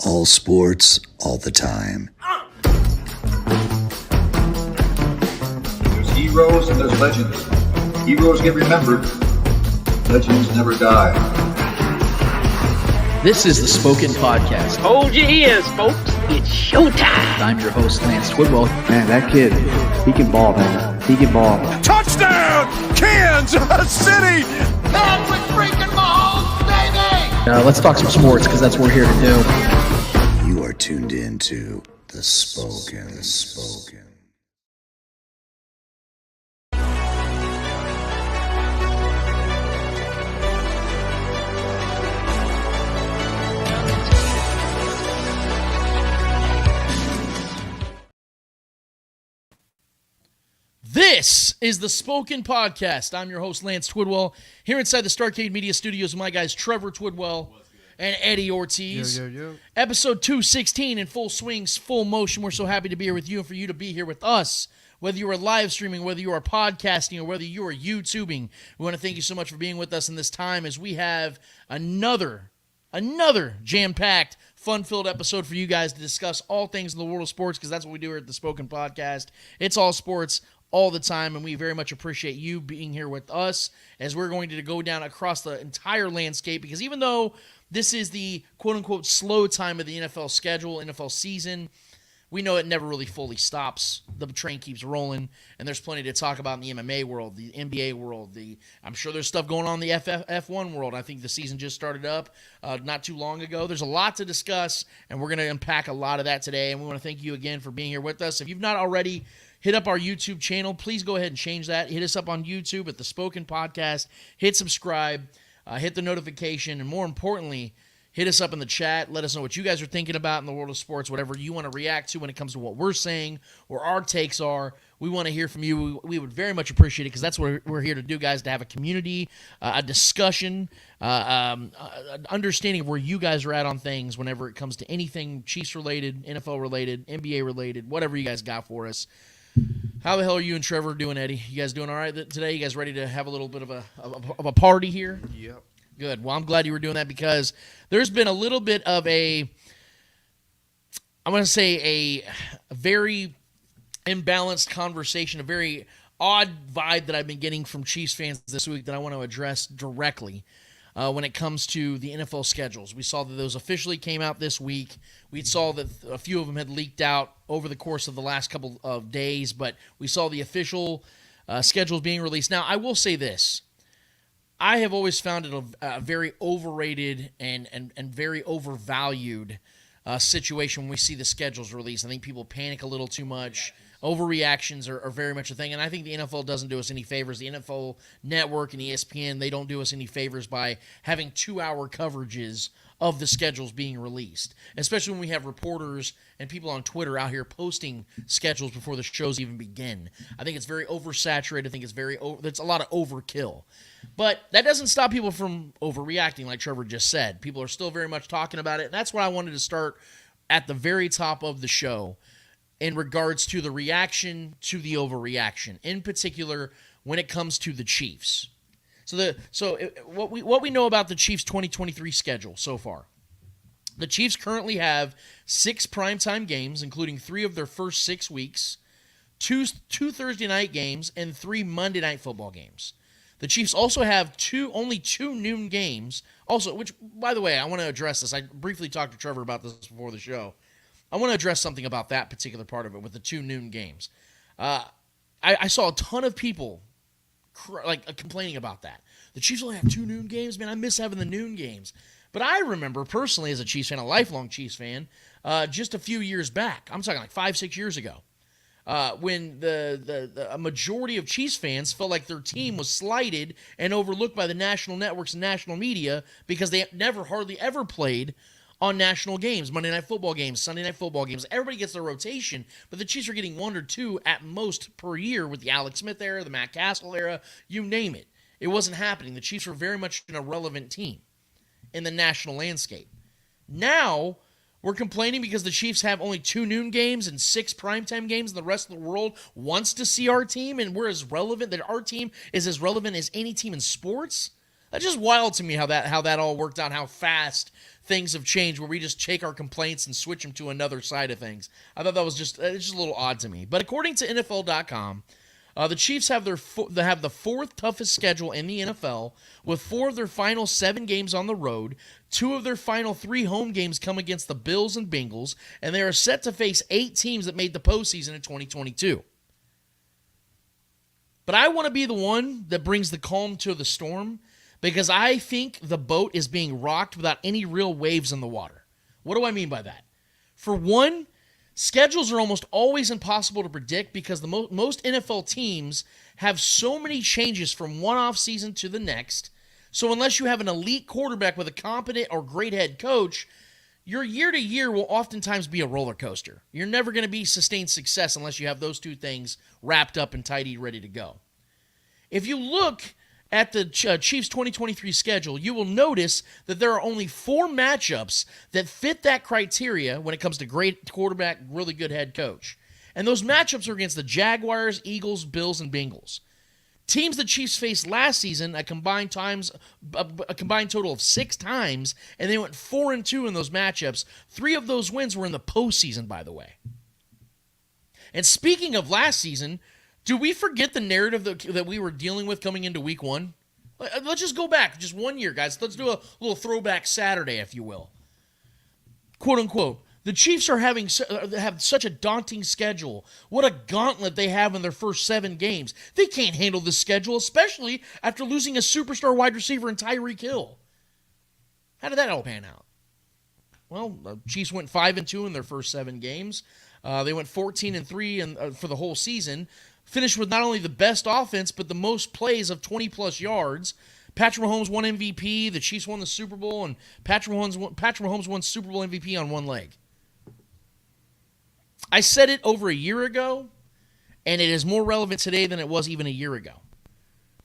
All sports, all the time. There's heroes and there's legends. Heroes get remembered. Legends never die. This is the Spoken Podcast. Hold your ears, folks. It's showtime. I'm your host, Lance Twidwell. Man, that kid, he can ball, man. He can ball. Touchdown, Kansas City! Patrick freaking Mahomes, baby! Let's talk some sports, because that's what we're here to do. You are tuned in to The Spoken. This is the Spoken Podcast. I'm your host, Lance Twidwell, here inside the Starcade Media Studios with my guys Trevor Twidwell and Eddie Ortiz. Episode 216 in full swings, full motion. We're so happy to be here with you and for you to be here with us. Whether you are live streaming, whether you are podcasting, or whether you are YouTubing, we want to thank you so much for being with us in this time as we have another jam-packed, fun-filled episode for you guys to discuss all things in the world of sports, because that's what we do here at the Spoken Podcast. It's all sports all the time, and we very much appreciate you being here with us as we're going to go down across the entire landscape, because even though this is the quote-unquote slow time of the NFL schedule, NFL season, we know it never really fully stops. The train keeps rolling, and there's plenty to talk about in the MMA world, the NBA world. I'm sure there's stuff going on in the F1 world. I think the season just started up not too long ago. There's a lot to discuss, and we're going to unpack a lot of that today, and we want to thank you again for being here with us. If you've not already hit up our YouTube channel, please go ahead and change that. Hit us up on YouTube at the Spoken Podcast. Hit subscribe. Hit the notification. And more importantly, hit us up in the chat. Let us know what you guys are thinking about in the world of sports, whatever you want to react to when it comes to what we're saying or our takes are. We want to hear from you. We would very much appreciate it, because that's what we're here to do, guys, to have a community, a discussion, understanding of where you guys are at on things whenever it comes to anything Chiefs-related, NFL-related, NBA-related, whatever you guys got for us. How the hell are you and Trevor doing, Eddie? You guys doing all right today? You guys ready to have a little bit of a party here? Yep. Good. Well, I'm glad you were doing that, because there's been a little bit of a very imbalanced conversation, a very odd vibe that I've been getting from Chiefs fans this week that I want to address directly when it comes to the NFL schedules. We saw that those officially came out this week. We saw that a few of them had leaked out over the course of the last couple of days, but we saw the official schedules being released. Now, I will say this. I have always found it a very overrated and very overvalued situation when we see the schedules released. I think people panic a little too much. Overreactions are very much a thing, and I think the NFL doesn't do us any favors. The NFL Network and ESPN, they don't do us any favors by having 2-hour coverages of the schedules being released, especially when we have reporters and people on Twitter out here posting schedules before the shows even begin. I think it's very oversaturated. I think it's a lot of overkill. But that doesn't stop people from overreacting, like Trevor just said. People are still very much talking about it, and that's why I wanted to start at the very top of the show in regards to the reaction to the overreaction, in particular when it comes to the Chiefs. What we know about the Chiefs' 2023 schedule so far. The Chiefs currently have 6 primetime games, including 3 of their first 6 weeks, 2 Thursday night games, and 3 Monday night football games. The Chiefs also have only 2 noon games, also, which, by the way, I want to address this. I briefly talked to Trevor about this before the show. I want to address something about that particular part of it with the 2 noon games. I saw a ton of people complaining about that. The Chiefs only have 2 noon games? Man, I miss having the noon games. But I remember personally as a Chiefs fan, a lifelong Chiefs fan, just a few years back, I'm talking like 5-6 years ago, when a majority of Chiefs fans felt like their team was slighted and overlooked by the national networks and national media because they hardly ever played on national games, Monday Night Football games, Sunday Night Football games. Everybody gets their rotation, but the Chiefs are getting 1 or 2 at most per year with the Alex Smith era, the Matt Castle era, you name it. It wasn't happening. The Chiefs were very much an irrelevant team in the national landscape. Now, we're complaining because the Chiefs have only 2 noon games and 6 primetime games, and the rest of the world wants to see our team, and we're as relevant, that our team is as relevant as any team in sports. That's just wild to me how that all worked out, how fast things have changed, where we just take our complaints and switch them to another side of things. I thought that was just a little odd to me. But according to NFL.com, the Chiefs have the fourth toughest schedule in the NFL, with 4 of their final 7 games on the road. 2 of their final 3 home games come against the Bills and Bengals, and they are set to face 8 teams that made the postseason in 2022. But I want to be the one that brings the calm to the storm, because I think the boat is being rocked without any real waves in the water. What do I mean by that? For one, schedules are almost always impossible to predict because the most NFL teams have so many changes from one offseason to the next. So unless you have an elite quarterback with a competent or great head coach, your year-to-year will oftentimes be a roller coaster. You're never going to be sustained success unless you have those 2 things wrapped up and tidy, ready to go. If you look at the Chiefs' 2023 schedule, you will notice that there are only 4 matchups that fit that criteria when it comes to great quarterback, really good head coach. And those matchups are against the Jaguars, Eagles, Bills, and Bengals. Teams the Chiefs faced last season a combined total of 6 times, and they went 4-2 in those matchups. 3 of those wins were in the postseason, by the way. And speaking of last season, do we forget the narrative that we were dealing with coming into week 1? Let's just go back just 1 year, guys. Let's do a little throwback Saturday, if you will. Quote unquote. The Chiefs have such a daunting schedule. What a gauntlet they have in their first 7 games. They can't handle this schedule, especially after losing a superstar wide receiver in Tyreek Hill. How did that all pan out? Well, the Chiefs went 5-2 in their first 7 games. They went 14-3 for the whole season. Finished with not only the best offense, but the most plays of 20-plus yards. Patrick Mahomes won MVP. The Chiefs won the Super Bowl, and Patrick Mahomes won Super Bowl MVP on one leg. I said it over a year ago, and it is more relevant today than it was even a year ago.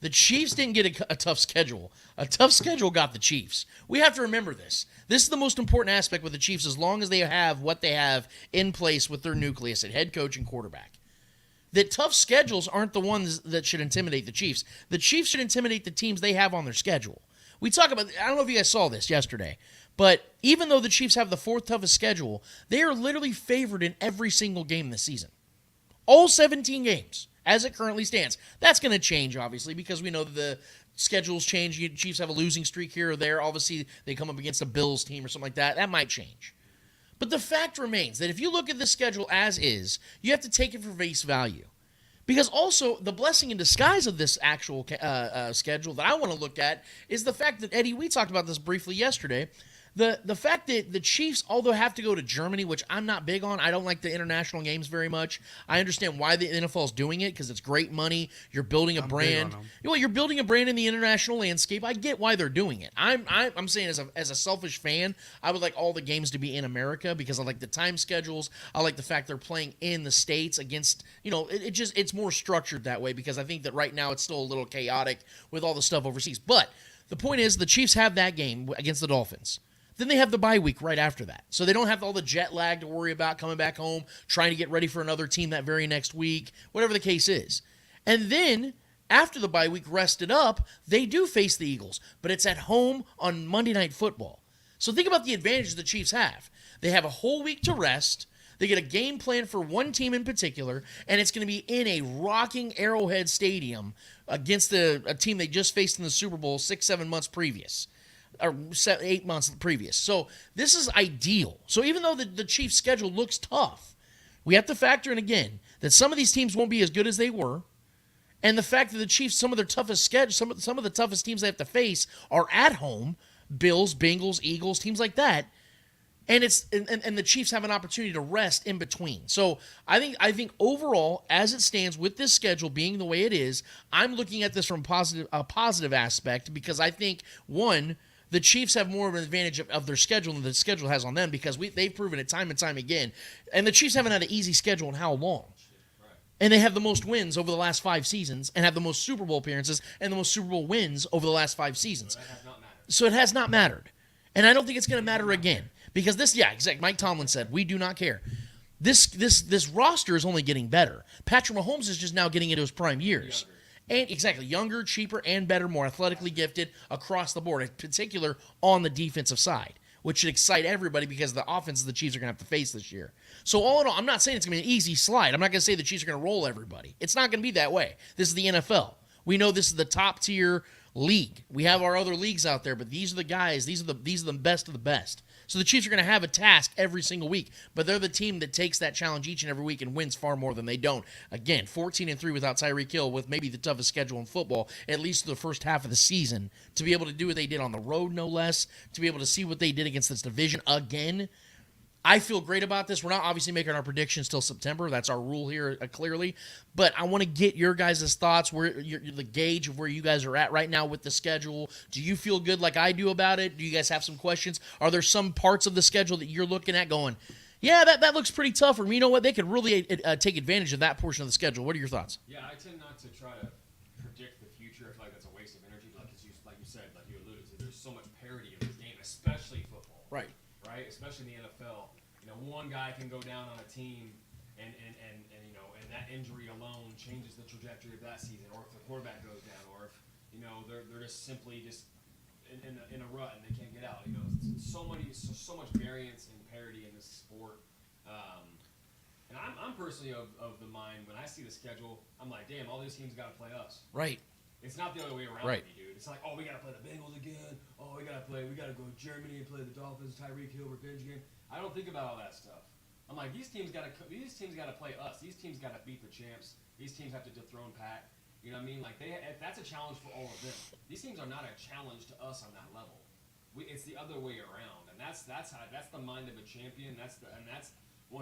The Chiefs didn't get a tough schedule. A tough schedule got the Chiefs. We have to remember this. This is the most important aspect with the Chiefs, as long as they have what they have in place with their nucleus at head coach and quarterback. That tough schedules aren't the ones that should intimidate the Chiefs. The Chiefs should intimidate the teams they have on their schedule. We talk about, I don't know if you guys saw this yesterday, but even though the Chiefs have the 4th toughest schedule, they are literally favored in every single game this season. All 17 games, as it currently stands. That's going to change, obviously, because we know that the schedules change. The Chiefs have a losing streak here or there. Obviously, they come up against a Bills team or something like that. That might change. But the fact remains that if you look at this schedule as is, you have to take it for face value. Because also, the blessing in disguise of this actual schedule that I want to look at is the fact that, Eddie, we talked about this briefly yesterday, the fact that the Chiefs, although have to go to Germany, which I'm not big on, I don't like the international games very much. I understand why the NFL is doing it, because it's great money. You're building a brand. You're building a brand in the international landscape. I get why they're doing it. I'm saying as a selfish fan, I would like all the games to be in America because I like the time schedules. I like the fact they're playing in the States against, it's more structured that way, because I think that right now it's still a little chaotic with all the stuff overseas. But the point is, the Chiefs have that game against the Dolphins. Then they have the bye week right after that. So they don't have all the jet lag to worry about coming back home, trying to get ready for another team that very next week, whatever the case is. And then, after the bye week rested up, they do face the Eagles, but it's at home on Monday Night Football. So think about the advantages the Chiefs have. They have a whole week to rest. They get a game plan for one team in particular, and it's going to be in a rocking Arrowhead Stadium against a team they just faced in the Super Bowl 6-7 months previous. Or 8 months previous. So this is ideal. So even though the Chiefs' schedule looks tough, we have to factor in again that some of these teams won't be as good as they were, and the fact that the Chiefs, some of their toughest schedule, some of the toughest teams they have to face are at home: Bills, Bengals, Eagles, teams like that. And and the Chiefs have an opportunity to rest in between. So I think overall, as it stands with this schedule being the way it is, I'm looking at this from a positive aspect, because I think, one, the Chiefs have more of an advantage of their schedule than the schedule has on them, because they've proven it time and time again. And the Chiefs haven't had an easy schedule in how long? And they have the most wins over the last 5 seasons, and have the most Super Bowl appearances and the most Super Bowl wins over the last 5 seasons. So it has not mattered. And I don't think it's going to matter again. Because exactly. Mike Tomlin said, we do not care. This roster is only getting better. Patrick Mahomes is just now getting into his prime years. And exactly, younger, cheaper, and better, more athletically gifted across the board, in particular on the defensive side, which should excite everybody because of the offenses the Chiefs are going to have to face this year. So all in all, I'm not saying it's going to be an easy slide. I'm not going to say the Chiefs are going to roll everybody. It's not going to be that way. This is the NFL. We know this is the top tier league. We have our other leagues out there, but these are the guys. These are the best of the best. So the Chiefs are going to have a task every single week, but they're the team that takes that challenge each and every week and wins far more than they don't. Again, 14-3 without Tyreek Hill, with maybe the toughest schedule in football, at least the first half of the season, to be able to do what they did on the road, no less, to be able to see what they did against this division again. I feel great about this. We're not obviously making our predictions till September. That's our rule here, clearly. But I want to get your guys' thoughts, the gauge of where you guys are at right now with the schedule. Do you feel good like I do about it? Do you guys have some questions? Are there some parts of the schedule that you're looking at going, yeah, that looks pretty tough, or you know what, they could really take advantage of that portion of the schedule? What are your thoughts? Yeah, I tend not to try to predict the future. I feel like that's a waste of energy. Like you said, like you alluded to, there's so much parity in this game, especially football. Right, especially in the NFL. One guy can go down on a team, and that injury alone changes the trajectory of that season. Or if the quarterback goes down, or if they're just simply in a rut and they can't get out. So much variance and parity in this sport. And I'm personally of the mind, when I see the schedule, I'm like, damn, all these teams got to play us. Right. It's not the other way around, me, dude. It's like, oh, we got to play the Bengals again. Oh, we got to go to Germany and play the Dolphins, Tyreek Hill revenge game. I don't think about all that stuff. I'm like, these teams got to play us. These teams got to beat the champs. These teams have to dethrone Pat. You know what I mean? Like, that's a challenge for all of them. These teams are not a challenge to us on that level. It's the other way around, and that's the mind of a champion. That's 100%.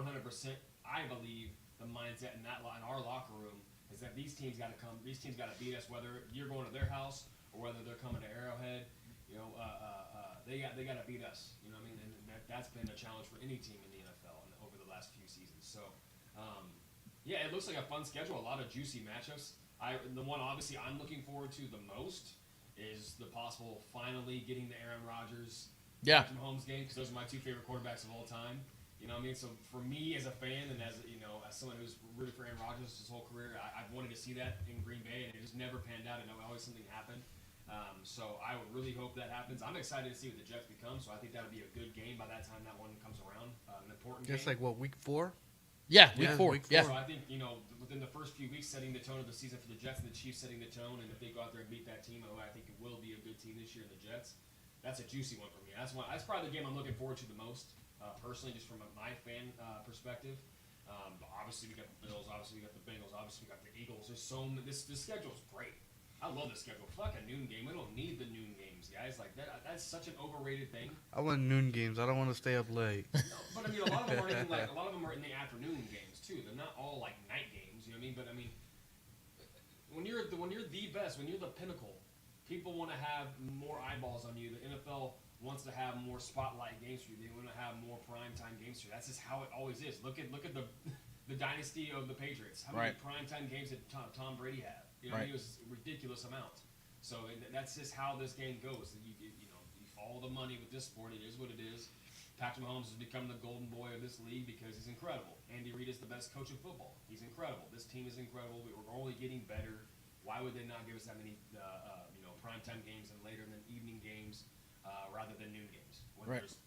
I believe the mindset in our locker room is that these teams got to come. These teams got to beat us, whether you're going to their house or whether they're coming to Arrowhead. They got to beat us. You know what I mean? And that's been a challenge for any team in the NFL over the last few seasons. So, it looks like a fun schedule. A lot of juicy matchups. The one obviously I'm looking forward to the most is the possible finally getting the Aaron Rodgers, Patrick Mahomes game, because those are my two favorite quarterbacks of all time. You know what I mean? So for me as a fan and as someone who's rooted for Aaron Rodgers his whole career, I've wanted to see that in Green Bay, and it just never panned out. And always something happened. So I would really hope that happens. I'm excited to see what the Jets become. So I think that would be a good game by that time that one comes around. An important game. Just like what, week 4? Yeah, week four. Yeah. So I think within the first few weeks, setting the tone of the season for the Jets, and the Chiefs setting the tone, and if they go out there and beat that team, I think it will be a good team this year in the Jets. That's a juicy one for me. That's probably the game I'm looking forward to the most, personally, just from my fan perspective. Obviously, we got the Bills. Obviously, we got the Bengals. Obviously, we got the Eagles. There's this schedule's great. I love the schedule. Fuck a noon game. We don't need the noon games, guys. Like that's such an overrated thing. I want noon games. I don't want to stay up late. No, but I mean, a lot of them are in the afternoon games too. They're not all like night games. You know what I mean? But I mean, when you're the best, when you're the pinnacle, people want to have more eyeballs on you. The NFL wants to have more spotlight games for you. They want to have more primetime games for you. That's just how it always is. Look at the dynasty of the Patriots. How many primetime games did Tom Brady have? You know, it was a ridiculous amount. So that's just how this game goes. You follow the money with this sport. It is what it is. Patrick Mahomes has become the golden boy of this league because he's incredible. Andy Reid is the best coach in football. He's incredible. This team is incredible. We're only getting better. Why would they not give us that many primetime games and later than evening games rather than noon games? When there's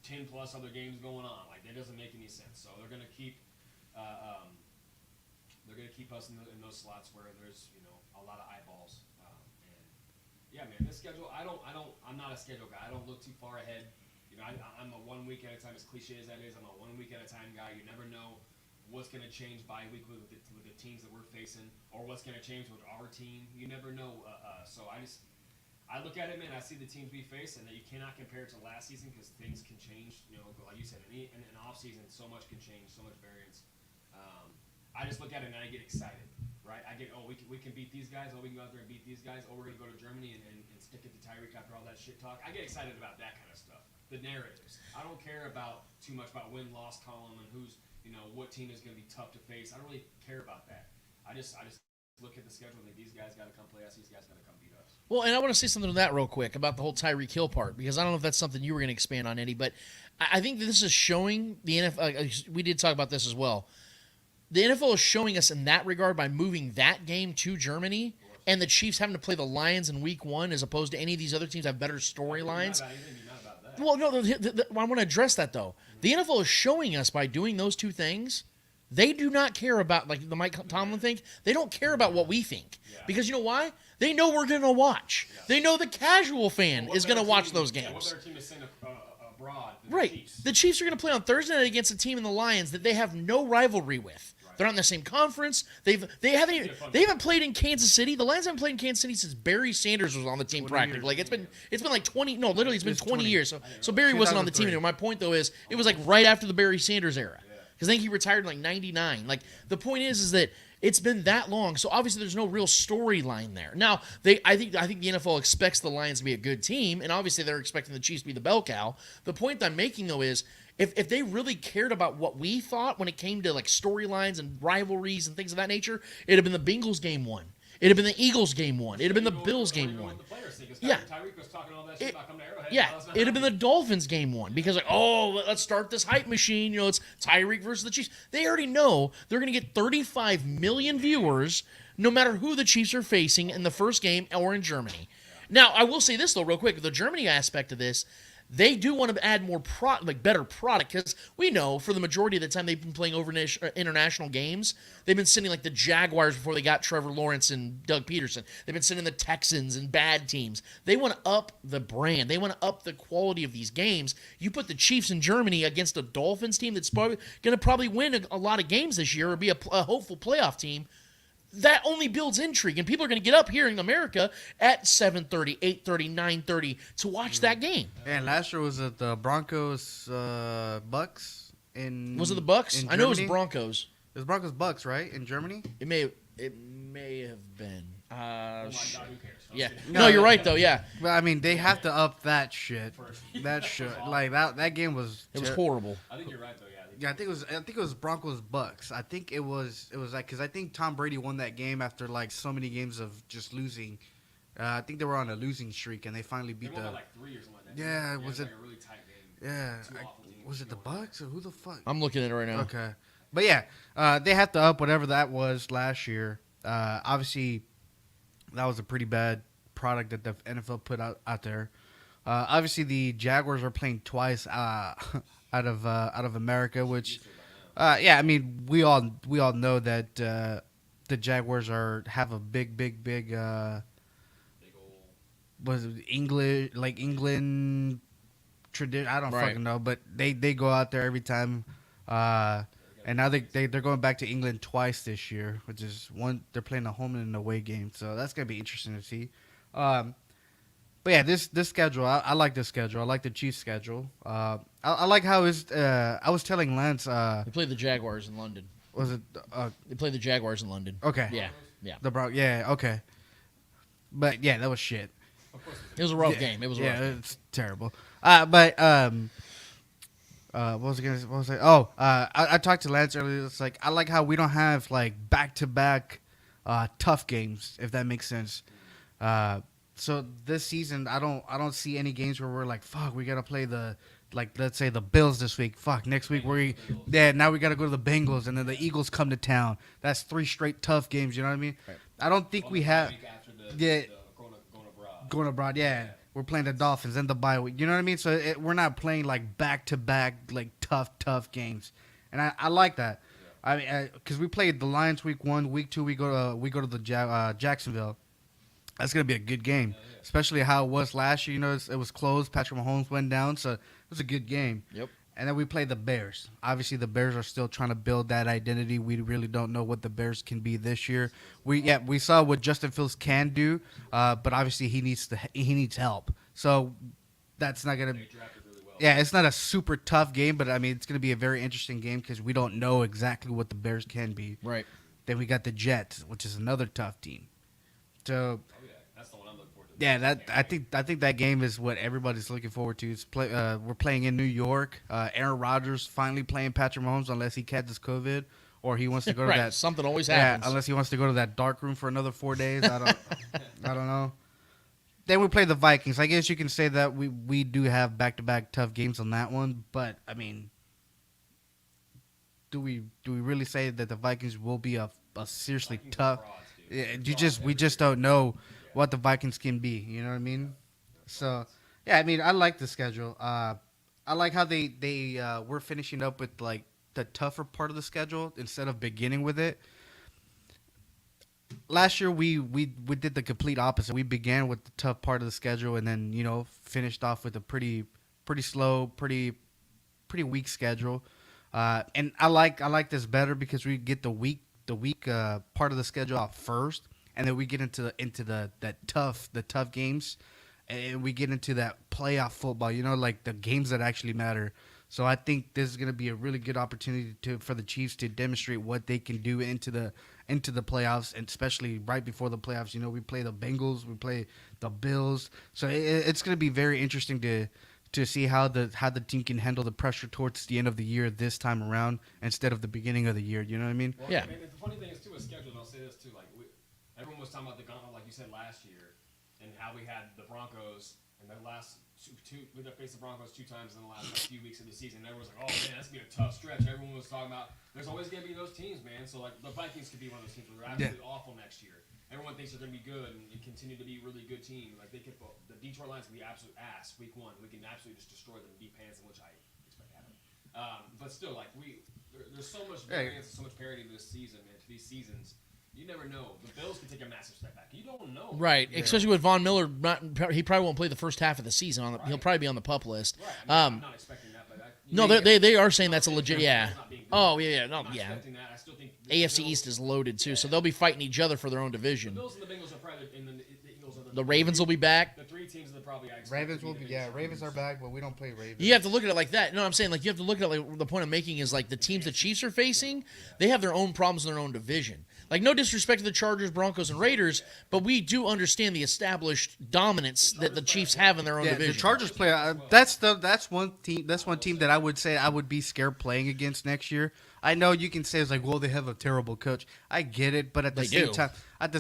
10 plus other games going on. Like, that doesn't make any sense. So they're going to keep us in those slots where there's a lot of eyeballs. And yeah, man, this schedule. I'm not a schedule guy. I don't look too far ahead. I'm a 1 week at a time. As cliche as that is, I'm a 1 week at a time guy. You never know what's going to change bi-weekly with the teams that we're facing, or what's going to change with our team. You never know. So I look at it, man. I see the teams we face, and that you cannot compare it to last season because things can change. Like you said, in an off season, so much can change, so much variance. I just look at it and I get excited, right? I get, we can beat these guys. We can go out there and beat these guys. We're going to go to Germany and stick it to Tyreek after all that shit talk. I get excited about that kind of stuff. The narratives. I don't care too much about win-loss column and who's, what team is going to be tough to face. I don't really care about that. I just look at the schedule and think these guys got to come play us. These guys got to come beat us. Well, and I want to say something to that real quick about the whole Tyreek Hill part, because I don't know if that's something you were going to expand on, Eddie, but I think that this is showing the NFL. We did talk about this as well. the NFL is showing us in that regard by moving that game to Germany, and the Chiefs having to play the Lions in Week 1 as opposed to any of these other teams that have better storylines. Well, no, I want to address that though. The NFL is showing us by doing those two things. They do not care about, like the Mike Tomlin thing, they don't care about what we think. Because you know why? They know we're going to watch. They know the casual fan is going to watch those games. What better team to send abroad than Right. the Chiefs? The Chiefs are going to play on Thursday night against a team in the Lions that they have no rivalry with. They're not in the same conference. They haven't played in Kansas City. The Lions haven't played in Kansas City since Barry Sanders was on the team practically. Like it's been like 20. No, literally it's been 20 years. So Barry wasn't on the team anymore. My point though is it was like right after the Barry Sanders era. Because I think he retired in like 99. Like the point is that it's been that long. So obviously there's no real storyline there. Now I think the NFL expects the Lions to be a good team, and obviously they're expecting the Chiefs to be the bell cow. The point I'm making though is if they really cared about what we thought when it came to like storylines and rivalries and things of that nature, it'd have been the Bengals game 1. It'd have been the Eagles game 1. It'd have been the Bills game 1. Yeah. Tyreek was talking all that shit about coming to Arrowhead. Yeah, it'd have been the Dolphins game 1 because like, let's start this hype machine. You know, it's Tyreek versus the Chiefs. They already know they're going to get 35 million viewers no matter who the Chiefs are facing in the first game or in Germany. Now, I will say this though, real quick, the Germany aspect of this. They do want to add more better product because we know for the majority of the time they've been playing international games. They've been sending like the Jaguars before they got Trevor Lawrence and Doug Peterson. They've been sending the Texans and bad teams. They want to up the brand. They want to up the quality of these games. You put the Chiefs in Germany against a Dolphins team that's probably going to win a lot of games this year or be a hopeful playoff team. That only builds intrigue, and people are going to get up here in America at 7:30, 8:30, 9:30 to watch that game. And last year was it the Broncos Bucks in? Was it the Bucks? I know it was Broncos. It was Broncos Bucks, right, in Germany? It may have been. Oh my God, who cares? Yeah. No, you're right though. Yeah. But I mean, they have to up that shit. That shit, like that game was. It was horrible. I think you're right though. Yeah, I think it was Broncos Bucks. I think it was like because I think Tom Brady won that game after like so many games of just losing. I think they were on a losing streak and they finally beat they won by like 3 or something like that. Yeah, was it like a really tight game? Yeah, was it the Bucks or who the fuck? I'm looking at it right now. Okay, but yeah, they have to up whatever that was last year. Obviously, that was a pretty bad product that the NFL put out there. Obviously, the Jaguars are playing twice out of America, which, I mean, we all know that the Jaguars have a big was it England tradition? I don't fucking know, but they go out there every time, and now they're going back to England twice this year, which is one they're playing a home and an away game, so that's gonna be interesting to see. But yeah, this schedule, I like this schedule. I like the Chiefs schedule. I like how I was telling Lance. They played the Jaguars in London. Was it? They played the Jaguars in London. Okay. Yeah. Yeah. Okay. But yeah, that was shit. It was a rough game. It was a rough game. It's terrible. But what was I saying? Oh, I talked to Lance earlier. It's like I like how we don't have like back-to-back tough games, if that makes sense. So this season, I don't see any games where we're like, fuck, we gotta play let's say the Bills this week. Fuck, next week now we gotta go to the Bengals, and then the Eagles come to town. That's 3 straight tough games. You know what I mean? Right. I don't think we have. Going abroad. Yeah, we're playing the Dolphins and the bye week. You know what I mean? So we're not playing like back-to-back like tough games, and I like that. Yeah. I mean, because we played the Lions week 1, week 2 we go to the Jacksonville. That's going to be a good game, especially how it was last year. You know, it was close. Patrick Mahomes went down, so it was a good game. Yep. And then we played the Bears. Obviously, the Bears are still trying to build that identity. We really don't know what the Bears can be this year. We saw what Justin Fields can do, but obviously he needs help. So that's not going to Yeah, it's not a super tough game, but I mean, it's going to be a very interesting game because we don't know exactly what the Bears can be. Right. Then we got the Jets, which is another tough team. So that's the one I'm looking forward to. Yeah, I think that game is what everybody's looking forward to. We're playing in New York. Aaron Rodgers finally playing Patrick Mahomes, unless he catches COVID or he wants to go to that. Something always happens. Yeah, unless he wants to go to that dark room for another 4 days. I don't know. Then we play the Vikings. I guess you can say that we do have back-to-back tough games on that one, but I mean, do we really say that the Vikings will be a seriously tough? We just don't know what the Vikings can be. You know what I mean? So yeah, I mean I like the schedule. I like how they were finishing up with like the tougher part of the schedule instead of beginning with it. Last year we did the complete opposite. We began with the tough part of the schedule and then finished off with a pretty slow, pretty weak schedule. And I like this better because we get the weak part of the schedule out first, and then we get into the tough games, and we get into that playoff football. Like the games that actually matter. So I think this is going to be a really good opportunity for the Chiefs to demonstrate what they can do into the playoffs, and especially right before the playoffs. We play the Bengals, we play the Bills, so it's going to be very interesting to see how the team can handle the pressure towards the end of the year this time around instead of the beginning of the year. You know what I mean? Well, yeah. I mean, the funny thing is too with schedule, and I'll say this too, like everyone was talking about the gauntlet, like you said last year, and how we had the Broncos in the last we faced the Broncos 2 times in the last few weeks of the season. And everyone was like, "Oh man, that's gonna be a tough stretch." Everyone was talking about there's always gonna be those teams, man. So like the Vikings could be one of those teams where they're absolutely awful next year. Everyone thinks they're gonna be good and continue to be a really good team. Like the Detroit Lions can be absolute ass week 1. We can absolutely just destroy them and beat Panthers, which I expect to happen. But still, like there's so much variance and so much parity to this season, man. To these seasons. You never know. The Bills can take a massive step back. You don't know. Right, especially with Von Miller. He probably won't play the first half of the season. He'll probably be on the PUP list. Right. I'm not expecting that, but no, they are saying that's a legit. Yeah. Oh yeah, no, yeah. Expecting that. I still think AFC East is loaded too, so they'll be fighting each other for their own division. The Bills and the Bengals are probably the Eagles are the Ravens will be back. The 3 teams that probably Ravens will be Ravens are back, but we don't play Ravens. You have to look at it like that. No, I'm saying like you have to look at it like the point I'm making is like the teams the Chiefs are facing, they have their own problems in their own division. Like, no disrespect to the Chargers, Broncos, and Raiders, but we do understand the established dominance that the Chiefs have in their own division. The Chargers play. That's one team. That's one team that I would say I would be scared playing against next year. I know you can say it's like, well, they have a terrible coach. I get it, but at the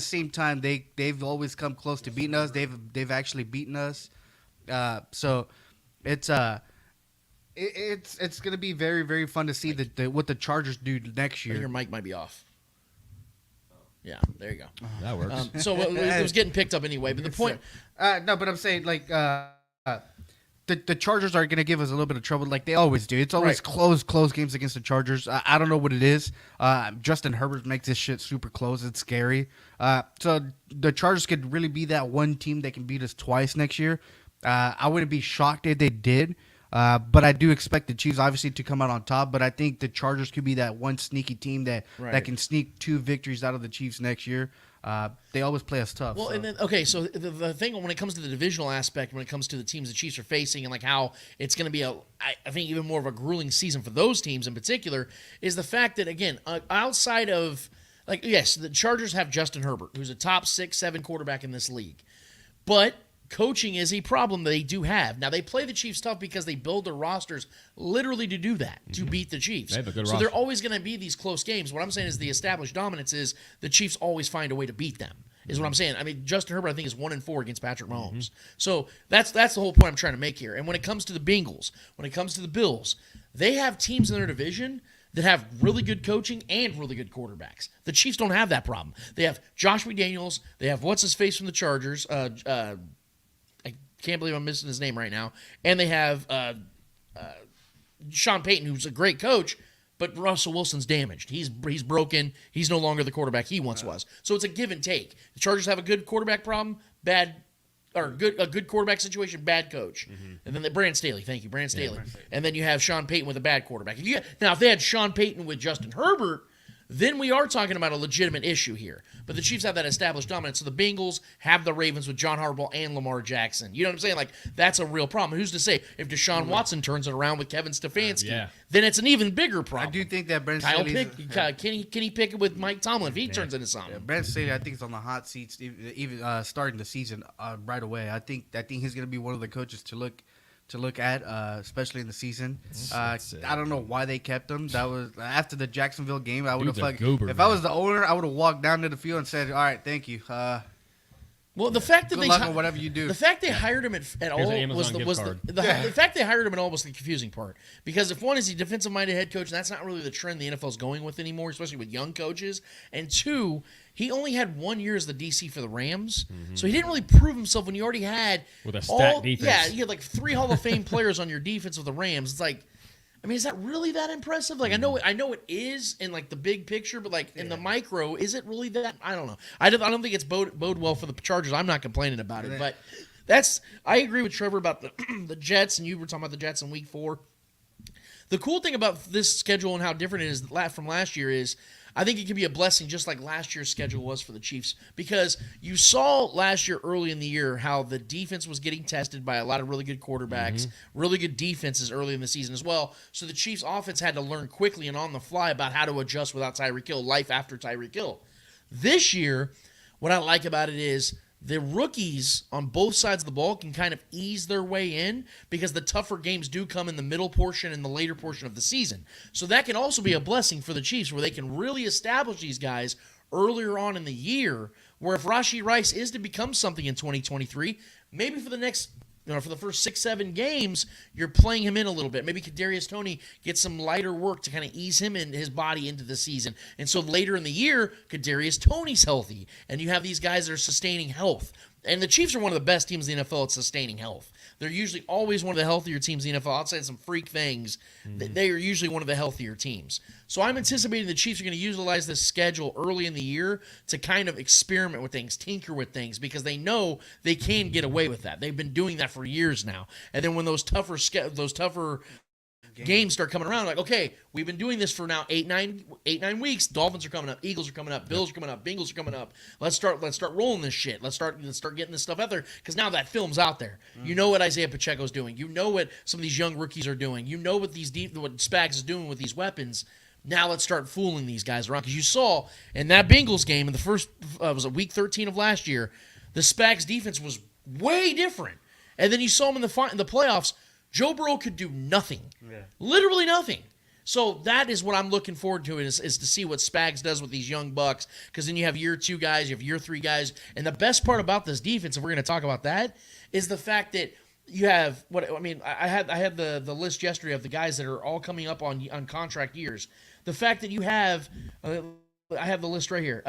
same time, they've always come close to beating us. They've actually beaten us. So it's gonna be very, very fun to see what the Chargers do next year. Your mic might be off. Yeah, there you go. That works. So it was getting picked up anyway. But the point, no, but I'm saying like the Chargers are going to give us a little bit of trouble, like they always do. It's always close games against the Chargers. I don't know what it is. Justin Herbert makes this shit super close. It's scary. So the Chargers could really be that one team that can beat us twice next year. I wouldn't be shocked if they did. But I do expect the Chiefs obviously to come out on top. But I think the Chargers could be that one sneaky team that can sneak 2 victories out of the Chiefs next year. They always play us tough. Well, so. And then so the thing when it comes to the divisional aspect, when it comes to the teams the Chiefs are facing, and like how it's going to be I think even more of a grueling season for those teams in particular, is the fact that again outside of like yes, the Chargers have Justin Herbert, who's a top 6-7 quarterback in this league, but coaching is a problem they do have. Now, they play the Chiefs tough because they build their rosters literally to do that, to beat the Chiefs. They have a good so roster. they're always going to be these close games. What I'm saying is the established dominance is the Chiefs always find a way to beat them, is what I'm saying. I mean, Justin Herbert, I think, is 1-4 against Patrick Mahomes. So that's the whole point I'm trying to make here. And when it comes to the Bengals, when it comes to the Bills, they have teams in their division that have really good coaching and really good quarterbacks. The Chiefs don't have that problem. They have Josh McDaniels. They have what's-his-face from the Chargers, can't believe I'm missing his name right now. And they have Sean Payton, who's a great coach, but Russell Wilson's damaged. He's broken. He's no longer the quarterback he once was. So it's a give and take. The Chargers have a good quarterback problem, a good quarterback situation, bad coach. And then Brandon Staley. Thank you, Brandon Staley. And then you have Sean Payton with a bad quarterback. If they had Sean Payton with Justin Herbert, then we are talking about a legitimate issue here. But the Chiefs have that established dominance. So the Bengals have the Ravens with John Harbaugh and Lamar Jackson. You know what I'm saying? Like, that's a real problem. Who's to say if Deshaun Watson turns it around with Kevin Stefanski, then it's an even bigger problem. I do think that Brent Kenny Pickett with Mike Tomlin if he turns into something. Yeah, Brent Staley, I think, is on the hot seats even starting the season right away. I think he's going to be one of the coaches to look at, especially in the season. I don't know why they kept him. That was after the Jacksonville game. I would have if I was the owner, I would have walked down to the field and said, "All right, thank you. Well, the fact that Good they luck on whatever you do. the fact they hired him at all was the fact they hired him at all was the confusing part. Because if one is he defensive minded head coach, and that's not really the trend the NFL is going with anymore, especially with young coaches. And two, he only had 1 year as the DC for the Rams, so he didn't really prove himself when you already had with a stacked defense. Yeah, you had like 3 Hall of Fame players on your defense with the Rams. It's like, I mean, is that really that impressive? Like, I know it is in like the big picture, but like in the micro, is it really that? I don't know. I don't think it's bode well for the Chargers. I'm not complaining about it, but I agree with Trevor about the Jets, and you were talking about the Jets in Week 4. The cool thing about this schedule and how different it is from last year is I think it can be a blessing just like last year's schedule was for the Chiefs, because you saw last year early in the year how the defense was getting tested by a lot of really good quarterbacks, really good defenses early in the season as well. So the Chiefs offense had to learn quickly and on the fly about how to adjust without Tyreek Hill, life after Tyreek Hill. This year, what I like about it is the rookies on both sides of the ball can kind of ease their way in because the tougher games do come in the middle portion and the later portion of the season. So that can also be a blessing for the Chiefs where they can really establish these guys earlier on in the year, where if Rashee Rice is to become something in 2023, maybe for the next for the first 6-7 games, you're playing him in a little bit. Maybe Kadarius Toney gets some lighter work to kind of ease him and his body into the season. And so later in the year, Kadarius Toney's healthy, and you have these guys that are sustaining health. And the Chiefs are one of the best teams in the NFL at sustaining health. They're usually always one of the healthier teams in the NFL. Outside of some freak things, they are usually one of the healthier teams. So I'm anticipating the Chiefs are going to utilize this schedule early in the year to kind of experiment with things, tinker with things, because they know they can get away with that. They've been doing that for years now. And then when those tougher games start coming around, like, okay, we've been doing this for now 8-9 weeks. Dolphins are coming up, Eagles are coming up, Bills are coming up, Bengals are coming up. Let's start rolling this shit. Let's start getting this stuff out there, because now that film's out there. You know what Isaiah Pacheco's doing. You know what some of these young rookies are doing. You know what what Spags is doing with these weapons. Now let's start fooling these guys around, because you saw in that Bengals game in the first was it week 13 of last year, the Spags defense was way different, and then you saw them in the playoffs. Joe Burrow could do nothing. Literally nothing. So that is what I'm looking forward to is to see what Spags does with these young Bucks, because then you have year 2 guys, you have year 3 guys. And the best part about this defense, if we're going to talk about that, is the fact that you have I had the list yesterday of the guys that are all coming up on contract years. The fact that you have I have the list right here.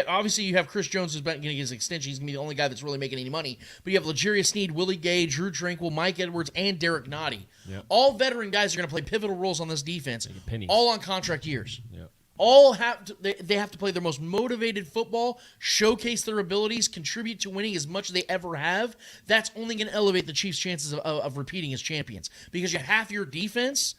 Obviously, you have Chris Jones who's going to get his extension. He's going to be the only guy that's really making any money. But you have L'Jarius Sneed, Willie Gay, Drew Tranquill, Mike Edwards, and Derek Nottie. Yep. All veteran guys are going to play pivotal roles on this defense, all on contract years. Yep. All they have to play their most motivated football, showcase their abilities, contribute to winning as much as they ever have. That's only going to elevate the Chiefs' chances of repeating as champions, because you have half your defense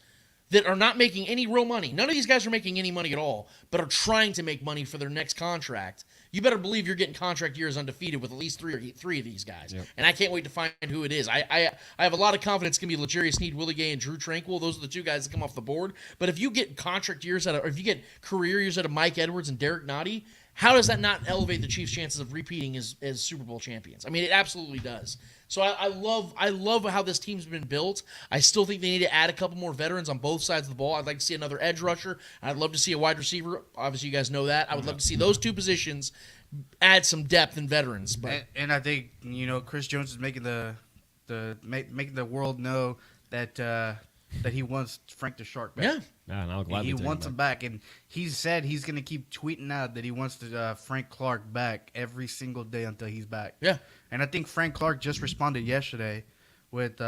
that are not making any real money. None of these guys are making any money at all, but are trying to make money for their next contract. You better believe you're getting contract years undefeated with at least three of these guys. Yep. And I can't wait to find who it is. I have a lot of confidence it's going to be L'Jarius Sneed, Willie Gay, and Drew Tranquill. Those are the 2 guys that come off the board. But if you get contract years or if you get career years out of Mike Edwards and Derek Nottie, how does that not elevate the Chiefs' chances of repeating as Super Bowl champions? I mean, it absolutely does. So I love how this team's been built. I still think they need to add a couple more veterans on both sides of the ball. I'd like to see another edge rusher. I'd love to see a wide receiver. Obviously, you guys know that. I would love to see those 2 positions add some depth and veterans. But and I think Chris Jones is making making the world know that he wants Frank the Shark back. Yeah. He wants him back, and he said he's going to keep tweeting out that he wants Frank Clark back every single day until he's back. Yeah. And I think Frank Clark just responded yesterday with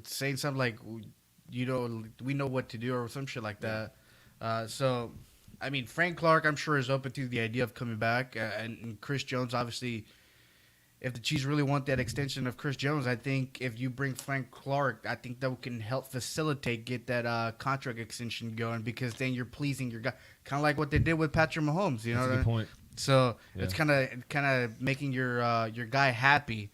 saying something like, we know what to do, or some shit like that. So, I mean, Frank Clark, I'm sure, is open to the idea of coming back. And Chris Jones, obviously, if the Chiefs really want that extension of Chris Jones, I think if you bring Frank Clark, I think that can help facilitate get that contract extension going, because then you're pleasing your guy, kind of like what they did with Patrick Mahomes. You know, that's a good point. So it's kind of making your guy happy,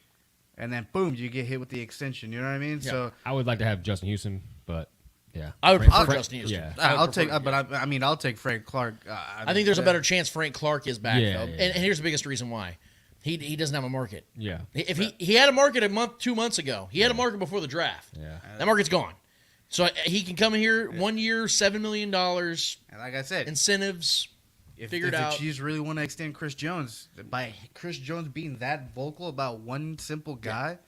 and then boom, you get hit with the extension. You know what I mean? Yeah. So I would like to have Justin Houston, but yeah, I would prefer Justin Houston. Yeah, I'll take Frank Clark. I think there's a better chance Frank Clark is back though, and here's the biggest reason why. He doesn't have a market. Yeah. If he had a market 2 months ago. He had a market before the draft. Yeah. That market's gone. So he can come in here 1 year, $7 million. And like I said, incentives. if figured the out. Chiefs really want to extend Chris Jones, by Chris Jones being that vocal about one simple guy,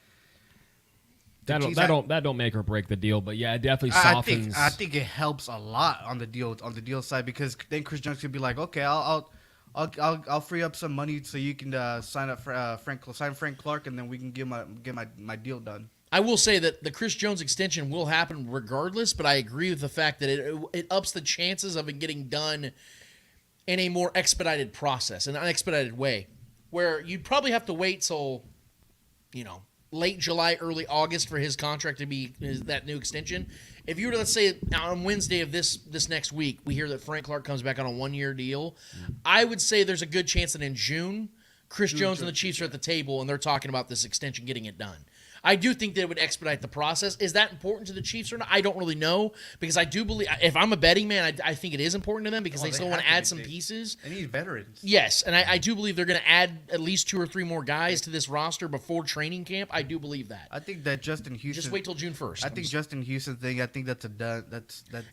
that don't make or break the deal, but yeah, it definitely softens. I think it helps a lot on the deal side, because then Chris Jones could be like, okay, I'll free up some money so you can sign Frank Clark, and then we can get my deal done. I will say that the Chris Jones extension will happen regardless, but I agree with the fact that it ups the chances of it getting done in a more expedited process, an expedited way, where you'd probably have to wait till, late July, early August for his contract to be that new extension. If you were to, let's say, on Wednesday of this next week, we hear that Frank Clark comes back on a 1-year deal, I would say there's a good chance that in June, Chris Jones and the Chiefs are at the table and they're talking about this extension getting it done. I do think that it would expedite the process. Is that important to the Chiefs or not? I don't really know, because I do believe, if I'm a betting man, I think it is important to them, because they still want to add some pieces. They need veterans. Yes, and I do believe they're going to add at least 2 or 3 more guys to this roster before training camp. I do believe that. I think that Justin Houston. Just wait till June 1st. I think Justin Houston thing. I think that's a done.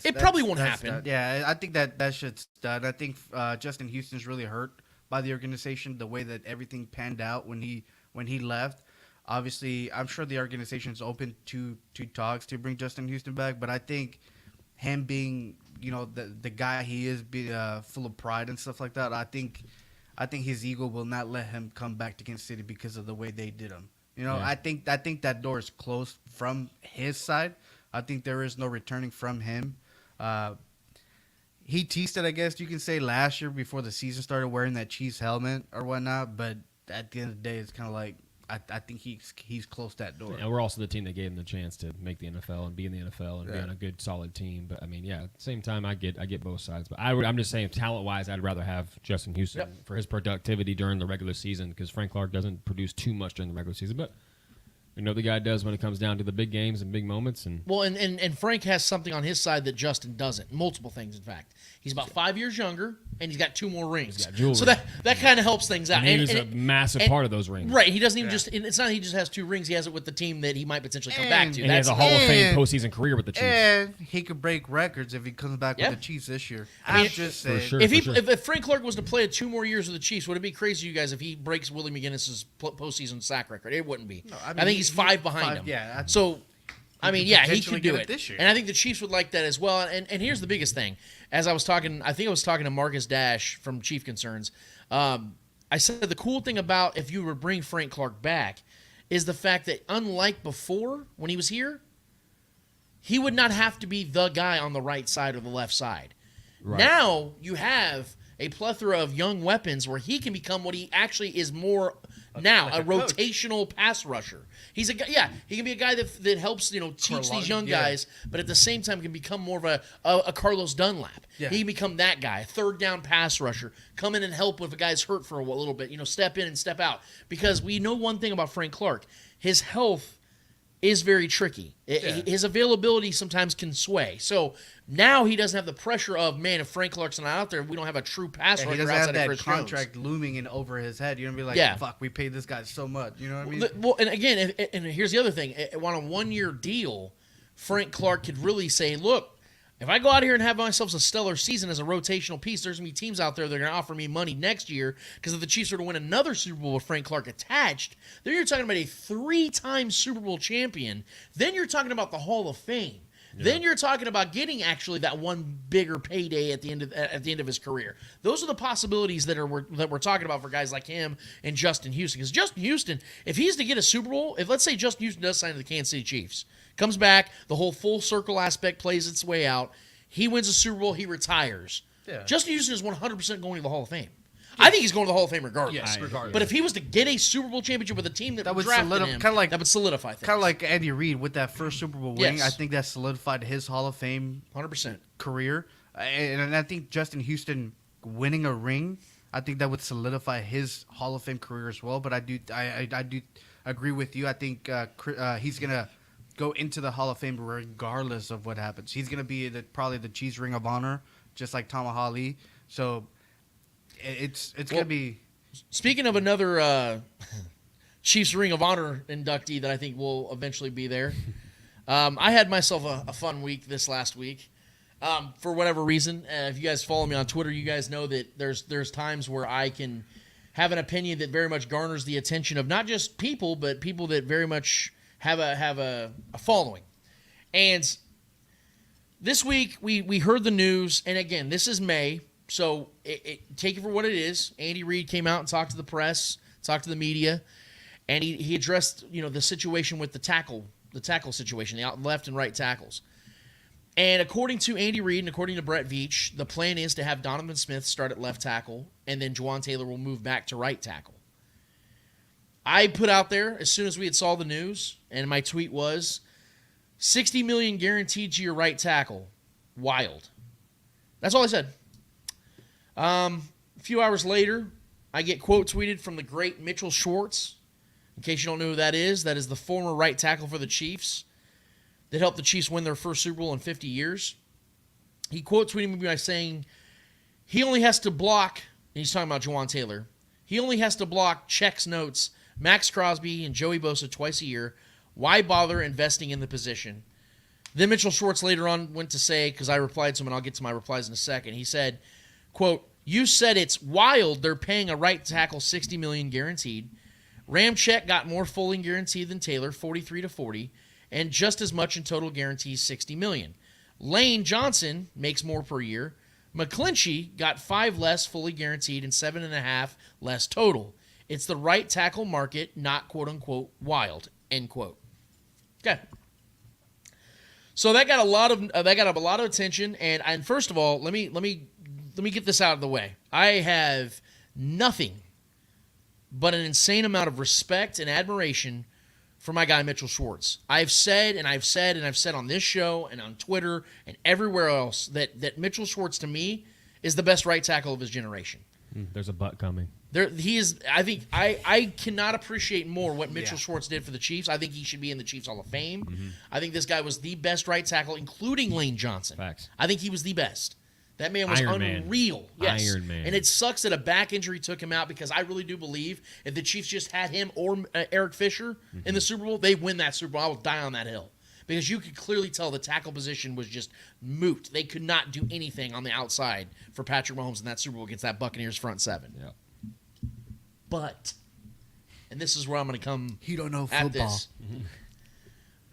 It probably won't happen. Done. Yeah, I think that shit's done. I think Justin Houston's really hurt by the organization, the way that everything panned out when he left. Obviously, I'm sure the organization is open to talks to bring Justin Houston back, but I think him being, the guy he is, full of pride and stuff like that, I think his ego will not let him come back to Kansas City because of the way they did him. I think that door is closed from his side. I think there is no returning from him. He teased it, I guess you can say, last year before the season started, wearing that Chiefs helmet or whatnot, but at the end of the day, it's kind of like, I think he's closed that door. And we're also the team that gave him the chance to make the NFL and be in the NFL and be on a good, solid team. But I mean, at the same time, I get both sides. But I'm just saying, talent-wise, I'd rather have Justin Houston for his productivity during the regular season, because Frank Clark doesn't produce too much during the regular season. But the guy does when it comes down to the big games and big moments. And Frank has something on his side that Justin doesn't. Multiple things, in fact. He's about 5 years younger, and he's got 2 more rings. He's got jewelry. So that kind of helps things out. And he's a massive part of those rings. Right. He doesn't even it's not he just has 2 rings. He has it with the team that he might potentially come back to. And he has a Hall of Fame postseason career with the Chiefs. And he could break records if he comes back with the Chiefs this year. I'm just saying. For sure, if Frank Clark was to play 2 more years with the Chiefs, would it be crazy to you guys if he breaks Willie McGinnis's postseason sack record? It wouldn't be. No, I think he's 5 behind him. Yeah. So, he could do it. This year. And I think the Chiefs would like that as well. And here's the biggest thing. As I was talking to Marcus Dash from Chief Concerns. I said the cool thing about if you were to bring Frank Clark back is the fact that, unlike before when he was here, he would not have to be the guy on the right side or the left side. Right. Now you have a plethora of young weapons where he can become what he actually is more now, a rotational pass rusher. He's a guy, he can be a guy that helps, teach these young guys, but at the same time can become more of a Carlos Dunlap. Yeah. He can become that guy, a third down pass rusher, come in and help if a guy's hurt for a little bit, step in and step out. Because we know one thing about Frank Clark, his health is very tricky. His availability sometimes can sway. So now he doesn't have the pressure of, man, if Frank Clark's not out there, we don't have a true pass rusher. He doesn't outside have of Chris that contract Jones looming in over his head. You're going to be like, fuck, we paid this guy so much. You know what I mean? Well, and again, and here's the other thing. On a 1-year deal, Frank Clark could really say, look, if I go out here and have myself a stellar season as a rotational piece, there's going to be teams out there that are going to offer me money next year, because if the Chiefs were to win another Super Bowl with Frank Clark attached, then you're talking about a 3-time Super Bowl champion. Then you're talking about the Hall of Fame. Yeah. Then you're talking about getting actually that one bigger payday at the end of his career. Those are the possibilities that we're talking about for guys like him and Justin Houston. Because Justin Houston, if he's to get a Super Bowl, if let's say Justin Houston does sign to the Kansas City Chiefs, comes back, the whole full circle aspect plays its way out, he wins a Super Bowl, he retires. Yeah. Justin Houston is 100% going to the Hall of Fame. I think he's going to the Hall of Fame regardless. Yes, regardless. But if he was to get a Super Bowl championship with a team that would drafted him, that would solidify things. Kind of like Andy Reid with that first Super Bowl win. I think that solidified his Hall of Fame 100% career. And I think Justin Houston winning a ring, I think that would solidify his Hall of Fame career as well. But I do agree with you. I think he's going to go into the Hall of Fame regardless of what happens. He's going to be probably the Chiefs Ring of Honor, just like Tom Ali. So it's going to be. Speaking of another Chiefs Ring of Honor inductee that I think will eventually be there, I had myself a fun week this last week. For whatever reason, if you guys follow me on Twitter, you guys know that there's times where I can have an opinion that very much garners the attention of not just people, but people that very much have a following. And this week we heard the news, and again, this is May, so take it for what it is. Andy Reid came out and talked to the press, talked to the media, and he addressed the situation with the tackle situation, the left and right tackles. And according to Andy Reid and according to Brett Veach, the plan is to have Donovan Smith start at left tackle, and then Juwan Taylor will move back to right tackle. I put out there as soon as we had saw the news, and my tweet was, $60 million guaranteed to your right tackle. Wild. That's all I said. A few hours later, I get quote tweeted from the great Mitchell Schwartz. In case you don't know who that is the former right tackle for the Chiefs that helped the Chiefs win their first Super Bowl in 50 years. He quote tweeted me by saying, he only has to block, and he's talking about Juwan Taylor, he only has to block checks notes, Max Crosby and Joey Bosa twice a year. Why bother investing in the position? Then Mitchell Schwartz later on went to say, because I replied to him, and I'll get to my replies in a second, he said, quote, you said it's wild they're paying a right tackle $60 million guaranteed. Ramczyk got more fully guaranteed than Taylor, 43 to 40, and just as much in total guarantees, $60 million. Lane Johnson makes more per year. McClinchy got 5 less fully guaranteed and 7.5 less total. It's the right tackle market, not quote-unquote wild, end quote. Okay. So that got a lot of attention, and first of all, let me get this out of the way. I have nothing but an insane amount of respect and admiration for my guy Mitchell Schwartz. I've said on this show and on Twitter and everywhere else that Mitchell Schwartz to me is the best right tackle of his generation. There's a butt coming. He is. I think I cannot appreciate more what Mitchell Schwartz did for the Chiefs. I think he should be in the Chiefs Hall of Fame. Mm-hmm. I think this guy was the best right tackle, including Lane Johnson. Facts. I think he was the best. That man was unreal. Yes. Iron Man. And it sucks that a back injury took him out, because I really do believe if the Chiefs just had him or Eric Fisher in the Super Bowl, they win that Super Bowl. I will die on that hill. Because you could clearly tell the tackle position was just moot. They could not do anything on the outside for Patrick Mahomes in that Super Bowl against that Buccaneers front seven. Yeah. But, and this is where I'm going to come He don't know at football. this.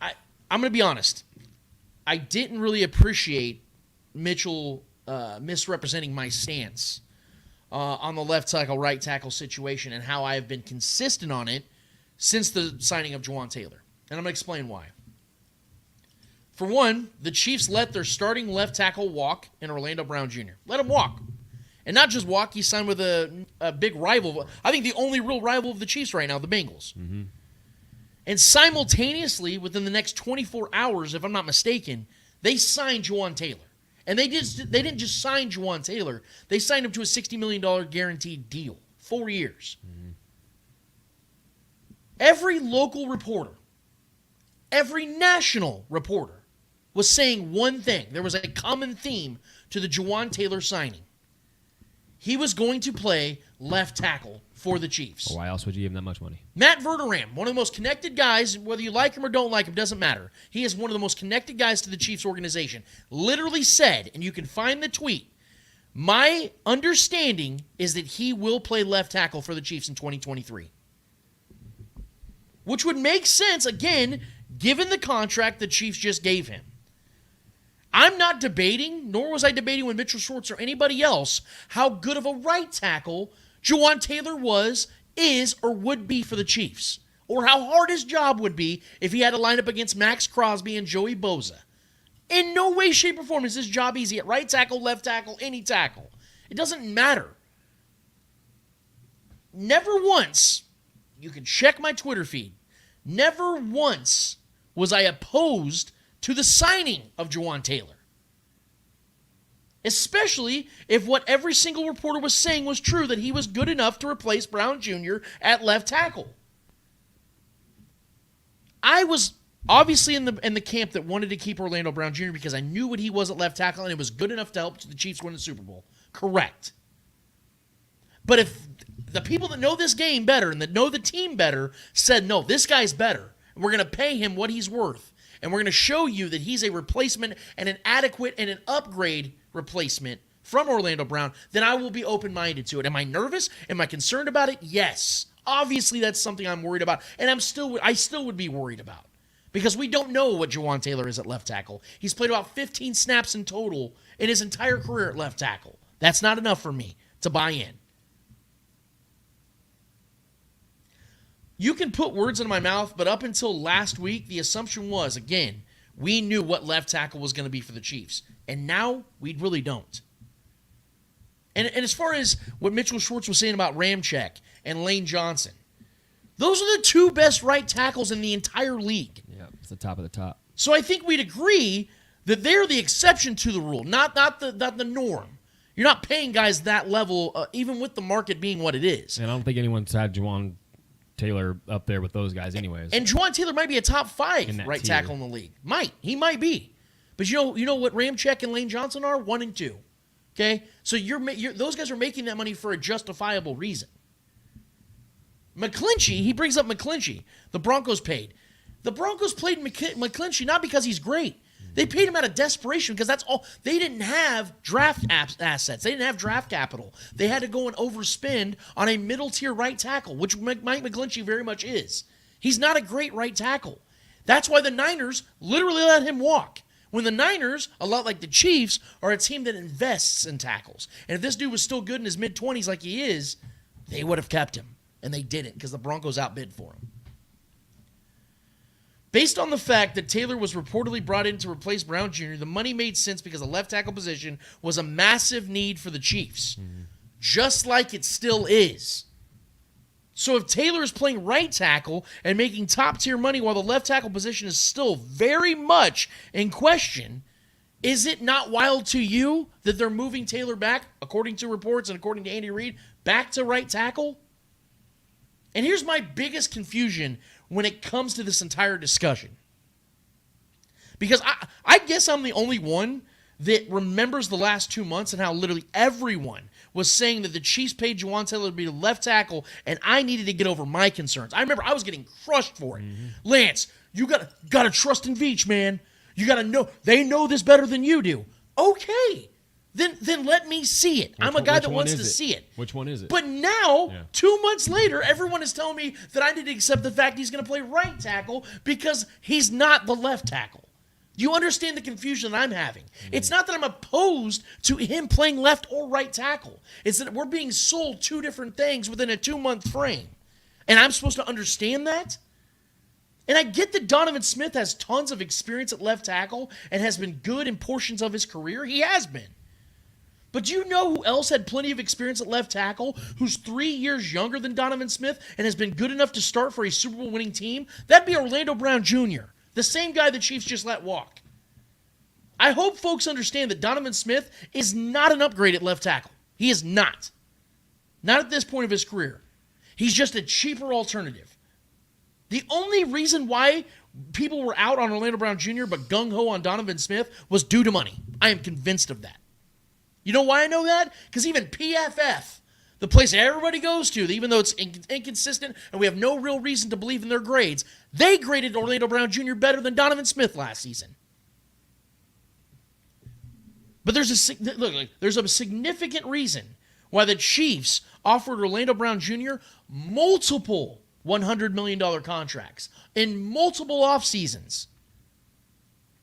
I'm going to be honest. I didn't really appreciate Mitchell misrepresenting my stance on the left tackle, right tackle situation and how I have been consistent on it since the signing of Juwan Taylor. And I'm going to explain why. For one, the Chiefs let their starting left tackle walk in Orlando Brown Jr. Let him walk. And not just walk, he signed with a big rival. I think the only real rival of the Chiefs right now, the Bengals. Mm-hmm. And simultaneously, within the next 24 hours, if I'm not mistaken, they signed Juwan Taylor. And they didn't just sign Juwan Taylor. They signed him to a $60 million guaranteed deal. 4 years. Mm-hmm. Every local reporter, every national reporter was saying one thing. There was a common theme to the Juwan Taylor signing. He was going to play left tackle for the Chiefs. Why else would you give him that much money? Matt Verderame, one of the most connected guys, whether you like him or don't like him, doesn't matter. He is one of the most connected guys to the Chiefs organization. Literally said, and you can find the tweet, my understanding is that he will play left tackle for the Chiefs in 2023. Which would make sense, again, given the contract the Chiefs just gave him. I'm not debating, nor was I debating with Mitchell Schwartz or anybody else, how good of a right tackle Juwan Taylor was, is, or would be for the Chiefs. Or how hard his job would be if he had to line up against Max Crosby and Joey Bosa. In no way, shape, or form is his job easy at right tackle, left tackle, any tackle. It doesn't matter. Never once, you can check my Twitter feed, never once was I opposed to the signing of Juwan Taylor. Especially if what every single reporter was saying was true, that he was good enough to replace Brown Jr. at left tackle. I was obviously in the camp that wanted to keep Orlando Brown Jr. because I knew what he was at left tackle and it was good enough to help the Chiefs win the Super Bowl. Correct. But if the people that know this game better and that know the team better said, no, this guy's better, and we're going to pay him what he's worth, and we're going to show you that he's a replacement and an adequate and an upgrade replacement from Orlando Brown, then I will be open-minded to it. Am I nervous? Am I concerned about it? Yes. Obviously, that's something I'm worried about, and I still would be worried about because we don't know what Jawan Taylor is at left tackle. He's played about 15 snaps in total in his entire career at left tackle. That's not enough for me to buy in. You can put words in my mouth, but up until last week, the assumption was, again, we knew what left tackle was going to be for the Chiefs, and now we really don't. And as far as what Mitchell Schwartz was saying about Ramczyk and Lane Johnson, those are the two best right tackles in the entire league. Yeah, it's the top of the top. So I think we'd agree that they're the exception to the rule, not the norm. You're not paying guys that level, even with the market being what it is. And I don't think anyone's had Jawan Taylor up there with those guys anyways. And Jawan Taylor might be a top 5 right tackle in the league. He might be. But you know what Ramczyk and Lane Johnson are? 1 and 2. Okay? So those guys are making that money for a justifiable reason. McClinchy, he brings up McClinchy. The Broncos paid. The Broncos played McClinchy not because he's great. They paid him out of desperation because that's all. They didn't have draft assets. They didn't have draft capital. They had to go and overspend on a middle-tier right tackle, which Mike McClinchy very much is. He's not a great right tackle. That's why the Niners literally let him walk. When the Niners, a lot like the Chiefs, are a team that invests in tackles. And if this dude was still good in his mid-20s like he is, they would have kept him. And they didn't because the Broncos outbid for him. Based on the fact that Taylor was reportedly brought in to replace Brown Jr., the money made sense because the left tackle position was a massive need for the Chiefs, just like it still is. So if Taylor is playing right tackle and making top-tier money while the left tackle position is still very much in question, is it not wild to you that they're moving Taylor back, according to reports and according to Andy Reid, back to right tackle? And here's my biggest confusion when it comes to this entire discussion. Because I guess I'm the only one that remembers the last 2 months and how literally everyone was saying that the Chiefs paid Jawan Taylor to be the left tackle, and I needed to get over my concerns. I remember I was getting crushed for it. Lance, you gotta trust in Veach, man. You gotta know they know this better than you do. Okay. Then let me see it. I'm a guy that wants to see it. Which one is it? But now, 2 months later, everyone is telling me that I need to accept the fact he's going to play right tackle because he's not the left tackle. Do you understand the confusion that I'm having? It's not that I'm opposed to him playing left or right tackle. It's that we're being sold 2 different things within a 2-month frame. And I'm supposed to understand that? And I get that Donovan Smith has tons of experience at left tackle and has been good in portions of his career. He has been. But do you know who else had plenty of experience at left tackle, who's 3 years younger than Donovan Smith and has been good enough to start for a Super Bowl winning team? That'd be Orlando Brown Jr., the same guy the Chiefs just let walk. I hope folks understand that Donovan Smith is not an upgrade at left tackle. He is not. Not at this point of his career. He's just a cheaper alternative. The only reason why people were out on Orlando Brown Jr. but gung-ho on Donovan Smith was due to money. I am convinced of that. You know why I know that? Because even PFF, the place everybody goes to, even though it's inconsistent and we have no real reason to believe in their grades, they graded Orlando Brown Jr. better than Donovan Smith last season. But there's a significant reason why the Chiefs offered Orlando Brown Jr. multiple $100 million contracts in multiple off seasons.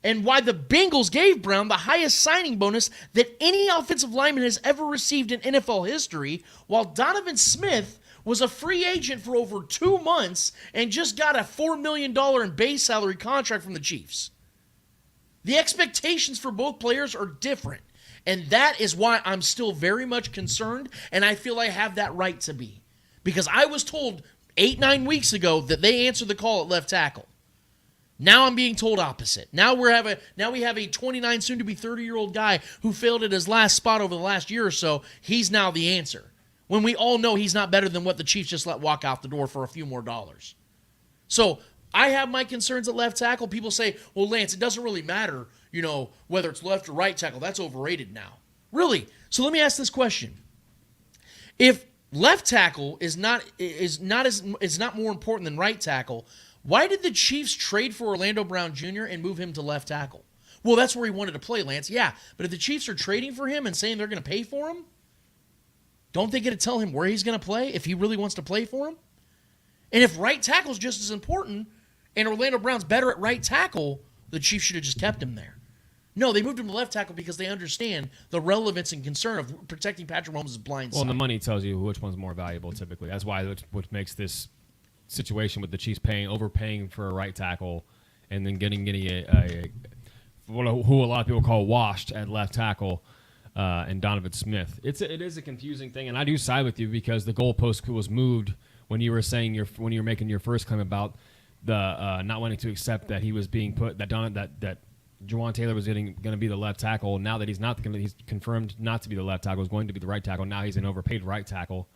And why the Bengals gave Brown the highest signing bonus that any offensive lineman has ever received in NFL history, while Donovan Smith was a free agent for over 2 months and just got a $4 million in base salary contract from the Chiefs. The expectations for both players are different, and that is why I'm still very much concerned, and I feel I have that right to be. Because I was told 8-9 weeks ago that they answered the call at left tackle. Now I'm being told opposite. Now we have a 29, soon-to-be 30-year-old guy who failed at his last spot over the last year or so. He's now the answer. When we all know he's not better than what the Chiefs just let walk out the door for a few more dollars. So I have my concerns at left tackle. People say, well, Lance, it doesn't really matter, whether it's left or right tackle. That's overrated now. Really? So let me ask this question. If left tackle is not more important than right tackle, Why did the Chiefs trade for Orlando Brown Jr. and move him to left tackle? Well, that's where he wanted to play, Lance. Yeah, but if the Chiefs are trading for him and saying they're going to pay for him, don't they get to tell him where he's going to play if he really wants to play for him? And if right tackle is just as important and Orlando Brown's better at right tackle, the Chiefs should have just kept him there. No, they moved him to left tackle because they understand the relevance and concern of protecting Patrick Mahomes' blind side. Well, the money tells you which one's more valuable typically. That's why what makes this situation with the Chiefs overpaying for a right tackle and then getting who a lot of people call washed at left tackle and Donovan Smith. It is a confusing thing, and I do side with you because the goalpost was moved when you were saying when you were making your first claim about the not wanting to accept that he was being put that Juwan Taylor was going to be the left tackle. Now that he's confirmed not to be the left tackle, he's going to be the right tackle. Now he's an overpaid right tackle.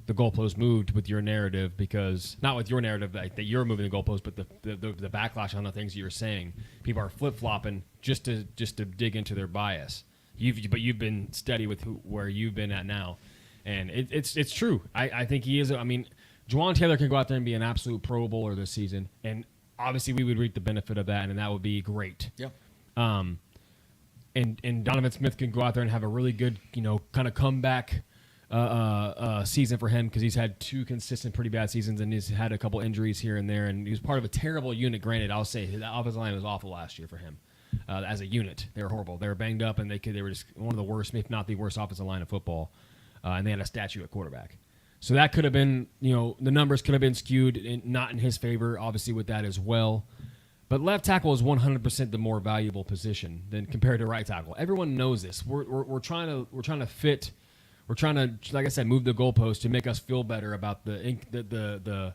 The goalpost moved with your narrative because not with your narrative that you're moving the goalpost, but the backlash on the things you're saying. People are flip flopping just to dig into their bias. But you've been steady with where you've been at now, and it's true. I think he is. I mean, Juwan Taylor can go out there and be an absolute Pro Bowler this season, and obviously we would reap the benefit of that, and that would be great. Yeah. And Donovan Smith can go out there and have a really good, kind of comeback season for him because he's had 2 consistent pretty bad seasons and he's had a couple injuries here and there, and he was part of a terrible unit. Granted, I'll say the offensive line was awful last year for him as a unit. They were horrible. They were banged up, and they were just one of the worst, if not the worst, offensive line of football. And they had a statue at quarterback. So that could have been, the numbers could have been skewed not in his favor, obviously, with that as well. But left tackle is 100% the more valuable position than compared to right tackle. Everyone knows this. We're trying to fit. We're trying to, like I said, move the goalpost to make us feel better about the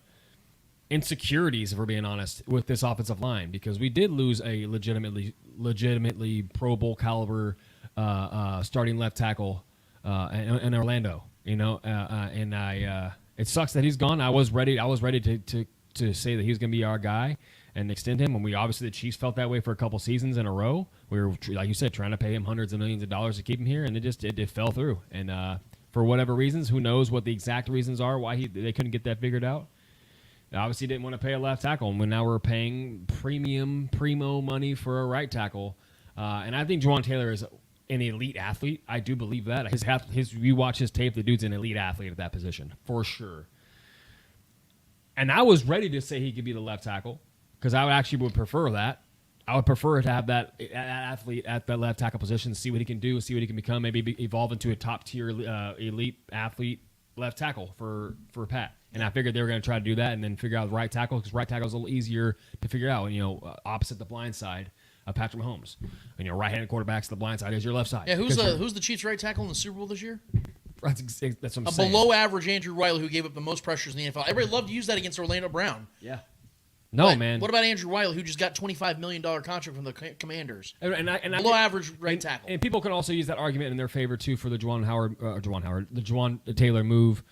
insecurities, if we're being honest, with this offensive line because we did lose a legitimately Pro Bowl caliber starting left tackle in Orlando. And it sucks that he's gone. I was ready to say that he was going to be our guy and extend him. And the Chiefs felt that way for a couple seasons in a row. We were, like you said, trying to pay him hundreds of millions of dollars to keep him here, and it fell through. And for whatever reasons, who knows what the exact reasons are why they couldn't get that figured out. They obviously didn't want to pay a left tackle, and now we're paying primo money for a right tackle. And I think Juwan Taylor is an elite athlete. I do believe that. You watch his tape, the dude's an elite athlete at that position, for sure. And I was ready to say he could be the left tackle because I would prefer that. I would prefer to have that athlete at that left tackle position, see what he can do, see what he can become, maybe evolve into a top-tier elite athlete left tackle for Pat. And I figured they were going to try to do that and then figure out the right tackle because right tackle is a little easier to figure out, opposite the blind side of Patrick Mahomes. And right-handed quarterbacks, the blind side is your left side. Yeah, who's the Chiefs' right tackle in the Super Bowl this year? That's what I'm saying. Below-average Andrew Wiley, who gave up the most pressures in the NFL. Everybody loved to use that against Orlando Brown. Yeah. No, man. What about Andrew Wiley, who just got $25 million contract from the Commanders? And below-average right tackle. And people can also use that argument in their favor, too, for the Juwan Taylor move.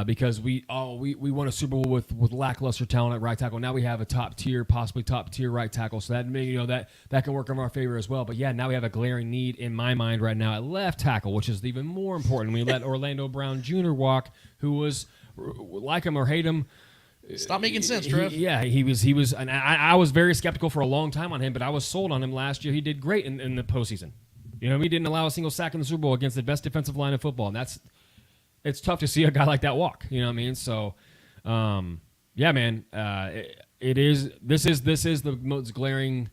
Because we won a Super Bowl with lackluster talent at right tackle. Now we have a possibly top tier right tackle. So that can work in our favor as well. But yeah, now we have a glaring need in my mind right now at left tackle, which is even more important. We let Orlando Brown Jr. walk, who was, like him or hate him. Stop making sense, Trev. He was, and I was very skeptical for a long time on him, but I was sold on him last year. He did great in the postseason. He didn't allow a single sack in the Super Bowl against the best defensive line in football, and it's tough to see a guy like that walk. You know what I mean? So, yeah, man, this is the most glaring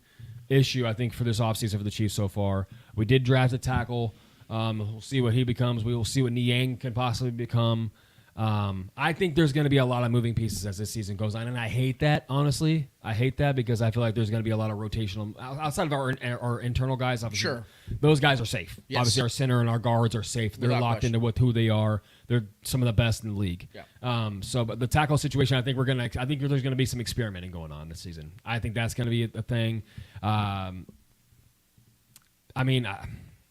issue, I think, for this offseason for the Chiefs so far. We did draft a tackle. We'll see what he becomes. We will see what Niang can possibly become. I think there's going to be a lot of moving pieces as this season goes on, and I hate that, honestly. I hate that because I feel like there's going to be a lot of rotational outside of our internal guys. Obviously, sure, those guys are safe. Yes. Obviously, our center and our guards are safe. They're locked into who they are. They're some of the best in the league. Yeah. But the tackle situation, I think there's going to be some experimenting going on this season. I think that's going to be a thing.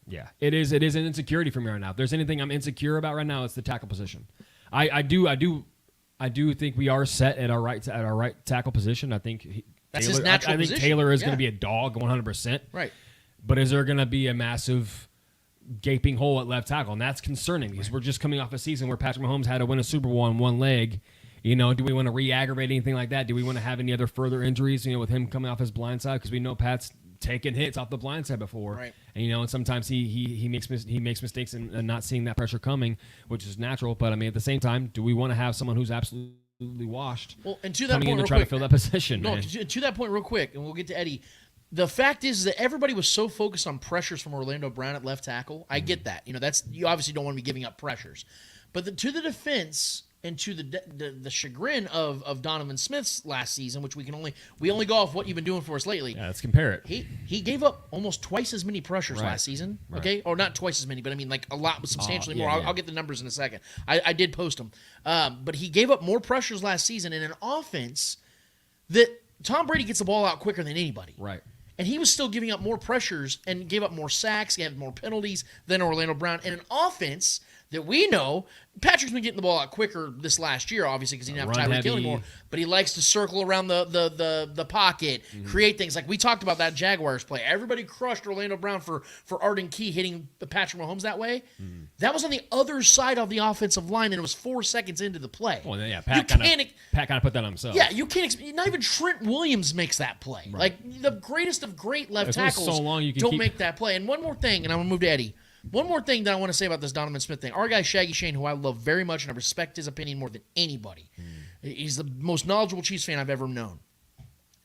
Yeah, it is an insecurity for me right now. If there's anything I'm insecure about right now, it's the tackle position. I do think we are set at our right tackle position. I think that's his natural position. I think Taylor is going to be a dog 100%. Right. But is there going to be a massive gaping hole at left tackle? And that's concerning because we're just coming off a season where Patrick Mahomes had to win a Super Bowl on one leg You know, do we want to re-aggravate anything like that? Do we want to have any other further injuries, with him coming off his blind side? Because we know Pat's taken hits off the blind side before. Right. And, and sometimes he makes mistakes and not seeing that pressure coming, which is natural. But, I mean, at the same time, do we want to have someone who's absolutely washed and to that coming point, in real to try quick, to fill that position? No, man. to that point real quick, and we'll get to Eddie. The fact is that everybody was so focused on pressures from Orlando Brown at left tackle. I get that. That's you obviously don't want to be giving up pressures. But to the defense and to the chagrin of Donovan Smith's last season, which we only go off what you've been doing for us lately. Yeah, let's compare it. He gave up almost twice as many pressures Right. last season. Right. Okay, or not twice as many, but I mean like a lot, substantially more. yeah. I'll get the numbers in a second. I did post them, but he gave up more pressures last season in an offense that Tom Brady gets the ball out quicker than anybody. Right. And he was still giving up more pressures and gave up more sacks, he had more penalties than Orlando Brown. And an offense that we know, Patrick's been getting the ball out quicker this last year, obviously, because he didn't have Tyreek Hill anymore. But he likes to circle around the pocket, create things. Like we talked about that Jaguars play. Everybody crushed Orlando Brown for Arden Key hitting Patrick Mahomes that way. That was on the other side of the offensive line, and it was 4 seconds into the play. Well, yeah, Pat kind of put that on himself. Yeah, you can't. Not even Trent Williams makes that play. Right. Like the greatest of great left tackles don't make that play. And one more thing, and I'm gonna move to Eddie. One more thing that I want to say about this Donovan Smith thing. Our guy Shaggy Shane, who I love very much and I respect his opinion more than anybody. He's the most knowledgeable Chiefs fan I've ever known.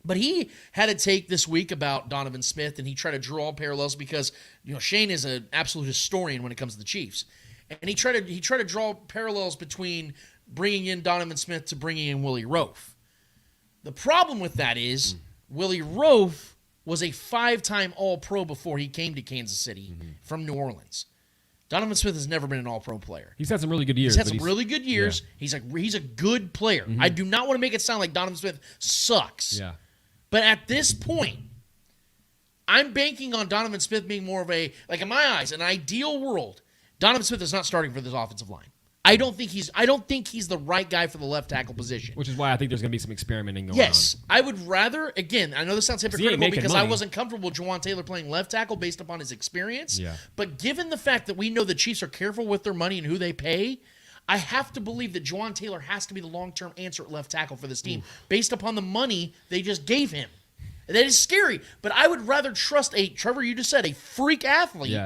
But he had a take this week about Donovan Smith, and he tried to draw parallels because Shane is an absolute historian when it comes to the Chiefs, and he tried to draw parallels between bringing in Donovan Smith to bringing in Willie Roaf. The problem with that is Willie Roaf was a 5-time All-Pro before he came to Kansas City from New Orleans. Donovan Smith has never been an All-Pro player. He's had some really good years. He's had some really good years. Yeah. He's a good player. I do not want to make it sound like Donovan Smith sucks. Yeah. But at this point, I'm banking on Donovan Smith being more of a, like in my eyes, an ideal world. Donovan Smith is not starting for this offensive line. I don't think he's the right guy for the left tackle position. Which is why I think there's going to be some experimenting going on. Yes, I would rather, again, I know this sounds hypocritical because money. I wasn't comfortable with Juwan Taylor playing left tackle based upon his experience. Yeah. But given the fact that we know the Chiefs are careful with their money and who they pay, I have to believe that Juwan Taylor has to be the long-term answer at left tackle for this team based upon the money they just gave him. And that is scary, but I would rather trust Trevor, you just said, a freak athlete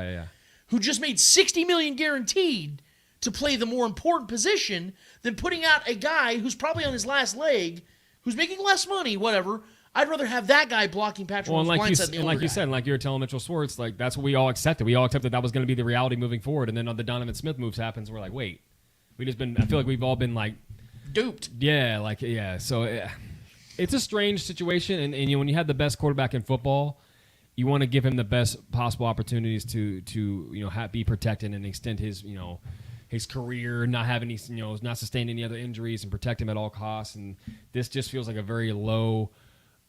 who just made $60 million guaranteed to play the more important position than putting out a guy who's probably on his last leg, who's making less money, whatever. I'd rather have that guy blocking Patrick Mahomes' blindside than the like older you guy. said, like you were telling Mitchell Schwartz, like that's what we all accepted. We all accepted that was going to be the reality moving forward. And then on the Donovan Smith moves happens, we're like, wait, I feel like we've all been like duped. Yeah, So it's a strange situation, and when you have the best quarterback in football, you want to give him the best possible opportunities to be protected and extend his career, not have any, not sustain any other injuries and protect him at all costs. And this just feels like a very low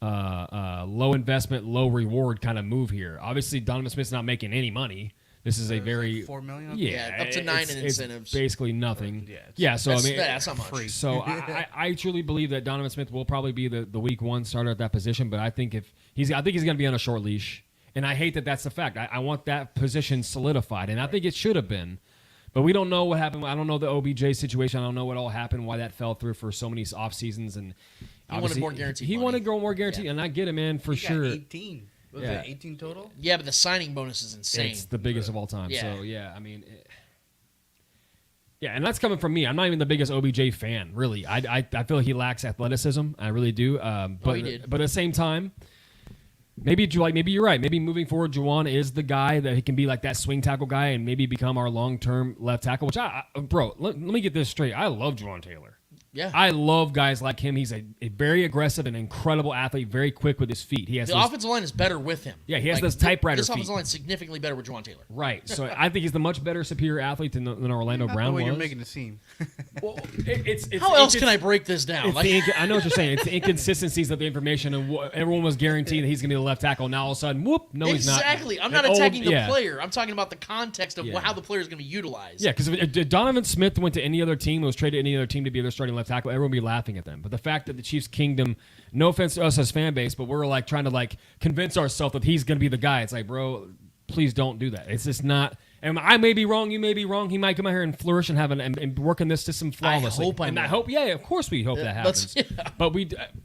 investment, low reward kind of move here. Obviously, Donovan Smith's not making any money. This is a very $4 million. Yeah, up to 9 in incentives. It's basically nothing. So that's not much. So I truly believe that Donovan Smith will probably be the week one starter at that position. But I think he's going to be on a short leash, and I hate that that's the fact. I want that position solidified, and I think it should have been. But we don't know what happened. I don't know the OBJ situation. I don't know what all happened, why that fell through for so many off seasons. And he wanted more guaranteed. He wanted more guaranteed, and I get it, man, for he sure. Got 18. Was it 18 total? Yeah, but the signing bonus is insane. It's the biggest of all time. Yeah. So and that's coming from me. I'm not even the biggest OBJ fan, really. I feel he lacks athleticism. I really do. But at the same time, maybe you're right. Maybe moving forward, Juwan is the guy that he can be like that swing tackle guy and maybe become our long-term left tackle. Which let me get this straight. I love Juwan Taylor. Yeah, I love guys like him. He's a very aggressive and incredible athlete, very quick with his feet. He has the offensive line is better with him. Yeah, he has those typewriter This feet. offensive line is significantly better with Juwan Taylor. Right. So I think he's the much better, superior athlete than Orlando Brown was. You're making it seem. Well, it's how else can I break this down? I know what you're saying. It's the inconsistencies of the information, and everyone was guaranteed that he's going to be the left tackle. Now all of a sudden, no, he's not. Exactly. I'm not attacking the player. I'm talking about the context of how the player is going to be utilized. Yeah, because if Donovan Smith went to any other team, was traded to any other team to be their starting left tackle, everyone would be laughing at them. But the fact that the Chiefs Kingdom, no offense to us as fan base, but we're like trying to like convince ourselves that he's going to be the guy. It's like, bro, please don't do that. It's just not. And I may be wrong, you may be wrong. He might come out here and flourish and have and work in this system flawlessly. I hope. Yeah, of course we hope that happens. But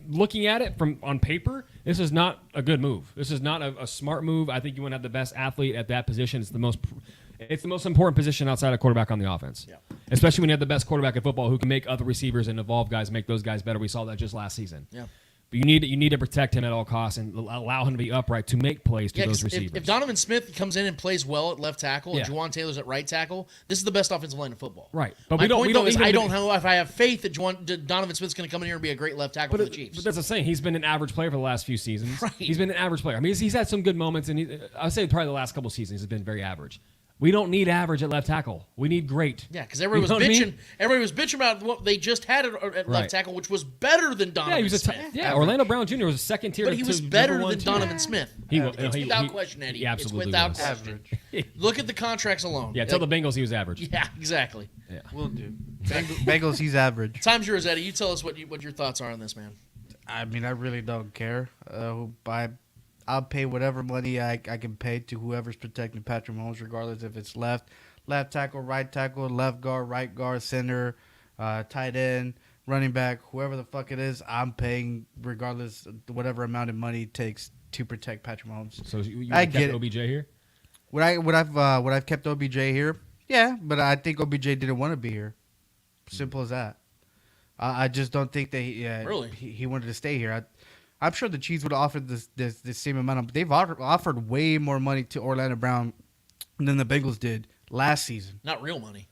looking at it from on paper, this is not a good move. This is not a smart move. I think you want to have the best athlete at that position. It's the most important position outside of quarterback on the offense. Yeah. Especially when you have the best quarterback in football who can make other receivers and evolve guys, make those guys better. We saw that just last season. Yeah. But you need to protect him at all costs and allow him to be upright to make plays to those receivers. If Donovan Smith comes in and plays well at left tackle and Juwan Taylor's at right tackle, this is the best offensive line in football. Right. But I don't know if I have faith that Donovan Smith's going to come in here and be a great left tackle for the Chiefs. But that's the saying. He's been an average player for the last few seasons. Right. He's been an average player. I mean, he's had some good moments, and I would say probably the last couple of seasons he's been very average. We don't need average at left tackle. We need great. Yeah, because everybody was bitching. Everybody was bitching about what they just had at left tackle, which was better than Donovan Smith. Orlando Brown Jr. was a second tier. But he was better than Donovan Smith. Without question, Eddie. He absolutely without question. Look at the contracts alone. Yeah, tell the Bengals he was average. Yeah, exactly. Yeah, will do. Bengals, he's average. Time's yours, Eddie. You tell us what your thoughts are on this, man. I mean, I really don't care. I'll pay whatever money I can pay to whoever's protecting Patrick Mahomes, regardless if it's left tackle, right tackle, left guard, right guard, center, tight end, running back, whoever the fuck it is. I'm paying regardless of whatever amount of money it takes to protect Patrick Mahomes. So you I kept get OBJ here? Would I've kept OBJ here? Yeah, but I think OBJ didn't want to be here. Simple as that. I just don't think that he wanted to stay here. I'm sure the Chiefs would have offered this same amount. They've offered way more money to Orlando Brown than the Bengals did last season. Not real money.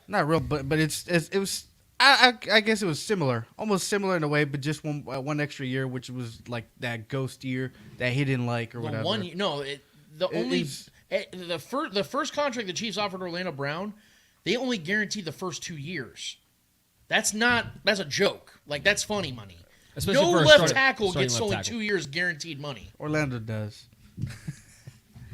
Not real, but it was. I guess it was similar, almost similar in a way, but just one extra year, which was like that ghost year that he didn't like or whatever. The first contract the Chiefs offered Orlando Brown, they only guaranteed the first 2 years. That's a joke. Like, that's funny money. Especially no left tackle gets only 2 years guaranteed money. Orlando does.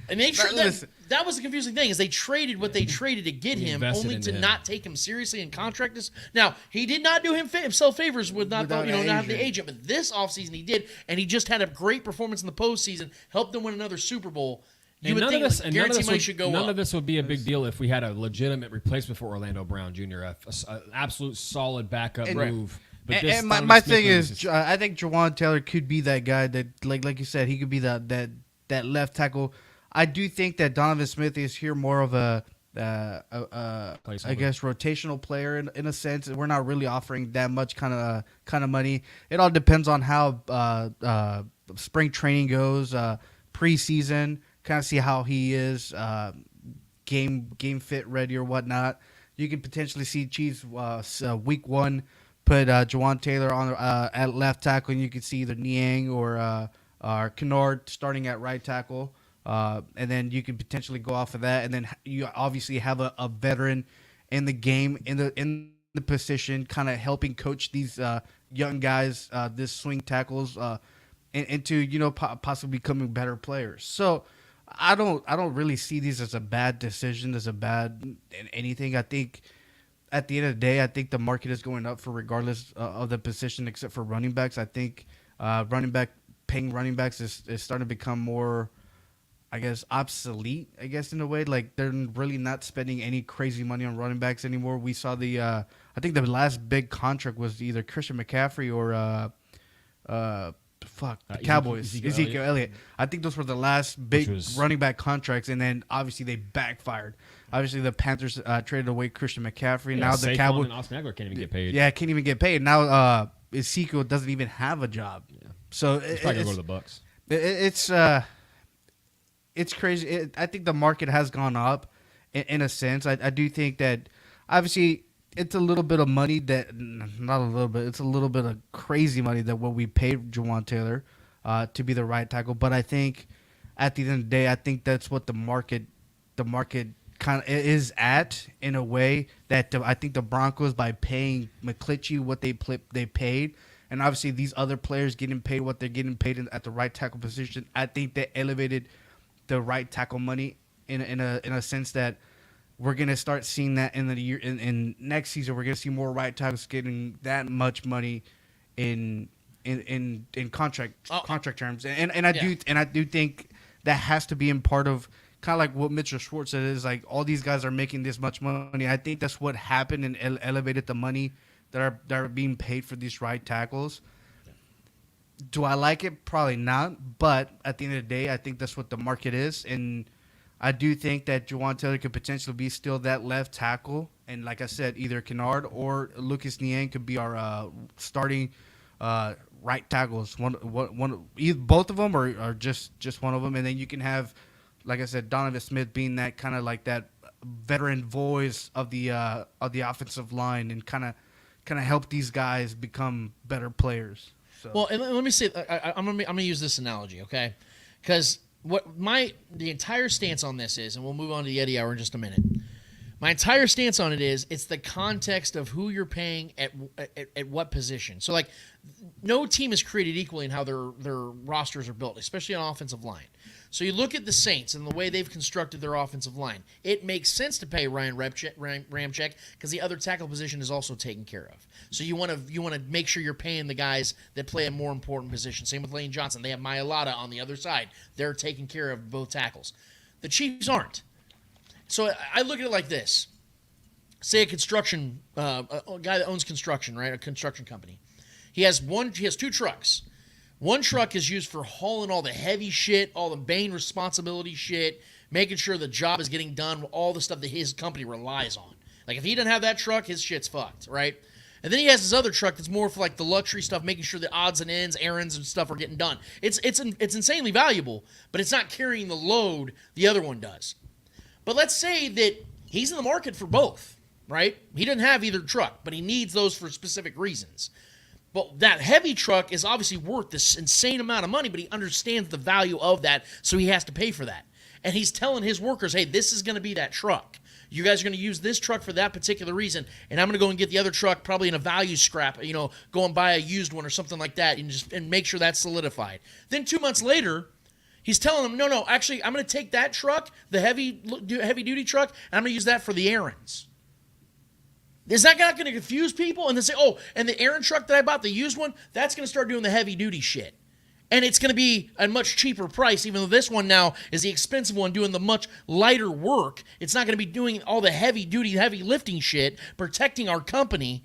And that was the confusing thing, is they traded what they traded to get him, only to not take him seriously and contract us. Now, he did not do himself favors with not have the agent, but this offseason he did, and he just had a great performance in the postseason, helped them win another Super Bowl. None of this would be a big deal if we had a legitimate replacement for Orlando Brown Jr., an absolute solid backup move. And my thing is, I think Juwan Taylor could be that guy that, like you said, he could be that left tackle. I do think that Donovan Smith is here more of a I guess rotational player in a sense. We're not really offering that much kind of money. It all depends on how spring training goes, preseason. Kind of see how he is, game fit ready or whatnot. You can potentially see Chiefs week one put Juwan Taylor on at left tackle, and you could see either Niang or Kennard starting at right tackle, and then you could potentially go off of that, and then you obviously have a veteran in the game in the position, kind of helping coach these young guys, this swing tackles, into possibly becoming better players. So I don't really see these as a bad decision, as a bad anything. I think at the end of the day, I think the market is going up for regardless of the position, except for running backs. I think paying running backs is starting to become more, I guess, obsolete, I guess, in a way. Like, they're really not spending any crazy money on running backs anymore. We saw I think the last big contract was either Christian McCaffrey or Cowboys, Ezekiel Elliott. I think those were the last big running back contracts, and then obviously they backfired. Obviously, the Panthers traded away Christian McCaffrey. Now the Cowboys and Austin Eckler can't even get paid. Yeah, can't even get paid. Now Ezekiel doesn't even have a job. Yeah. So he's probably gonna go to the Bucks. It's crazy. I think the market has gone up in a sense. I do think that obviously it's a little bit of money that, not a little bit, it's a little bit of crazy money that what we paid Juwan Taylor to be the right tackle. But I think at the end of the day, I think that's what the market kind of is at, in a way that I think the Broncos, by paying McClitchy what they paid, and obviously these other players getting paid what they're getting paid at the right tackle position, I think they elevated the right tackle money in a sense that we're gonna start seeing that in the year in next season. We're gonna see more right tackles getting that much money in contract terms, and I do think that has to be in part of kind of like what Mitchell Schwartz said, is like all these guys are making this much money. I think that's what happened and elevated the money that are being paid for these right tackles. Do I like it? Probably not. But at the end of the day, I think that's what the market is. And I do think that Juwan Taylor could potentially be still that left tackle. And like I said, either Kennard or Lucas Niang could be our starting right tackles. Both of them or just one of them. And then you can have, like I said, Donovan Smith being that kind of like that veteran voice of the offensive line and kind of help these guys become better players. So. Well, and let me say, I'm gonna use this analogy, okay? Because the entire stance on this is, and we'll move on to the Eddie Hour in just a minute. My entire stance on it is, it's the context of who you're paying at what position. So, like, no team is created equally in how their rosters are built, especially on offensive line. So you look at the Saints and the way they've constructed their offensive line. It makes sense to pay Ryan Ramczyk because the other tackle position is also taken care of. So you want to make sure you're paying the guys that play a more important position. Same with Lane Johnson. They have Mailata on the other side. They're taking care of both tackles. The Chiefs aren't. So I look at it like this. Say a construction a guy that owns construction, right? A construction company. He has two trucks. One truck is used for hauling all the heavy shit, all the main responsibility shit, making sure the job is getting done, all the stuff that his company relies on. Like, if he doesn't have that truck, his shit's fucked, right? And then he has his other truck that's more for, like, the luxury stuff, making sure the odds and ends, errands and stuff are getting done. It's insanely valuable, but it's not carrying the load the other one does. But let's say that he's in the market for both, right? He doesn't have either truck, but he needs those for specific reasons. But that heavy truck is obviously worth this insane amount of money, but he understands the value of that, so he has to pay for that. And he's telling his workers, hey, this is going to be that truck. You guys are going to use this truck for that particular reason, and I'm going to go and get the other truck probably in a value scrap, go and buy a used one or something like that and make sure that's solidified. Then 2 months later, he's telling them, no, actually, I'm going to take that truck, the heavy-duty truck, and I'm going to use that for the errands. Is that not going to confuse people? And then say, oh, and the errand truck that I bought, the used one, that's going to start doing the heavy-duty shit. And it's going to be a much cheaper price, even though this one now is the expensive one doing the much lighter work. It's not going to be doing all the heavy-duty, heavy lifting shit, protecting our company.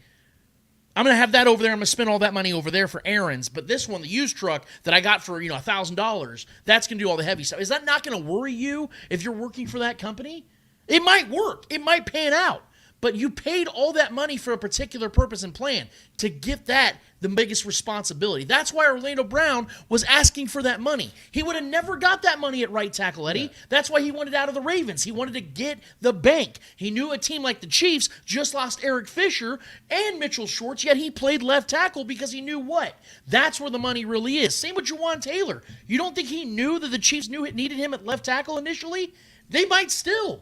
I'm going to have that over there. I'm going to spend all that money over there for errands. But this one, the used truck that I got for, $1,000, that's going to do all the heavy stuff. Is that not going to worry you if you're working for that company? It might work. It might pan out. But you paid all that money for a particular purpose and plan to get that the biggest responsibility. That's why Orlando Brown was asking for that money. He would have never got that money at right tackle, Eddie. Yeah. That's why he wanted out of the Ravens. He wanted to get the bank. He knew a team like the Chiefs just lost Eric Fisher and Mitchell Schwartz, yet he played left tackle because he knew what? That's where the money really is. Same with Juwan Taylor. You don't think he knew that the Chiefs needed him at left tackle initially? They might still.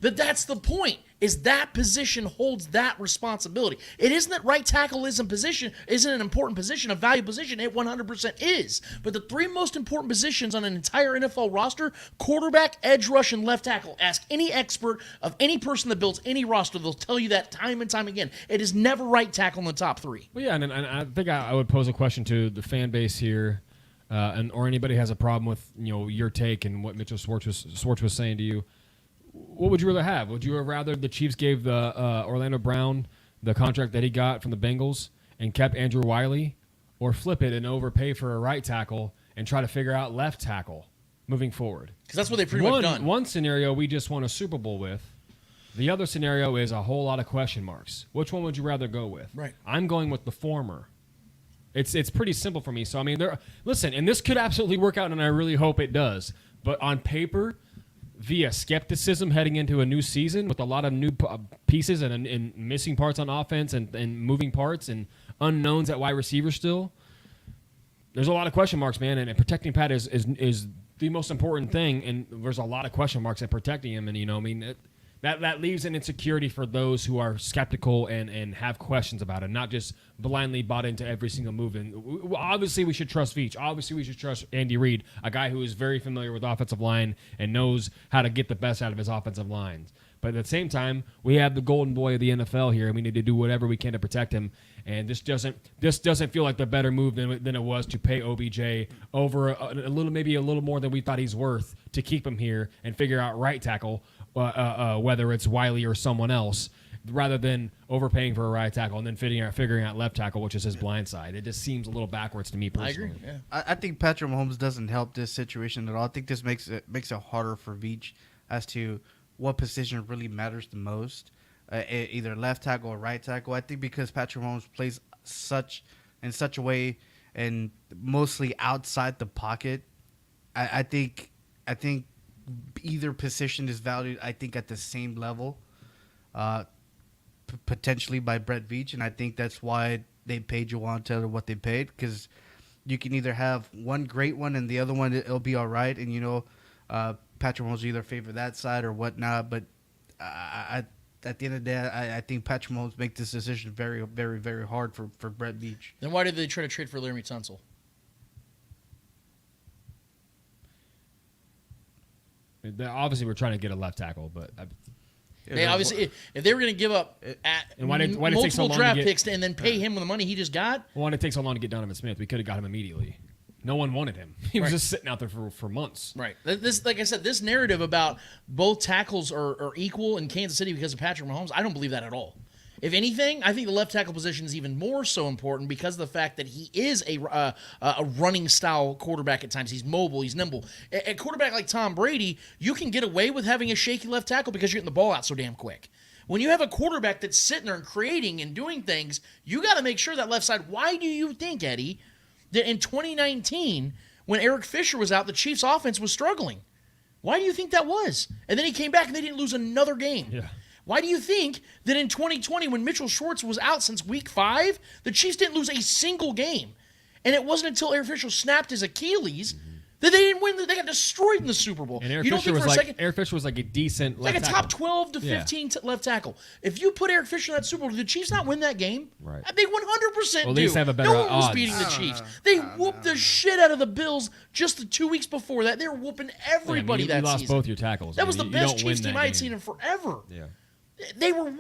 But that's the point, is that position holds that responsibility. It isn't that right tackle isn't an important position, a valuable position. It 100% is. But the three most important positions on an entire NFL roster, quarterback, edge rush, and left tackle. Ask any expert of any person that builds any roster. They'll tell you that time and time again. It is never right tackle in the top three. Well, yeah, and I think I would pose a question to the fan base here, or anybody has a problem with your take and what Mitchell Schwartz was saying to you. What would you rather have? Would you rather the Chiefs gave the Orlando Brown the contract that he got from the Bengals and kept Andrew Wiley, or flip it and overpay for a right tackle and try to figure out left tackle moving forward? Because that's what they've pretty much done. One scenario we just won a Super Bowl with. The other scenario is a whole lot of question marks. Which one would you rather go with? Right. I'm going with the former. It's pretty simple for me. So, I mean, listen, and this could absolutely work out, and I really hope it does. But on paper, via skepticism heading into a new season with a lot of new pieces and missing parts on offense and moving parts and unknowns at wide receiver still, there's a lot of question marks, man. And protecting Pat is the most important thing. And there's a lot of question marks at protecting him. And, that leaves an insecurity for those who are skeptical and have questions about it, not just blindly bought into every single move. And obviously, we should trust Veach. Obviously, we should trust Andy Reid, a guy who is very familiar with offensive line and knows how to get the best out of his offensive lines. But at the same time, we have the golden boy of the NFL here, and we need to do whatever we can to protect him. And this doesn't feel like the better move than it was to pay OBJ over a little more than we thought he's worth to keep him here and figure out right tackle, whether it's Wiley or someone else, rather than overpaying for a right tackle and then figuring out left tackle, which is his blind side. It just seems a little backwards to me personally. I agree. Yeah. I think Patrick Mahomes doesn't help this situation at all. I think this makes it harder for Veach as to what position really matters the most. Either left tackle or right tackle. I think because Patrick Mahomes plays in such a way and mostly outside the pocket, I think either position is valued, I think, at the same level, potentially by Brett Veach, and I think that's why they paid Juwan Taylor what they paid, because you can either have one great one and the other one it'll be all right, and Patrick Mahomes either favor that side or whatnot, but at the end of the day, I think Patrick Mahomes make this decision very, very, very hard for Brett Veach. Then why did they try to trade for Laramie Tunsil? Obviously, we're trying to get a left tackle, but They obviously, if they were going to give up multiple draft picks and then pay him with the money he just got, why did it take so long to get Donovan Smith? We could have got him immediately. No one wanted him. He was just sitting out there for months. Right. This, like I said, this narrative about both tackles are equal in Kansas City because of Patrick Mahomes, I don't believe that at all. If anything, I think the left tackle position is even more so important because of the fact that he is a running style quarterback at times. He's mobile, he's nimble. A quarterback like Tom Brady, you can get away with having a shaky left tackle because you're getting the ball out so damn quick. When you have a quarterback that's sitting there and creating and doing things, you got to make sure that left side. Why do you think, Eddie, that in 2019, when Eric Fisher was out, the Chiefs' offense was struggling? Why do you think that was? And then he came back and they didn't lose another game. Yeah. Why do you think that in 2020, when Mitchell Schwartz was out since week 5, the Chiefs didn't lose a single game? And it wasn't until Eric Fisher snapped his Achilles that they didn't win. They got destroyed in the Super Bowl. And Eric Fisher was like a decent left like a tackle. top 12 to 15 left tackle. If you put Eric Fisher in that Super Bowl, did the Chiefs not win that game? Right. They 100% Well, at least have a better No one was odds. beating the Chiefs. They whooped the shit out of the Bills just the 2 weeks before that. They were whooping everybody that you lost season. both your tackles. That was the you best don't win Chiefs that team I had game. seen in forever. Yeah. They were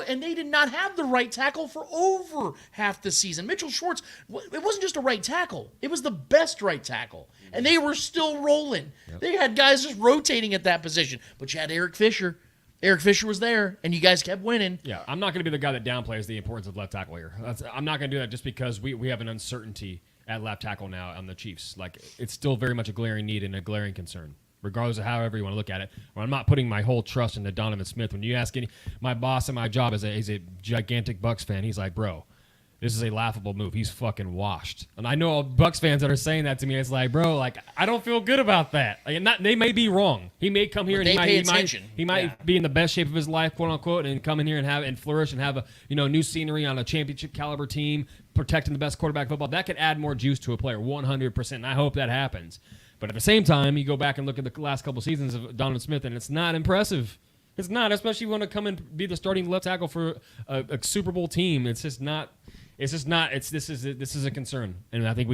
and they did not have the right tackle for over half the season. Mitchell Schwartz, it wasn't just a right tackle. It was the best right tackle. And they were still rolling. Yep. They had guys just rotating at that position. But you had Eric Fisher. Eric Fisher was there, and you guys kept winning. Yeah, I'm not going to be the guy that downplays the importance of left tackle here. I'm not going to do that just because we have an uncertainty at left tackle now on the Chiefs. Like, it's still very much a glaring need and a glaring concern, regardless of however you want to look at it. Well, I'm not putting my whole trust into Donovan Smith. When you ask my boss at my job is a gigantic Bucs fan, he's like, bro, this is a laughable move. He's fucking washed. And I know Bucs fans that are saying that to me. It's like, bro, like, I don't feel good about that. Like, they may be wrong. He may come here and he might be in the best shape of his life, quote unquote, and come in here and flourish and have a new scenery on a championship caliber team, protecting the best quarterback football. That could add more juice to a player, 100%. And I hope that happens. But at the same time, you go back and look at the last couple seasons of Donovan Smith, and it's not impressive. It's not, especially when you want to come and be the starting left tackle for a Super Bowl team. It's just not. This is a concern, and I think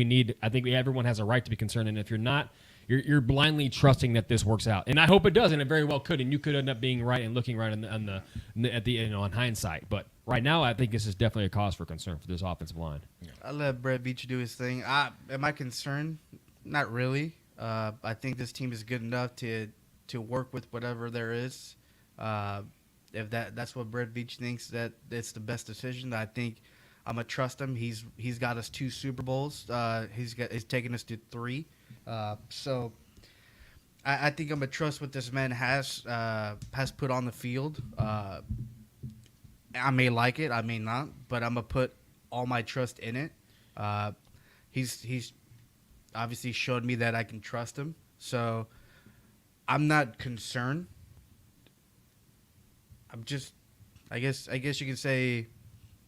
everyone has a right to be concerned. And if you're not, you're blindly trusting that this works out. And I hope it does, and it very well could. And you could end up being right and looking right on hindsight. But right now, I think this is definitely a cause for concern for this offensive line. I'll let Brett Veach do his thing. Am I concerned? Not really. I think this team is good enough to work with whatever there is. If that's what Brett Veach thinks that it's the best decision, I think I'm gonna trust him. He's got us 2 Super Bowls. He's taken us to 3. So I think I'm gonna trust what this man has put on the field. I may like it, I may not, but I'm gonna put all my trust in it. He's obviously showed me that I can trust him, so I'm not concerned. I'm just, I guess you can say,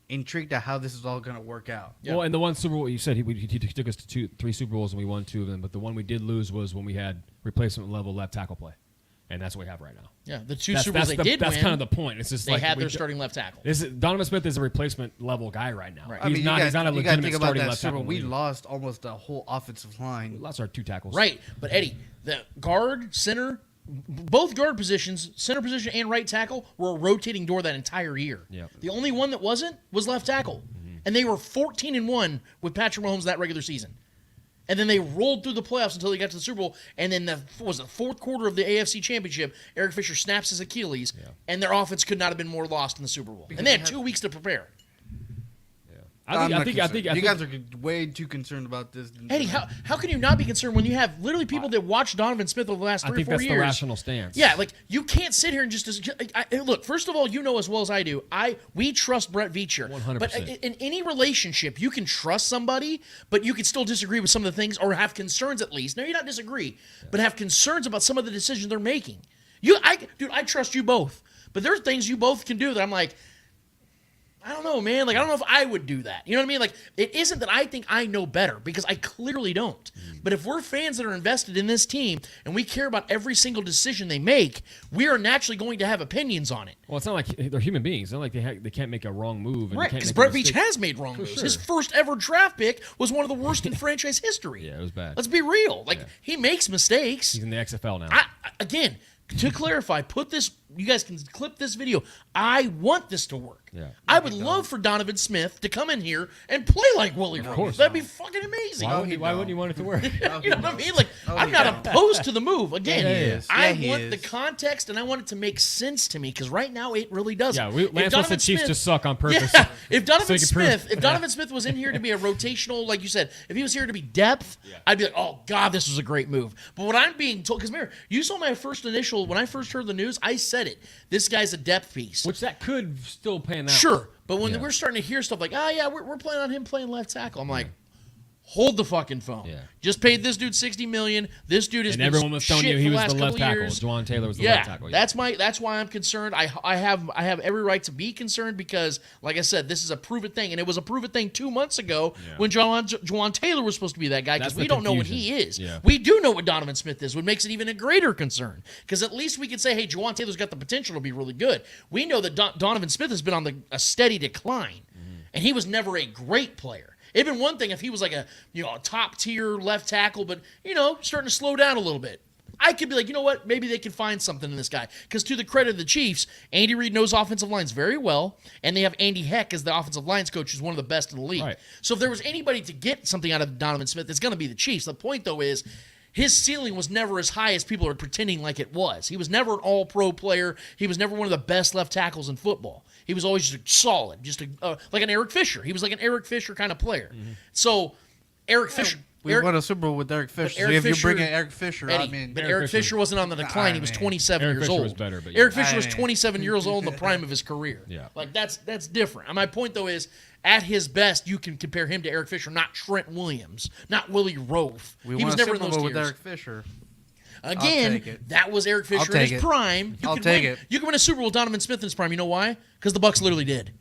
intrigued at how this is all going to work out. Yeah. Well, and the one Super Bowl you said he took us to 3 Super Bowls and we won 2 of them, but the one we did lose was when we had replacement level left tackle play, and that's what we have right now. Yeah, the 2 Super Bowls they did win. That's kind of the point. It's just they had their starting left tackle. Donovan Smith is a replacement level guy right now. Right. He's not a legitimate starting left tackle. We lost almost the whole offensive line. We lost our 2 tackles. Right, but Eddie, the guard, center, both guard positions, center position and right tackle, were a rotating door that entire year. Yep. The only one that wasn't was left tackle. And they were 14-1 with Patrick Mahomes that regular season. And then they rolled through the playoffs until they got to the Super Bowl. And then the fourth quarter of the AFC Championship, Eric Fisher snaps his Achilles, and their offense could not have been more lost in the Super Bowl. And they had 2 weeks to prepare. I think you guys are way too concerned about this. Eddie, how can you not be concerned when you have literally people that watched Donovan Smith over the last 3 or 4 years? I think that's the rational stance. Yeah, like you can't sit here and just look. First of all, you know as well as I do. We trust Brett Veach. 100%. But in any relationship, you can trust somebody, but you can still disagree with some of the things or have concerns at least. Now, you not disagree, but have concerns about some of the decisions they're making. I trust you both, but there are things you both can do that I'm like, I don't know, man. Like, I don't know if I would do that. You know what I mean? Like, it isn't that I think I know better, because I clearly don't. But if we're fans that are invested in this team and we care about every single decision they make, we are naturally going to have opinions on it. Well, it's not like they're human beings. It's not like they can't make a wrong move. Right, because Brett Veach has made wrong moves. Sure. His first ever draft pick was one of the worst in franchise history. Yeah, it was bad. Let's be real. Like, he makes mistakes. He's in the XFL now. Again, to clarify, you guys can clip this video. I want this to work. Yeah. I would love for Donovan Smith to come in here and play like Willie Rose. That'd be fucking amazing. Why wouldn't you want it to work? You know what I mean? Like, I'm not opposed to the move. Again, I want the context, and I want it to make sense to me, because right now it really doesn't. Yeah, Lance wants the Chiefs to suck on purpose. Yeah, if Donovan Smith was in here to be a rotational, like you said, if he was here to be depth, I'd be like, oh God, this was a great move. But what I'm being told, because remember, you saw my when I first heard the news, I said it. This guy's a depth piece. Which that could still pan out. Sure, but when we're starting to hear stuff like, we're planning on him playing left tackle, I'm like, hold the fucking phone. Yeah. Just paid this dude $60 million. This dude is. And everyone was telling you he was the left tackle. Juwan Taylor was the left tackle. Yeah, that's why I'm concerned. I have every right to be concerned, because, like I said, this is a prove it thing, and it was a prove it thing 2 months ago when Juwan Taylor was supposed to be that guy, because we don't know what he is. Yeah. We do know what Donovan Smith is, what makes it even a greater concern, because at least we can say, hey, Juwan Taylor's got the potential to be really good. We know that Donovan Smith has been on a steady decline, and he was never a great player. It'd been one thing if he was like a top tier left tackle, but starting to slow down a little bit. I could be like, you know what? Maybe they can find something in this guy. Because to the credit of the Chiefs, Andy Reid knows offensive lines very well, and they have Andy Heck as the offensive lines coach, who's one of the best in the league. Right. So if there was anybody to get something out of Donovan Smith, it's going to be the Chiefs. The point, though, is his ceiling was never as high as people are pretending like it was. He was never an all-pro player. He was never one of the best left tackles in football. He was always just solid, like an Eric Fisher. He was like an Eric Fisher kind of player. So Eric Fisher. We won a Super Bowl with Eric Fisher. So if you bring in Eric Fisher, Eric Fisher wasn't on the decline. He was 27 years old. Eric Fisher was better, but Eric Fisher was 27 years old in the prime of his career. Yeah. Like that's different. And my point, though, is at his best, you can compare him to Eric Fisher, not Trent Williams, not Willie Roaf. We he won was a never Super in those Bowl with tiers. Eric Fisher. Again, that was Eric Fisher in his prime. You can win a Super Bowl with Donovan Smith in his prime. You know why? Because the Bucs literally did.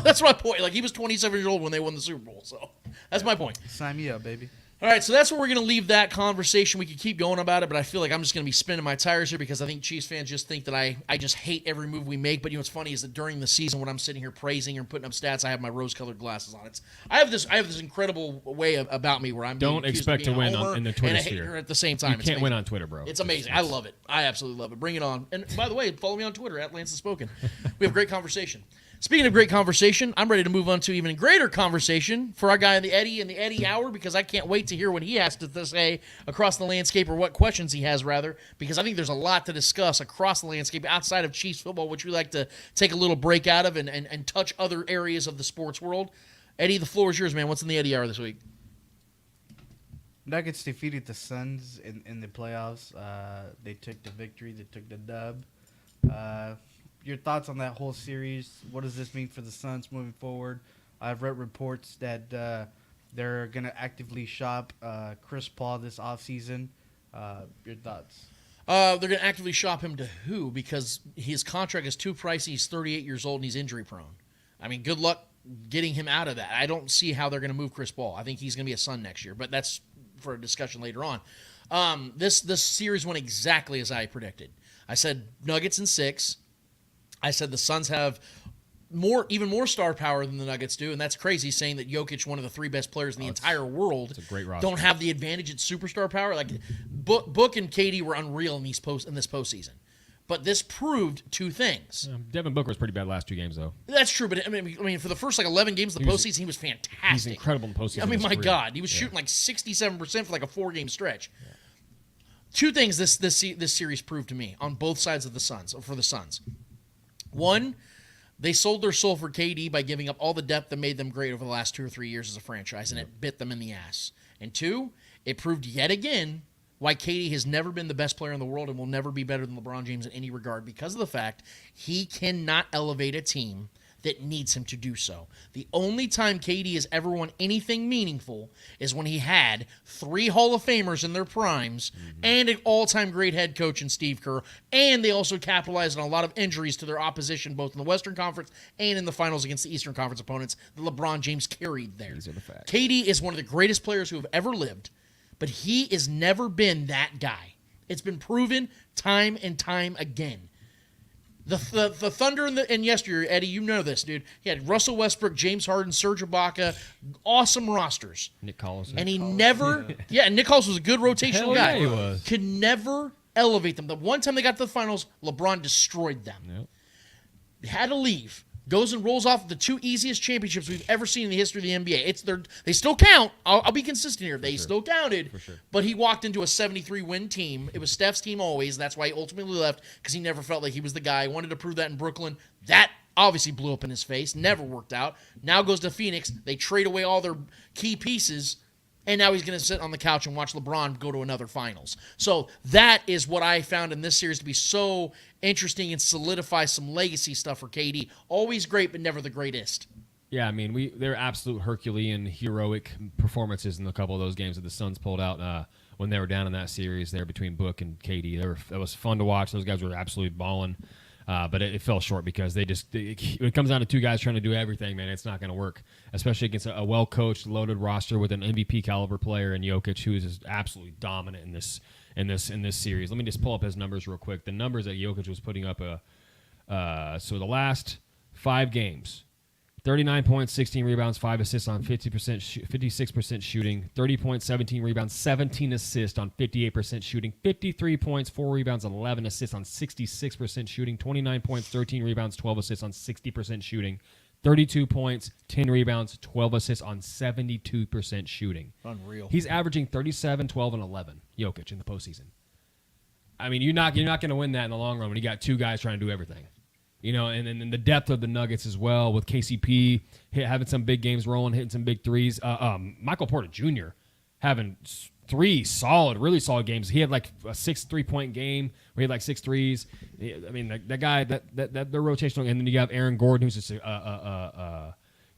That's my point. Like, he was 27 years old when they won the Super Bowl. So that's my point. Sign me up, baby. All right, so that's where we're going to leave that conversation. We could keep going about it, but I feel like I'm just going to be spinning my tires here, because I think Chiefs fans just think that I just hate every move we make. But what's funny is that during the season, when I'm sitting here praising and putting up stats, I have my rose-colored glasses on. I have this incredible way about me where I'm don't expect to win in the Twitter sphere at the same time. You can't win on Twitter, bro. It's amazing. I love it. I absolutely love it. Bring it on. And by the way, follow me on Twitter at Lance the Spoken. We have great conversation. Speaking of great conversation, I'm ready to move on to even greater conversation for our guy in the Eddie Hour, because I can't wait to hear what he has to say across the landscape, or what questions he has, rather, because I think there's a lot to discuss across the landscape outside of Chiefs football, which we like to take a little break out of and touch other areas of the sports world. Eddie, the floor is yours, man. What's in the Eddie Hour this week? Nuggets defeated the Suns in the playoffs. They took the victory. They took the dub. Your thoughts on that whole series? What does this mean for the Suns moving forward? I've read reports that they're going to actively shop Chris Paul this offseason. Your thoughts? They're going to actively shop him to who? Because his contract is too pricey. He's 38 years old and he's injury prone. I mean, good luck getting him out of that. I don't see how they're going to move Chris Paul. I think he's going to be a Sun next year, but that's for a discussion later on. This series went exactly as I predicted. I said Nuggets in 6. I said the Suns have even more star power than the Nuggets do, and that's crazy saying that Jokic, one of the 3 best players in the entire world, it's a great roster. Don't have the advantage at superstar power. Like Book and KD were unreal in this postseason. But this proved 2 things. Devin Booker was pretty bad last 2 games, though. That's true, but I mean, for the first 11 games of the postseason, he was fantastic. He's incredible in the postseason. I mean, my God, he was shooting like 67% for like a 4-game stretch. Yeah. 2 things this series proved to me on both sides of the Suns for the Suns. One, they sold their soul for KD by giving up all the depth that made them great over the last 2 or 3 years as a franchise, and it bit them in the ass. And 2, it proved yet again why KD has never been the best player in the world and will never be better than LeBron James in any regard because of the fact he cannot elevate a team that needs him to do so. The only time KD has ever won anything meaningful is when he had 3 Hall of Famers in their primes and an all-time great head coach in Steve Kerr, and they also capitalized on a lot of injuries to their opposition both in the Western Conference and in the finals against the Eastern Conference opponents that LeBron James carried there. These are the facts. KD is one of the greatest players who have ever lived, but he has never been that guy. It's been proven time and time again. The Thunder and yesteryear, Eddie, you know this, dude. He had Russell Westbrook, James Harden, Serge Ibaka, awesome rosters. Nick Collison. And he never, and Nick Collison was a good rotational guy. Yeah, he was. Could never elevate them. The one time they got to the finals, LeBron destroyed them. Yep. Had to leave. Goes and rolls off the 2 easiest championships we've ever seen in the history of the NBA. They still count. I'll be consistent here. They still counted. For sure. But he walked into a 73-win team. It was Steph's team always. That's why he ultimately left, because he never felt like he was the guy. He wanted to prove that in Brooklyn. That obviously blew up in his face. Never worked out. Now goes to Phoenix. They trade away all their key pieces. And now he's going to sit on the couch and watch LeBron go to another finals. So that is what I found in this series to be so interesting and solidify some legacy stuff for KD. Always great, but never the greatest. Yeah, I mean, they're absolute Herculean, heroic performances in a couple of those games that the Suns pulled out when they were down in that series there between Book and KD. It was fun to watch. Those guys were absolutely balling. But it fell short because when it comes down to 2 guys trying to do everything, man, it's not going to work, especially against a well-coached, loaded roster with an MVP caliber player in Jokic, who is just absolutely dominant in this series. Let me just pull up his numbers real quick. The numbers that Jokic was putting up, so the last 5 games, 39 points, 16 rebounds, 5 assists on 56% shooting, 30 points, 17 rebounds, 17 assists on 58% shooting, 53 points, 4 rebounds, 11 assists on 66% shooting, 29 points, 13 rebounds, 12 assists on 60% shooting, 32 points, 10 rebounds, 12 assists on 72% shooting. Unreal. He's averaging 37, 12, and 11, Jokic, in the postseason. I mean, you're not going to win that in the long run when you got 2 guys trying to do everything. You know, and then the depth of the Nuggets as well with KCP having some big games rolling, hitting some big threes. Michael Porter Jr. having 3 really solid games. He had like a 6 3-point game where he had like 6 threes. I mean, that guy, they're rotational. And then you have Aaron Gordon, who's just kind of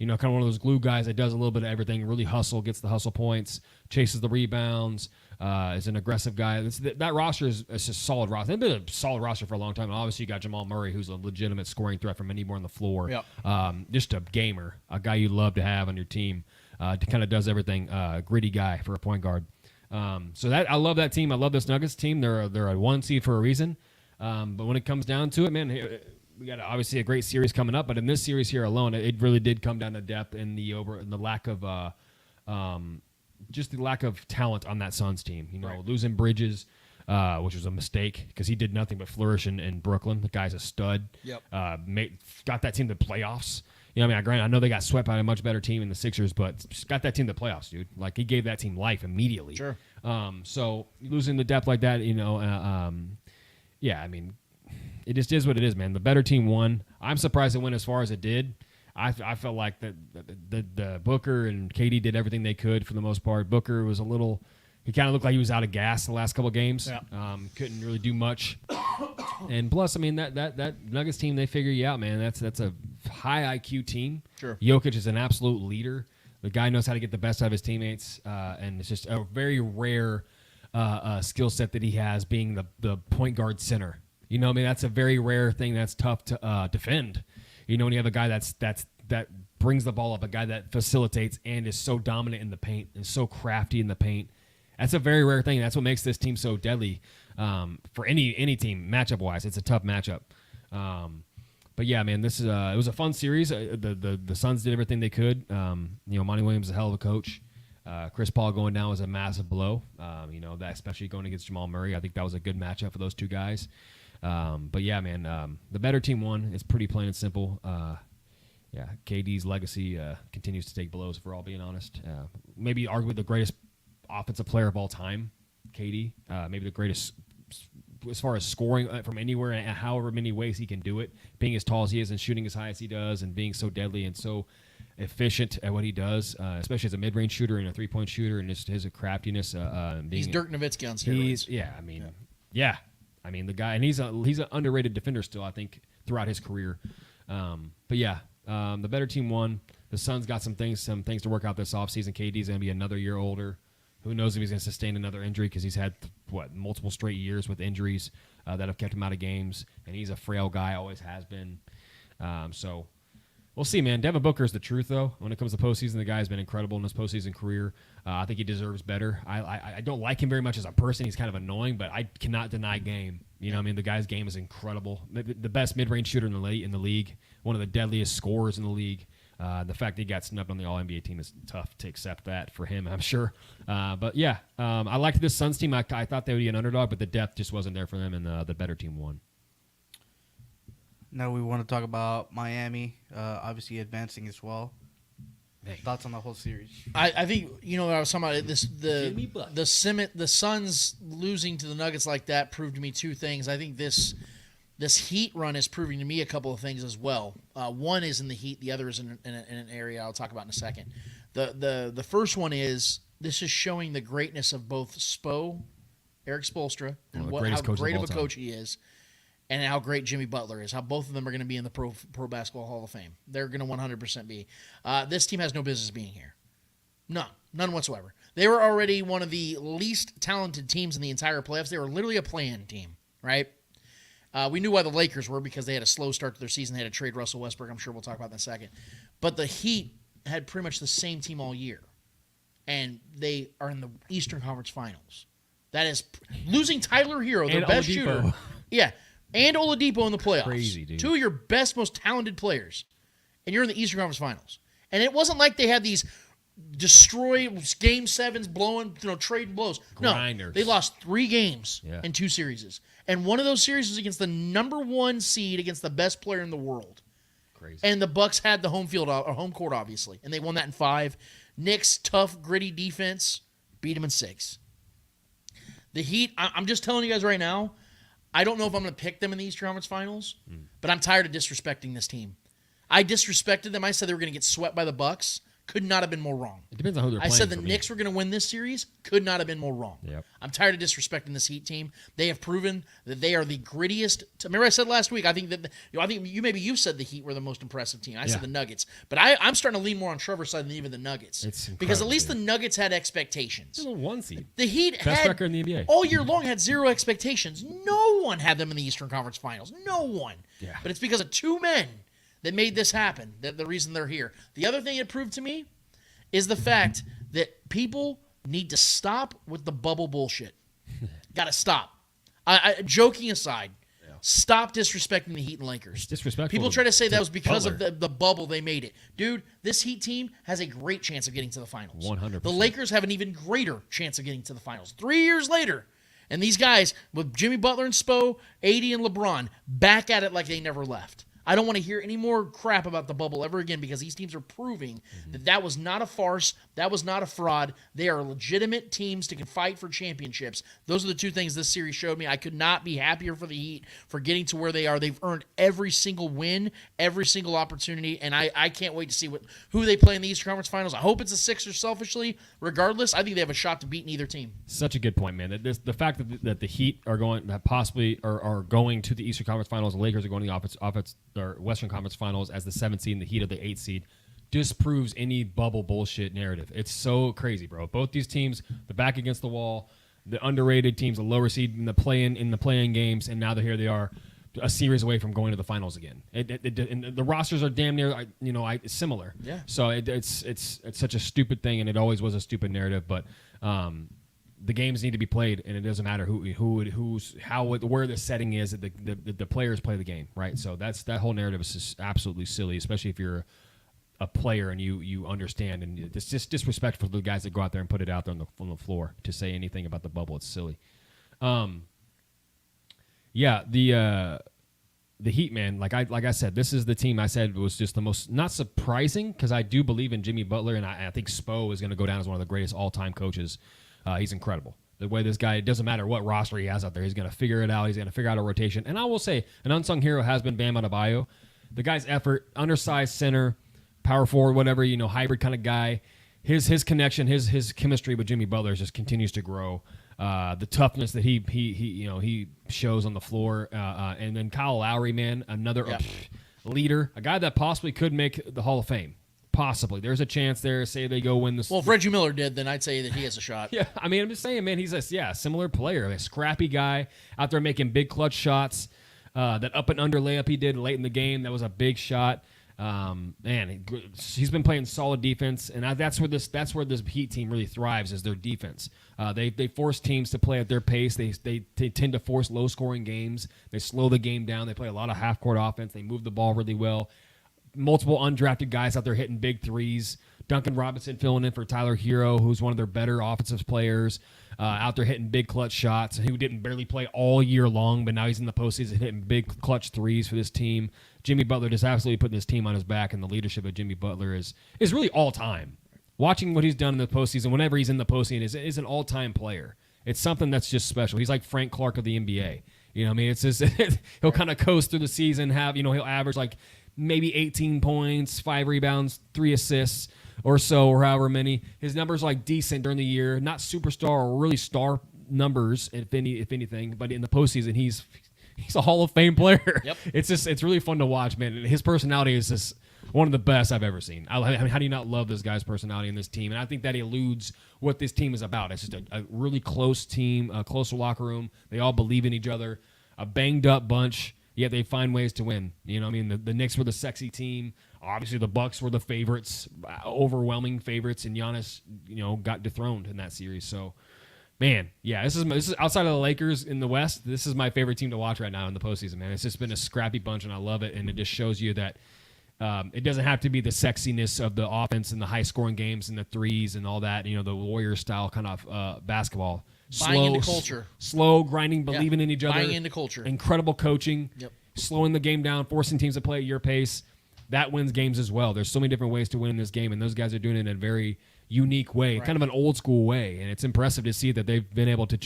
one of those glue guys that does a little bit of everything, really gets the hustle points, chases the rebounds. Is an aggressive guy. That roster is a solid roster. They've been a solid roster for a long time. And obviously, you got Jamal Murray, who's a legitimate scoring threat from anywhere on the floor. Yep. Just a gamer, a guy you love to have on your team. Kind of does everything. Gritty guy for a point guard. So I love that team. I love this Nuggets team. They're a 1 seed for a reason. But when it comes down to it, man, we got obviously a great series coming up. But in this series here alone, it really did come down to depth and the lack of. Just the lack of talent on that Suns team. Losing Bridges, which was a mistake because he did nothing but flourish in Brooklyn. The guy's a stud. Yep. Got that team to the playoffs. I know they got swept by a much better team in the Sixers, but got that team to the playoffs, dude. Like, he gave that team life immediately. Sure. So losing the depth like that, I mean, it just is what it is, man. The better team won. I'm surprised it went as far as it did. I felt like the Booker and KD did everything they could for the most part. Booker was he kind of looked like he was out of gas the last couple of games. Yeah. Couldn't really do much. And plus, I mean, that Nuggets team, they figure you out, man. That's a high IQ team. Sure. Jokic is an absolute leader. The guy knows how to get the best out of his teammates, and it's just a very rare skill set that he has, being the point guard center. That's a very rare thing that's tough to defend. When you have a guy that brings the ball up, a guy that facilitates and is so dominant in the paint and so crafty in the paint, that's a very rare thing. That's what makes this team so deadly for any team matchup wise. It's a tough matchup. But yeah, man, this is it was a fun series. The Suns did everything they could. Monty Williams is a hell of a coach. Chris Paul going down was a massive blow. That especially going against Jamal Murray. I think that was a good matchup for those two guys. But yeah, man, the better team won. It's pretty plain and simple. KD's legacy continues to take blows, if we're all being honest. Maybe arguably the greatest offensive player of all time, KD. Maybe the greatest as far as scoring from anywhere and however many ways he can do it, being as tall as he is and shooting as high as he does and being so deadly and so efficient at what he does, especially as a mid-range shooter and a three-point shooter, and just his craftiness. He's Dirk Nowitzki on steroids. The guy, and he's an underrated defender still, I think, throughout his career. The better team won. The Suns got some things to work out this offseason. KD's going to be another year older. Who knows if he's going to sustain another injury because he's had, multiple straight years with injuries that have kept him out of games. And he's a frail guy, always has been. So we'll see, man. Devin Booker is the truth, though. When it comes to postseason, the guy has been incredible in his postseason career. I think he deserves better. I don't like him very much as a person. He's kind of annoying, but I cannot deny game. The guy's game is incredible. The best mid-range shooter in the league. One of the deadliest scorers in the league. The fact that he got snubbed on the All-NBA team is tough to accept that for him, I'm sure. I liked this Suns team. I thought they would be an underdog, but the depth just wasn't there for them, and the better team won. Now we want to talk about Miami, obviously advancing as well. Thoughts on the whole series? I think what I was talking about. The Suns losing to the Nuggets like that proved to me two things. I think this Heat run is proving to me a couple of things as well. One is in the Heat, the other is in an area I'll talk about in a second. The first one is this is showing the greatness of both Eric Spoelstra, and how great of a coach he is, and how great Jimmy Butler is. How both of them are going to be in the Pro Basketball Hall of Fame. They're going to 100% be. This team has no business being here. None whatsoever. They were already one of the least talented teams in the entire playoffs. They were literally a play-in team, right? We knew why the Lakers were because they had a slow start to their season. They had to trade Russell Westbrook. I'm sure we'll talk about that in a second. But the Heat had pretty much the same team all year. And they are in the Eastern Conference Finals. That is losing Tyler Hero, their best shooter. Yeah, and Oladipo in the playoffs. Crazy, dude. Two of your best, most talented players. And you're in the Eastern Conference Finals. And it wasn't like they had these destroy game sevens, blowing, trading blows. Grinders. No, they lost 3 games in 2 series. And one of those series was against the number 1 seed against the best player in the world. Crazy. And the Bucks had the home court, obviously. And they won that in 5. Knicks, tough, gritty defense, beat them in 6. The Heat, I'm just telling you guys right now, I don't know if I'm going to pick them in the Eastern Conference Finals, but I'm tired of disrespecting this team. I disrespected them. I said they were going to get swept by the Bucks. Could not have been more wrong. It depends on who they're playing. I said the Knicks were going to win this series. Could not have been more wrong. Yep. I'm tired of disrespecting this Heat team. They have proven that they are the grittiest. Remember I said last week, I think you said the Heat were the most impressive team. I said the Nuggets. But I'm starting to lean more on Trevor's side than even the Nuggets. Because at least the Nuggets had expectations. They're the 1 seed. The Heat best record in the NBA. All year long had 0 expectations. No one had them in the Eastern Conference Finals. No one. Yeah. But it's because of 2 men that made this happen. That the reason they're here. The other thing it proved to me is the fact that people need to stop with the bubble bullshit. Got to stop. Joking aside, stop disrespecting the Heat and Lakers. Disrespectful. People try to say that was because of the bubble they made it. Dude, this Heat team has a great chance of getting to the finals. 100%. The Lakers have an even greater chance of getting to the finals. 3 years later, and these guys, with Jimmy Butler and Spo, AD and LeBron, back at it like they never left. I don't want to hear any more crap about the bubble ever again because these teams are proving that was not a farce. That was not a fraud. They are legitimate teams that can fight for championships. Those are the 2 things this series showed me. I could not be happier for the Heat for getting to where they are. They've earned every single win, every single opportunity, and I can't wait to see who they play in the Eastern Conference Finals. I hope it's the Sixers selfishly. Regardless, I think they have a shot to beat either team. Such a good point, man. The fact that the Heat are going to the Eastern Conference Finals, the Lakers are going to the Western Conference Finals as the 7th seed and the Heat of the 8th seed disproves any bubble bullshit narrative. It's so crazy, bro. Both these teams, the back against the wall, the underrated teams, the lower seed in the play-in games, and now here they are, a series away from going to the finals again. And the rosters are damn near, similar. Yeah. So it's such a stupid thing, and it always was a stupid narrative. But the games need to be played, and it doesn't matter where the setting is that the players play the game, right? So that whole narrative is just absolutely silly, especially if you're a player and you understand, and it's just disrespectful for the guys that go out there and put it out there on the floor to say anything about the bubble. It's silly. The Heat, man, like I said, this is the team I said was just the most, not surprising, because I do believe in Jimmy Butler, and I think Spo is going to go down as one of the greatest all-time coaches. He's incredible. The way this guy, it doesn't matter what roster he has out there, he's going to figure it out. He's going to figure out a rotation. And I will say, an unsung hero has been Bam Adebayo. The guy's effort, undersized center, power forward, whatever, hybrid kind of guy. His connection, his chemistry with Jimmy Butler just continues to grow. The toughness that he shows on the floor, and then Kyle Lowry, man, another leader, a guy that possibly could make the Hall of Fame. Possibly, there's a chance there. Say they go win this. Well, if Reggie Miller did, then I'd say that he has a shot. Yeah, I mean, I'm just saying, man, he's a similar player, a scrappy guy out there making big clutch shots. That up and under layup he did late in the game, that was a big shot. Man, he's been playing solid defense, and that's where this Heat team really thrives, is their defense. They force teams to play at their pace. They tend to force low scoring games. They slow the game down. They play a lot of half court offense. They move the ball really well. Multiple undrafted guys out there hitting big threes. Duncan Robinson filling in for Tyler Hero, who's one of their better offensive players, out there hitting big clutch shots, who didn't barely play all year long, but now he's in the postseason hitting big clutch threes for this team. Jimmy Butler just absolutely putting this team on his back, and the leadership of Jimmy Butler is really all time. Watching what he's done in the postseason, whenever he's in the postseason, is an all-time player. It's something that's just special. He's like Frank Clark of the NBA. You know what I mean? It's just he'll kind of coast through the season, he'll average like maybe 18 points, 5 rebounds, 3 assists or so, or however many. His numbers like decent during the year, not superstar or really star numbers, if anything, but in the postseason, he's a Hall of Fame player. Yep. It's really fun to watch, man. And his personality is just one of the best I've ever seen. I mean, how do you not love this guy's personality in this team? And I think that eludes what this team is about. It's just a really close team, a closer locker room. They all believe in each other, a banged up bunch, yet they find ways to win. You know what I mean? The Knicks were the sexy team. Obviously, the Bucks were the favorites, overwhelming favorites, and Giannis, got dethroned in that series. So, man, yeah, this is outside of the Lakers in the West. This is my favorite team to watch right now in the postseason, man. It's just been a scrappy bunch, and I love it. And it just shows you that it doesn't have to be the sexiness of the offense and the high-scoring games and the threes and all that. The Warrior-style kind of basketball. Buying into culture. Slow, grinding, believing in each other. Buying into culture. Incredible coaching. Yep. Slowing the game down, forcing teams to play at your pace. That wins games as well. There's so many different ways to win in this game, and those guys are doing it in a very unique way, kind of an old school way. And it's impressive to see that they've been able to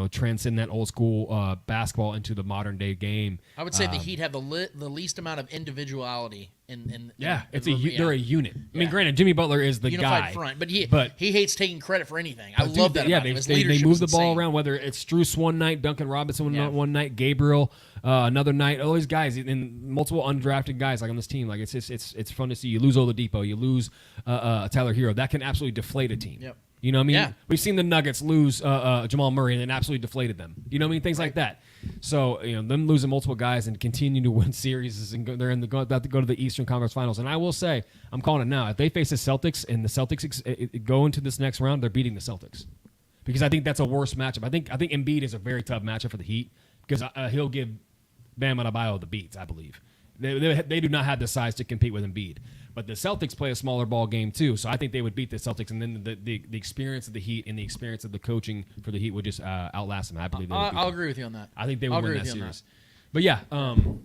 transcend that old school basketball into the modern day game. I would say the Heat have the least amount of individuality they're a unit. I mean, granted, Jimmy Butler is the unified guy, front, but he hates taking credit for anything. I love that. Yeah, about him. His they leadership move is the ball insane. around. Whether it's Strus one night, Duncan Robinson one night, Gabriel another night. All these guys and multiple undrafted guys like on this team. Like it's fun to see. You lose Oladipo, you lose Tyler Hero. That can absolutely deflate a team. Yep. You know what I mean? Yeah. We've seen the Nuggets lose Jamal Murray and it absolutely deflated them. You know what I mean? Things like that. So, them losing multiple guys and continuing to win series, and they're about to go to the Eastern Conference Finals. And I will say, I'm calling it now. If they face the Celtics and the Celtics go into this next round, they're beating the Celtics. Because I think that's a worse matchup. I think Embiid is a very tough matchup for the Heat because he'll give Bam Adebayo the beats, I believe. They do not have the size to compete with Embiid. But the Celtics play a smaller ball game too, so I think they would beat the Celtics, and then the experience of the Heat and the experience of the coaching for the Heat would just outlast them. I believe they would beat I'll them. agree with you on that. I think they would win that series. But yeah,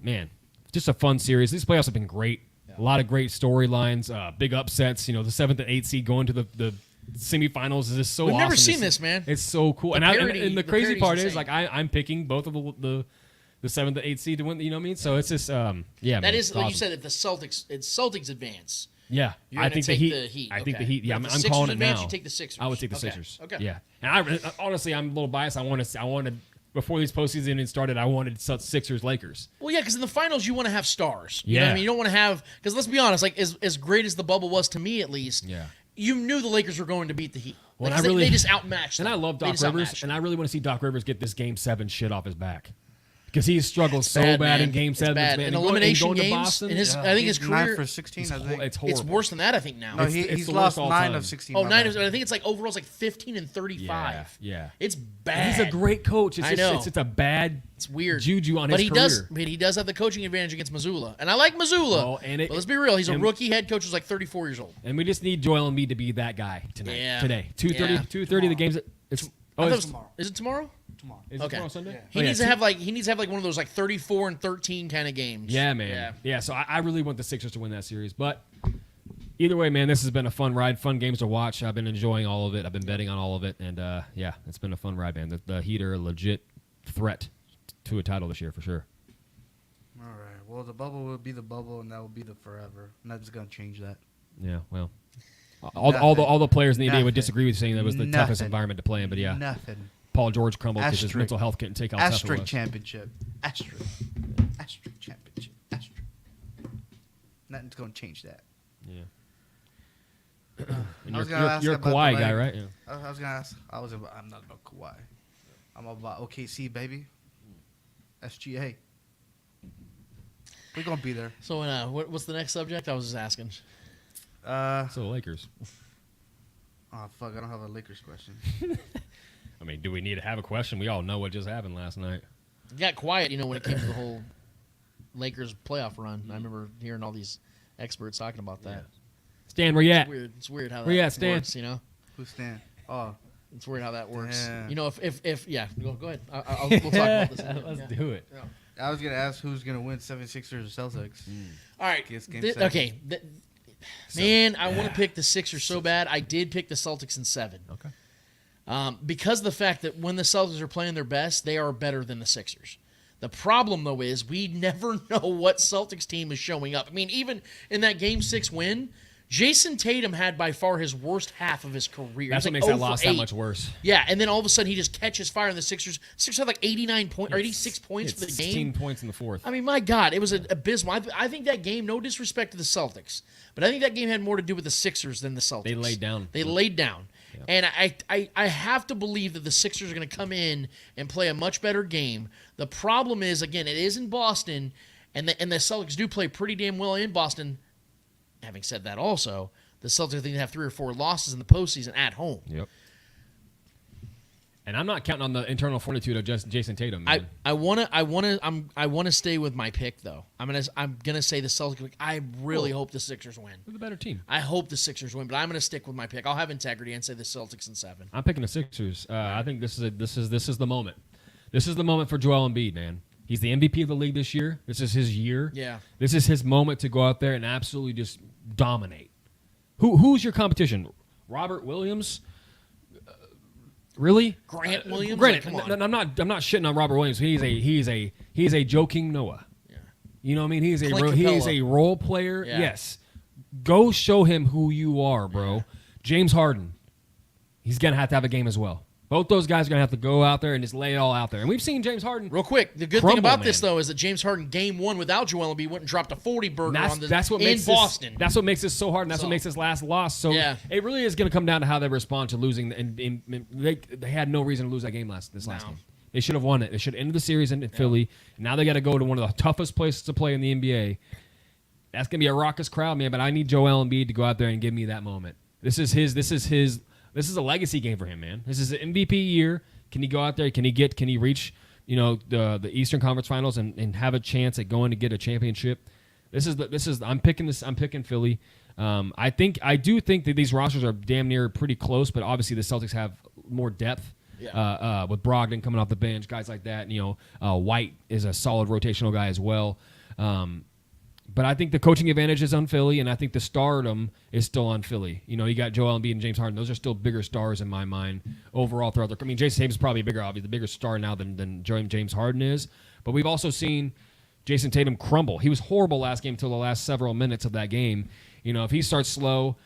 man, just a fun series. These playoffs have been great. Yeah. A lot of great storylines, big upsets. The 7th and 8th seed going to the semifinals is just so awesome. We've never seen this, man. It's so cool. And the crazy part is, like, I'm picking both of the 7th to 8th seed to win. You know what I mean? So it's just that is like awesome. You said, if the Celtics advance. Yeah, I think the Heat. I think the Heat. Yeah, I'm Sixers calling it advance, now. You take the Sixers. I would take the Sixers. Okay. Yeah, and honestly, I'm a little biased. I wanted before these postseason even started, I wanted Sixers Lakers. Well, yeah, because in the finals you want to have stars. You yeah, know what I mean, you don't want to have, because let's be honest, like as great as the bubble was to me at least. Yeah. You knew the Lakers were going to beat the Heat. Well, they just outmatched them. And I love Doc Rivers, and I really want to see Doc Rivers get this Game 7 shit off his back. Because he struggled so bad in Game 7. Bad. In elimination games, I think his career 9 for 16. It's horrible. It's worse than that. I think now. No, he's lost 9 of 16. Oh, 9 of, I think it's like overall it's like 15 and 35. Yeah. It's bad. He's a great coach. I know. It's a bad weird juju on his career. But he does have the coaching advantage against Missoula. And I like Missoula. But let's be real. He's a rookie head coach who's like 34 years old. And we just need Joel Embiid to be that guy tonight. Yeah. Today. 2:30 the game's it's tomorrow. Is it tomorrow? Tomorrow. Is it tomorrow Sunday? He needs to have like one of those like 34 and 13 kind of games. Yeah, man. Yeah, so I really want the Sixers to win that series. But either way, man, this has been a fun ride, fun games to watch. I've been enjoying all of it. I've been betting on all of it. And, yeah, it's been a fun ride, man. The Heat are a legit threat to a title this year for sure. All right. Well, the bubble will be the bubble, and that will be the forever. Nothing's going to change that. Yeah, well. All the players in the NBA would disagree with saying that was the toughest environment to play in, but yeah. Nothing. Paul George crumbled because his mental health couldn't take how tough it was. Asterisk championship. Asterisk championship. Asterisk. Nothing's going to change that. Yeah. And you're a Kawhi guy, right? Yeah. I was going to ask. I'm not about Kawhi. I'm about OKC, baby. SGA. We're going to be there. So what's the next subject? I was just asking. So Lakers. Oh, fuck. I don't have a Lakers question. I mean, do we need to have a question? We all know what just happened last night. It got quiet, when it came to the whole Lakers playoff run. I remember hearing all these experts talking about that. Yeah. Stan, where you at? It's weird how where that Stan? works, Who's Stan? Oh. It's weird how that works. Yeah. If go ahead. We'll talk about this. Let's do it. Yeah. I was going to ask who's going to win 76ers or Celtics. All right. Okay. Man, I want to pick the Sixers so bad. I did pick the Celtics in 7. Okay. Because of the fact that when the Celtics are playing their best, they are better than the Sixers. The problem, though, is we never know what Celtics team is showing up. I mean, even in that Game 6 win, Jason Tatum had by far his worst half of his career. That's what makes that loss that much worse. Yeah, and then all of a sudden he just catches fire in the Sixers. Sixers had like 89 points or 86 points for the game. 16 points in the fourth. I mean, my God, it was abysmal. I think that game, no disrespect to the Celtics, but I think that game had more to do with the Sixers than the Celtics. They laid down. Yep. And I have to believe that the Sixers are going to come in and play a much better game. The problem is, again, it is in Boston, and the Celtics do play pretty damn well in Boston. Having said that also, the Celtics I think they have 3 or 4 losses in the postseason at home. Yep. And I'm not counting on the internal fortitude of just Jason Tatum. Man. I want to stay with my pick though. I'm gonna say the Celtics. I really hope the Sixers win. They're the better team. I hope the Sixers win, but I'm gonna stick with my pick. I'll have integrity and say the Celtics in 7. I'm picking the Sixers. I think this is the moment. This is the moment for Joel Embiid, man. He's the MVP of the league this year. This is his year. Yeah. This is his moment to go out there and absolutely just dominate. Who's your competition? Robert Williams? Really? Grant Williams? Granted, like, come on. I'm not shitting on Robert Williams. He's a joking Noah. Yeah. You know what I mean? He's a role player. Yeah. Yes. Go show him who you are, bro. Yeah. James Harden. He's gonna have to have a game as well. Both those guys are going to have to go out there and just lay it all out there. And we've seen James Harden real quick. The good thing about this, though, is that James Harden, game 1 without Joel Embiid, went and dropped a 40-burger in Boston. That's what makes this so hard, and that's what makes this last loss. So it really is going to come down to how they respond to losing. And they had no reason to lose that game this last game. They should have won it. They should have ended the series in Philly. And now they got to go to one of the toughest places to play in the NBA. That's going to be a raucous crowd, man, but I need Joel Embiid to go out there and give me that moment. This is a legacy game for him, man. This is an MVP year. Can he go out there? Can he reach, the Eastern Conference Finals and have a chance at going to get a championship? I'm picking Philly. I do think that these rosters are damn near pretty close, but obviously the Celtics have more depth. Yeah. With Brogdon coming off the bench, guys like that. White is a solid rotational guy as well. But I think the coaching advantage is on Philly, and I think the stardom is still on Philly. You got Joel Embiid and James Harden. Those are still bigger stars in my mind overall throughout the. I mean, Jason Tatum is probably the bigger star now than James Harden is. But we've also seen Jason Tatum crumble. He was horrible last game until the last several minutes of that game. If he starts slow,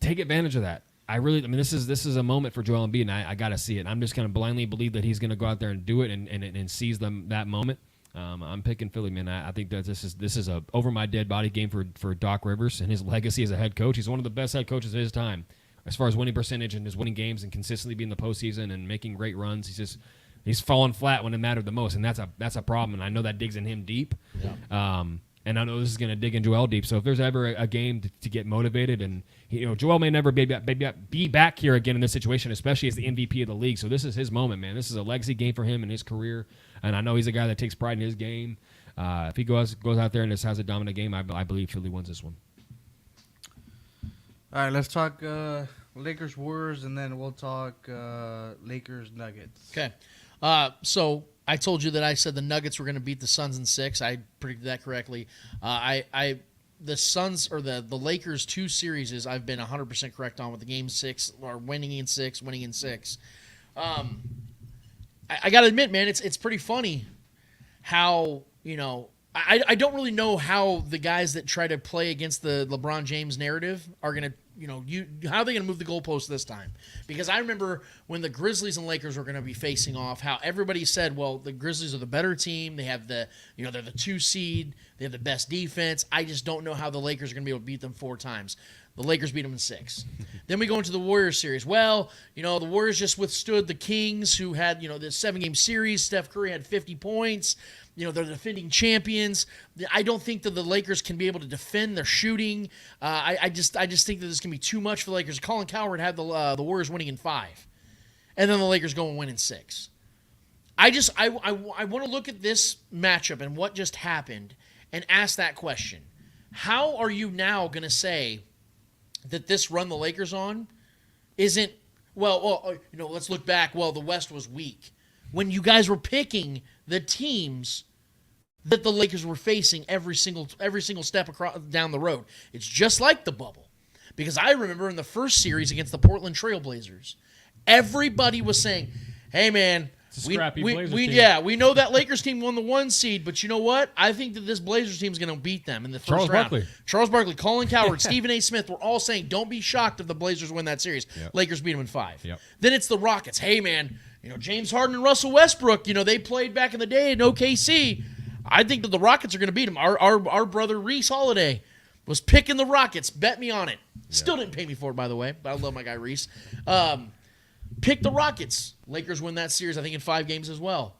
take advantage of that. This is a moment for Joel Embiid, and I got to see it. I'm just going to blindly believe that he's going to go out there and do it and seize that moment. I'm picking Philly, man. I think that this is a over my dead body game for Doc Rivers and his legacy as a head coach. He's one of the best head coaches of his time as far as winning percentage and his winning games and consistently being in the postseason and making great runs. He's fallen flat when it mattered the most, and that's a problem. And I know that digs in him deep. Yeah. And I know this is going to dig in Joel deep. So if there's ever a game to get motivated, and Joel may never be back here again in this situation, especially as the MVP of the league. So this is his moment, man. This is a legacy game for him in his career, and I know he's a guy that takes pride in his game. If he goes out there and just has a dominant game, I believe Philly wins this one. All right, let's talk Lakers Warriors, and then we'll talk Lakers Nuggets. Okay. So I told you that I said the Nuggets were going to beat the Suns in 6. I predicted that correctly. The Suns or the Lakers 2 series I've been 100% correct on with the game 6 or winning in 6. I got to admit, man, it's pretty funny how, I don't really know how the guys that try to play against the LeBron James narrative are going to, how are they going to move the goalposts this time? Because I remember when the Grizzlies and Lakers were going to be facing off, how everybody said, well, the Grizzlies are the better team. They have they're the 2 seed. They have the best defense. I just don't know how the Lakers are going to be able to beat them 4 times. The Lakers beat them in 6. Then we go into the Warriors series. Well, the Warriors just withstood the Kings, who had, this 7-game series. Steph Curry had 50 points. They're the defending champions. I don't think that the Lakers can be able to defend their shooting. I just think that this can be too much for the Lakers. Colin Cowherd had the Warriors winning in 5, and then the Lakers go and win in 6. I want to look at this matchup and what just happened and ask that question: how are you now going to say that this run the Lakers on isn't let's look back. Well, the West was weak when you guys were picking the teams that the Lakers were facing every single step down the road. It's just like the bubble. Because I remember in the first series against the Portland Trail Blazers, everybody was saying, hey, man, we know that Lakers team won the 1 seed, but you know what? I think that this Blazers team is going to beat them in the first round. Charles Barkley, Colin Cowherd, Stephen A. Smith were all saying, don't be shocked if the Blazers win that series. Yep. Lakers beat them in 5. Yep. Then it's the Rockets. Hey, man, James Harden and Russell Westbrook, they played back in the day in OKC. I think that the Rockets are going to beat them. Our brother Reese Holiday was picking the Rockets. Bet me on it. Still didn't pay me for it, by the way, but I love my guy Reese. Pick the Rockets. Lakers win that series, I think, in 5 games as well.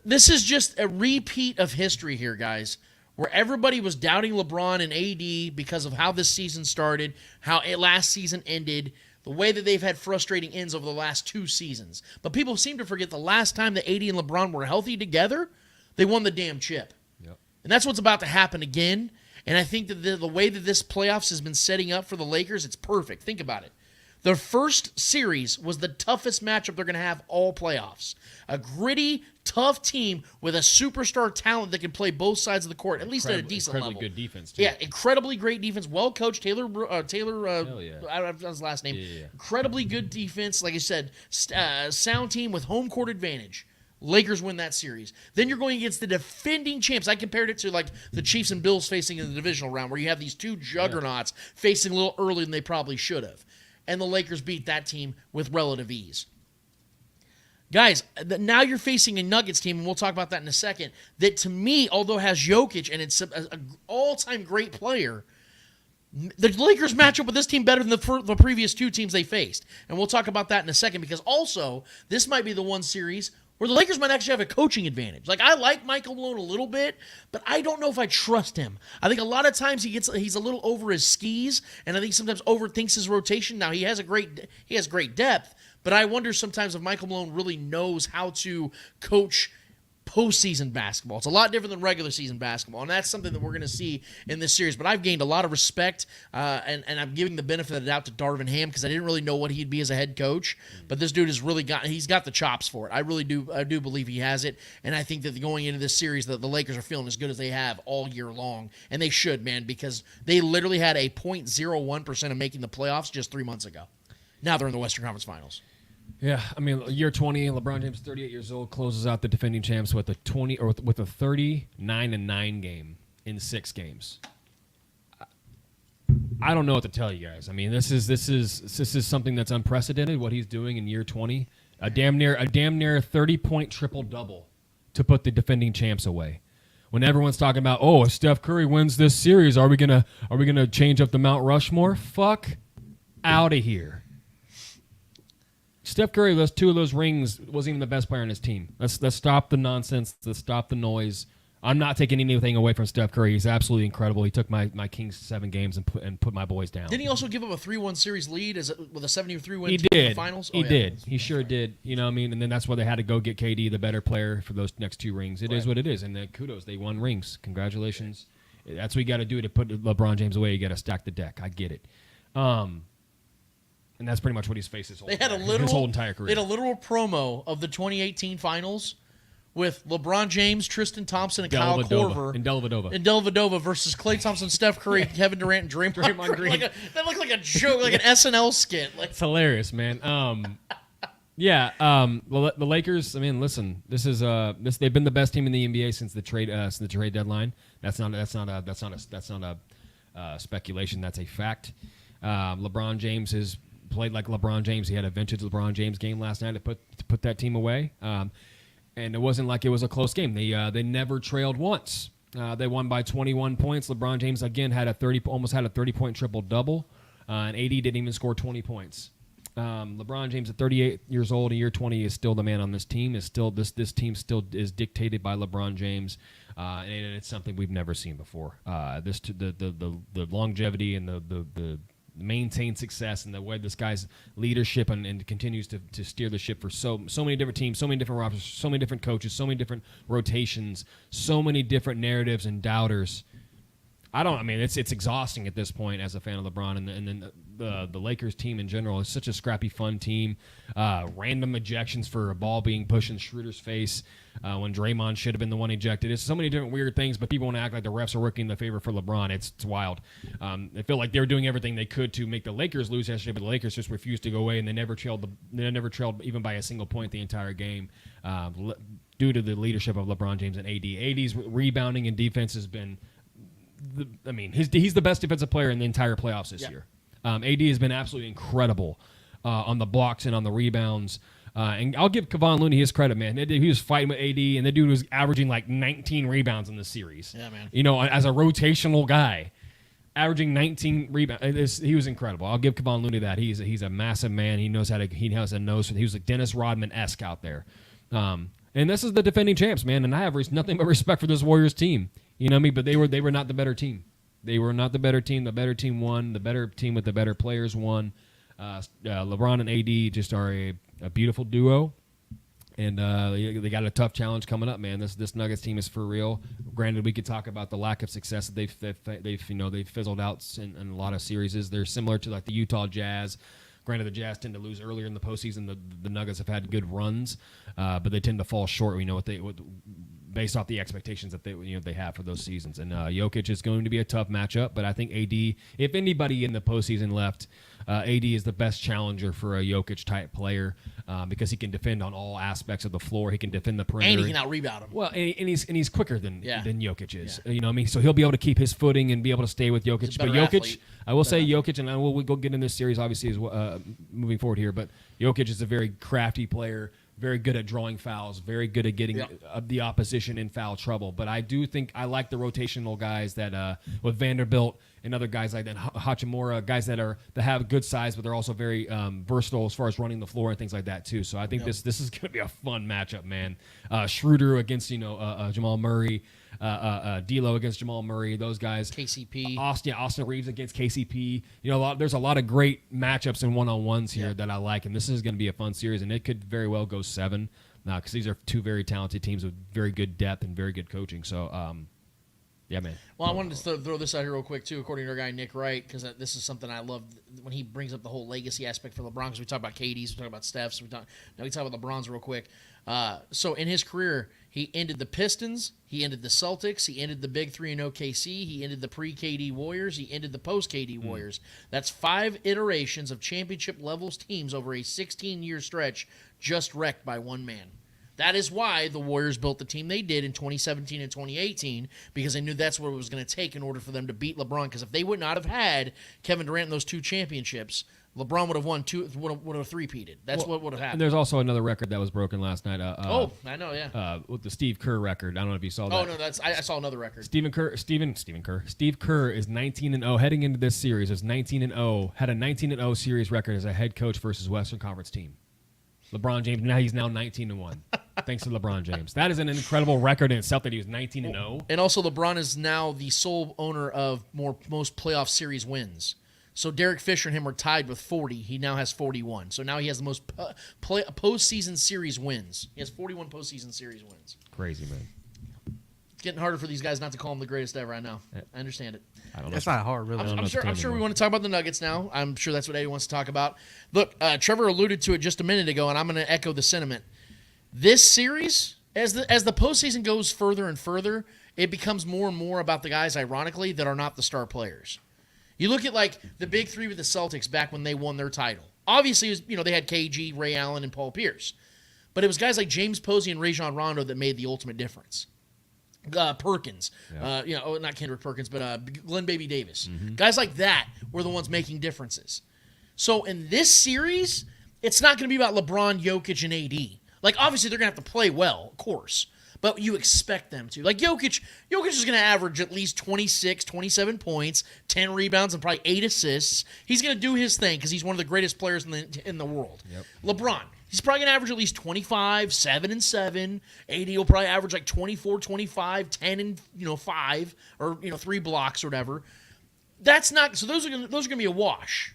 This is just a repeat of history here, guys, where everybody was doubting LeBron and AD because of how this season started, how last season ended, the way that they've had frustrating ends over the last 2 seasons. But people seem to forget the last time that AD and LeBron were healthy together, they won the damn chip. Yep. And that's what's about to happen again. And I think that the way that this playoffs has been setting up for the Lakers, it's perfect. Think about it. Their first series was the toughest matchup they're going to have all playoffs. A gritty, tough team with a superstar talent that can play both sides of the court, at least at a decent level. Incredibly good defense, too. Yeah, incredibly great defense. Well coached. Taylor, I don't know his last name. Yeah. Incredibly good defense. Like I said, sound team with home court advantage. Lakers win that series. Then you're going against the defending champs. I compared it to like the Chiefs and Bills facing in the divisional round, where you have these 2 juggernauts facing a little earlier than they probably should have. And the Lakers beat that team with relative ease. Guys, now you're facing a Nuggets team, and we'll talk about that in a second, that to me, although has Jokic, and it's an all-time great player, the Lakers match up with this team better than the previous 2 teams they faced. And we'll talk about that in a second, because also, this might be the one series where the Lakers might actually have a coaching advantage. Like, I like Michael Malone a little bit, but I don't know if I trust him. I think a lot of times he's a little over his skis, and I think sometimes overthinks his rotation. Now, he has great depth, but I wonder sometimes if Michael Malone really knows how to coach postseason basketball. It's a lot different than regular season basketball, and that's something that we're going to see in this series. But I've gained a lot of respect, and I'm giving the benefit of the doubt to Darvin Ham, because I didn't really know what he'd be as a head coach. But this dude has really he's got the chops for it. I do believe he has it, and I think that going into this series, the Lakers are feeling as good as they have all year long, and they should, man, because they literally had a 0.01% of making the playoffs just 3 months ago. Now they're in the Western Conference Finals. Yeah, I mean, year 20, LeBron James, 38 years old, closes out the defending champs with a 39-9 game in 6 games. I don't know what to tell you guys. I mean, this is something that's unprecedented. What he's doing in year 20, a damn near 30-point triple double to put the defending champs away. When everyone's talking about, if Steph Curry wins this series, are we gonna change up the Mount Rushmore? Fuck out of here. Steph Curry, those two of those rings, wasn't even the best player on his team. Let's stop the nonsense. Let's stop the noise. I'm not taking anything away from Steph Curry. He's absolutely incredible. He took my Kings 7 games and put my boys down. Didn't he also give up a 3-1 series lead with a 73 win he team did. in the finals? He did. He sure did. You know what I mean? And then that's why they had to go get KD, the better player, for those next 2 rings. It is what it is. And kudos. They won rings. Congratulations. That's what you got to do to put LeBron James away. You got to stack the deck. I get it. And that's pretty much what he's faced his whole entire career. They had a literal promo of the 2018 finals with LeBron James, Tristan Thompson, and Kyle Korver. And Dellavedova versus Klay Thompson, Steph Curry, Kevin Durant, and Draymond Green. That looked like a joke, like an SNL skit. It's hilarious, man. The Lakers. I mean, listen, this is they've been the best team in the NBA since the trade deadline. That's not a speculation. That's a fact. LeBron James has played like LeBron James. He had a vintage LeBron James game last night to put that team away. And it wasn't like it was a close game. They never trailed once. They won by 21 points. LeBron James again almost had a 30-point triple-double, and AD didn't even score 20 points. LeBron James at 38 years old, in year 20, is still the man on this team. This team still is dictated by LeBron James, and it's something we've never seen before. The longevity and the maintain success and the way this guy's leadership and continues to steer the ship for so many different teams, so many different rosters, so many different coaches, so many different rotations, so many different narratives and doubters. It's exhausting at this point as a fan of LeBron, and then the Lakers team in general is such a scrappy, fun team. Random ejections for a ball being pushed in Schroeder's face when Draymond should have been the one ejected. It's so many different weird things, but people want to act like the refs are working in the favor for LeBron. It's wild. I feel like they were doing everything they could to make the Lakers lose yesterday, but the Lakers just refused to go away, and they never trailed even by a single point the entire game due to the leadership of LeBron James and AD. AD's rebounding and defense has been. He's the best defensive player in the entire playoffs this year. AD has been absolutely incredible on the blocks and on the rebounds. And I'll give Kevon Looney his credit, man. He was fighting with AD, and the dude was averaging like 19 rebounds in the series. Yeah, man. You know, as a rotational guy, averaging 19 rebounds. He was incredible. I'll give Kevon Looney that. He's a massive man. He has a nose. He was like Dennis Rodman-esque out there. And this is the defending champs, man. And I have nothing but respect for this Warriors team. You know what I mean? But they were not the better team. They were not the better team. The better team won. The better team with the better players won. LeBron and AD just are a beautiful duo. And they got a tough challenge coming up, man. This Nuggets team is for real. Granted, we could talk about the lack of success that they've fizzled out in a lot of series. They're similar to like the Utah Jazz. Granted, the Jazz tend to lose earlier in the postseason. The Nuggets have had good runs, but they tend to fall short. We know based off the expectations that they have for those seasons. And Jokic is going to be a tough matchup, but I think AD, if anybody in the postseason left, AD is the best challenger for a Jokic-type player because he can defend on all aspects of the floor. He can defend the perimeter. And he can out-rebound him. Well, and he's quicker than Jokic is. Yeah. You know what I mean? So he'll be able to keep his footing and be able to stay with Jokic. But Jokic, athlete. I will say Jokic, and we'll go get in this series, obviously, moving forward here, but Jokic is a very crafty player, very good at drawing fouls, very good at getting the opposition in foul trouble. But I do think I like the rotational guys that with Vanderbilt and other guys like that, Hachimura, guys that have good size, but they're also very versatile as far as running the floor and things like that too. So I think this is going to be a fun matchup, man. Schroeder against Jamal Murray, D'Lo against Jamal Murray, those guys. KCP, Austin Reeves against KCP. There's a lot of great matchups and one-on-ones here that I like, and this is going to be a fun series, and it could very well go 7 because these are two very talented teams with very good depth and very good coaching. So. Yeah, man. Well, I wanted to throw this out here real quick, too, according to our guy Nick Wright, because this is something I love when he brings up the whole legacy aspect for LeBron, because we talk about KD's, we talk about Steph's, we talk about LeBron's real quick. So in his career, he ended the Pistons, he ended the Celtics, he ended the Big Three in OKC, he ended the pre-KD Warriors, he ended the post-KD Warriors. That's 5 iterations of championship levels teams over a 16-year stretch just wrecked by one man. That is why the Warriors built the team they did in 2017 and 2018, because they knew that's what it was going to take in order for them to beat LeBron. Because if they would not have had Kevin Durant in those 2 championships, LeBron would have won 2, would have three-peated. That's what would have happened. And there's also another record that was broken last night. I know, yeah. With the Steve Kerr record. I don't know if you saw that. Oh no, I saw another record. Steve Kerr is 19-0 heading into this series. Is 19-0, had a 19-0 series record as a head coach versus Western Conference team. LeBron James. He's now 19-1. Thanks to LeBron James. That is an incredible record in itself that he was 19-0. And also, LeBron is now the sole owner of most playoff series wins. So Derek Fisher and him are tied with 40. He now has 41. So now he has the most postseason series wins. He has 41 postseason series wins. Crazy, man. It's getting harder for these guys not to call him the greatest ever. I know. I understand it. I don't know. It's not hard, really. I'm sure we want to talk about the Nuggets now. I'm sure that's what Eddie wants to talk about. Look, Trevor alluded to it just a minute ago, and I'm going to echo the sentiment. This series, as the postseason goes further and further, it becomes more and more about the guys, ironically, that are not the star players. You look at like the big three with the Celtics back when they won their title. Obviously, it was, they had KG, Ray Allen, and Paul Pierce. But it was guys like James Posey and Rajon Rondo that made the ultimate difference. Perkins, not Kendrick Perkins, but Glenn Baby Davis. Mm-hmm. Guys like that were the ones making differences. So in this series, it's not going to be about LeBron, Jokic, and AD. Like, obviously, they're going to have to play well, of course. But you expect them to. Like, Jokic is going to average at least 26, 27 points, 10 rebounds, and probably 8 assists. He's going to do his thing because he's one of the greatest players in the world. Yep. LeBron, he's probably going to average at least 25, 7 and 7. AD will probably average like 24, 25, 10 and 5, or 3 blocks or whatever. That's not so. Those are going to be a wash.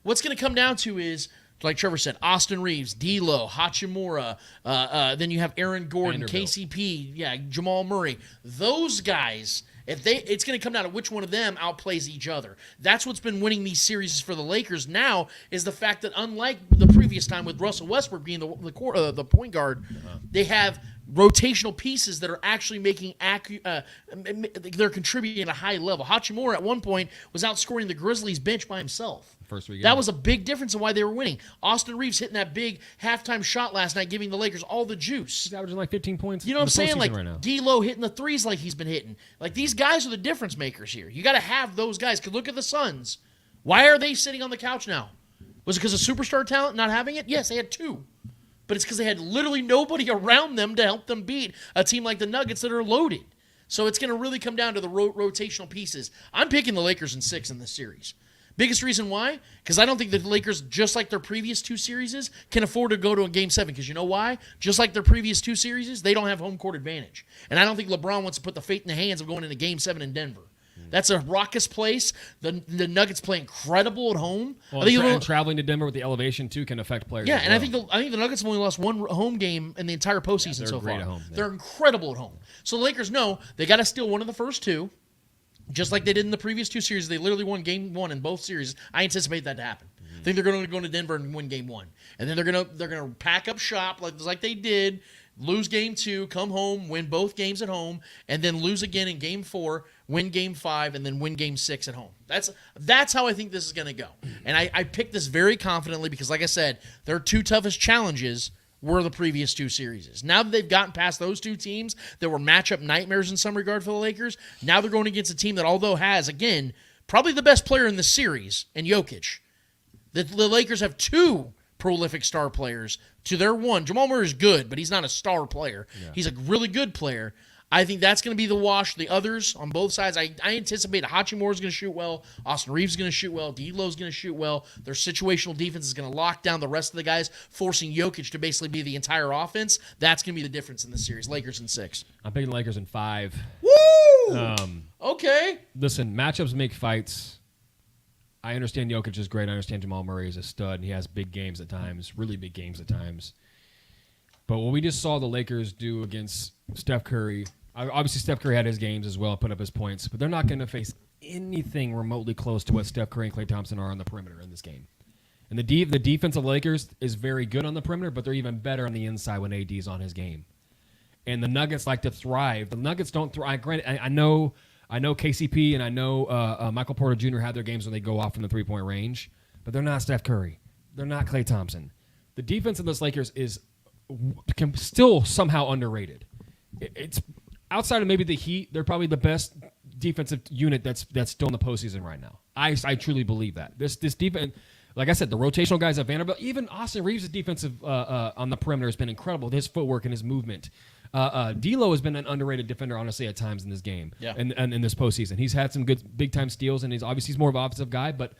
What's going to come down to is, like Trevor said, Austin Reeves, D'Lo, Hachimura, then you have Aaron Gordon, KCP, Jamal Murray. Those guys, it's going to come down to which one of them outplays each other. That's what's been winning these series for the Lakers now, is the fact that unlike the previous time with Russell Westbrook being the point guard, they have rotational pieces that are actually making they're contributing at a high level. Hachimura at one point was outscoring the Grizzlies bench by himself. First week. That was a big difference in why they were winning. Austin Reeves hitting that big halftime shot last night, giving the Lakers all the juice. He's averaging like 15 points. You know what I'm saying? Like right D'Lo hitting the threes like he's been hitting. Like, these guys are the difference makers here. You got to have those guys. Because look at the Suns. Why are they sitting on the couch now? Was it because of superstar talent not having it? Yes, they had 2. But it's because they had literally nobody around them to help them beat a team like the Nuggets that are loaded. So it's going to really come down to the rotational pieces. I'm picking the Lakers in 6 in this series. Biggest reason why? Because I don't think the Lakers, just like their previous 2 series, can afford to go to a Game 7. Because you know why? Just like their previous 2 series, they don't have home court advantage. And I don't think LeBron wants to put the fate in the hands of going into Game 7 in Denver. That's a raucous place. The Nuggets play incredible at home. Well, and traveling to Denver with the elevation too can affect players. Yeah, and I think the Nuggets have only lost 1 home game in the entire postseason so far. At home. Yeah. They're incredible at home. So the Lakers know they got to steal one of the first 2, just like they did in the previous 2 series. They literally won Game 1 in both series. I anticipate that to happen. I think they're going to go to Denver and win Game 1, and then they're going to pack up shop like they did. Lose Game 2, come home, win both games at home, and then lose again in Game 4, win Game 5, and then win Game 6 at home. That's how I think this is going to go. And I picked this very confidently because, like I said, their 2 toughest challenges were the previous 2 series. Now that they've gotten past those 2 teams that were matchup nightmares in some regard for the Lakers, now they're going against a team that, although has, again, probably the best player in the series, in Jokic, the Lakers have 2 prolific star players to their 1. Jamal Murray is good, but he's not a star player. Yeah. He's a really good player. I think that's going to be the wash. The others on both sides, I anticipate Hachimura is going to shoot well. Austin Reeves is going to shoot well. D'Lo is going to shoot well. Their situational defense is going to lock down the rest of the guys, forcing Jokic to basically be the entire offense. That's going to be the difference in the series. Lakers in 6. I'm picking Lakers in 5. Woo! Okay. Listen, matchups make fights. I understand Jokic is great. I understand Jamal Murray is a stud, and he has big games at times, really big games at times. But what we just saw the Lakers do against Steph Curry, obviously Steph Curry had his games as well, put up his points, but they're not going to face anything remotely close to what Steph Curry and Klay Thompson are on the perimeter in this game. And the defense of the Lakers is very good on the perimeter, but they're even better on the inside when AD is on his game. And the Nuggets like to thrive. The Nuggets don't thrive. Granted, I know KCP and I know Michael Porter Jr. had their games when they go off from the three-point range, but they're not Steph Curry. They're not Klay Thompson. The defense of this Lakers is still somehow underrated. It's outside of maybe the Heat, they're probably the best defensive unit that's still in the postseason right now. I truly believe that. This defense, like I said, the rotational guys at Vanderbilt, even Austin Reeves' defensive on the perimeter has been incredible. His footwork and his movement. D'Lo has been an underrated defender, honestly, at times in this game and in this postseason. He's had some good big-time steals, and he's more of an offensive guy, but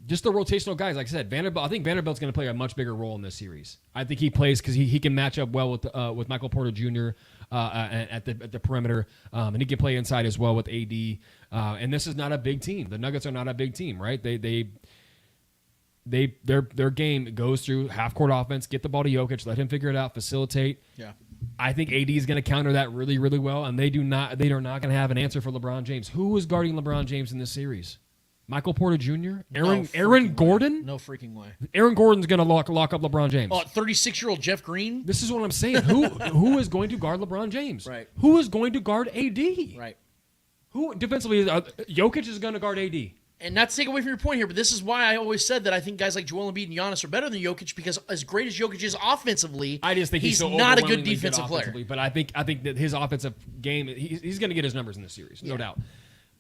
just the rotational guys. Like I said, Vanderbilt. I think Vanderbilt's going to play a much bigger role in this series. I think he plays because he can match up well with Michael Porter Jr. At the perimeter, and he can play inside as well with AD. And this is not a big team. The Nuggets are not a big team, right? Their game goes through half court offense, get the ball to Jokic, let him figure it out, facilitate. Yeah. I think AD is going to counter that really, really well, and they are not going to have an answer for LeBron James. Who is guarding LeBron James in this series? Michael Porter Jr.? Aaron Gordon? No freaking way. Aaron Gordon's going to lock up LeBron James. 36-year-old Jeff Green? This is what I'm saying. Who is going to guard LeBron James? Right. Who is going to guard AD? Right. Who defensively? Jokic is going to guard AD. And not to take away from your point here, but this is why I always said that I think guys like Joel Embiid and Giannis are better than Jokic, because as great as Jokic is offensively, I just think he's so not a good defensive player. But I think that his offensive game, he's going to get his numbers in this series, no doubt.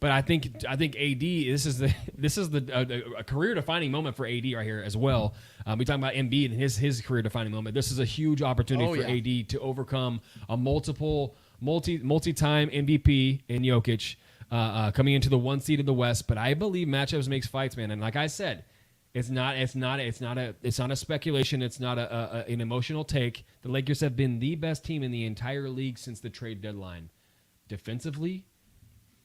But I think AD, this is a career defining moment for AD right here as well. We talking about Embiid and his career defining moment. This is a huge opportunity for AD to overcome a multi-time MVP in Jokic, coming into the 1 seed of the West. But I believe matchups makes fights, man. And like I said, it's not a speculation. It's not an emotional take. The Lakers have been the best team in the entire league since the trade deadline, defensively.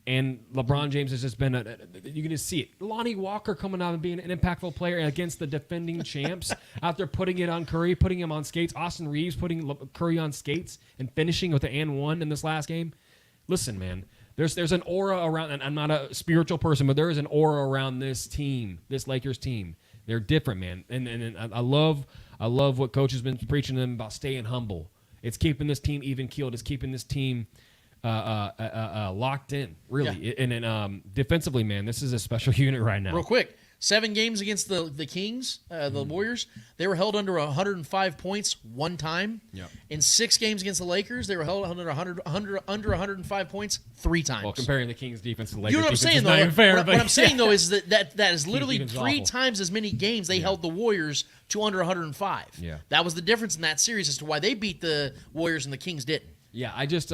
And LeBron James has just been you're going to see it. Lonnie Walker coming out and being an impactful player against the defending champs, out there putting it on Curry, putting him on skates. Austin Reeves putting Curry on skates and finishing with the and-one in this last game. Listen, man, there's an aura around, and I'm not a spiritual person, but there is an aura around this team, this Lakers team. They're different, man. And I love what Coach has been preaching to them about staying humble. It's keeping this team even-keeled. It's keeping this team locked in, really. Yeah. And then defensively, man, this is a special unit right now. Real quick, 7 games against the Kings, the Warriors, they were held under 105 points one time. Yeah. In 6 games against the Lakers, they were held under 105 points 3 times. Well, comparing the Kings' defense to the Lakers' you know what I'm saying, though? Fair, what I'm saying, though, is that is literally 3 times as many games they held the Warriors to under 105. Yeah. That was the difference in that series as to why they beat the Warriors and the Kings didn't. Yeah, I just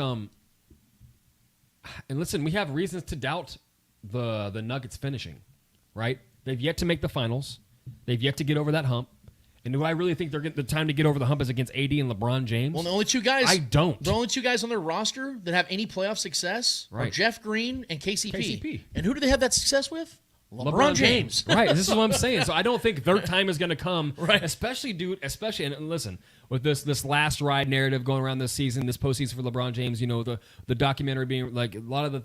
and listen, we have reasons to doubt the Nuggets finishing, right? They've yet to make the finals. They've yet to get over that hump. And do I really think the time to get over the hump is against AD and LeBron James? Well, the only 2 guys I don't. The only 2 guys on their roster that have any playoff success are Jeff Green and KCP. And who do they have that success with? LeBron James. Right. This is what I'm saying. So I don't think their time is going to come. Right. Especially, and listen, with this last ride narrative going around this season, this postseason for LeBron James, you know, the documentary being like a lot of the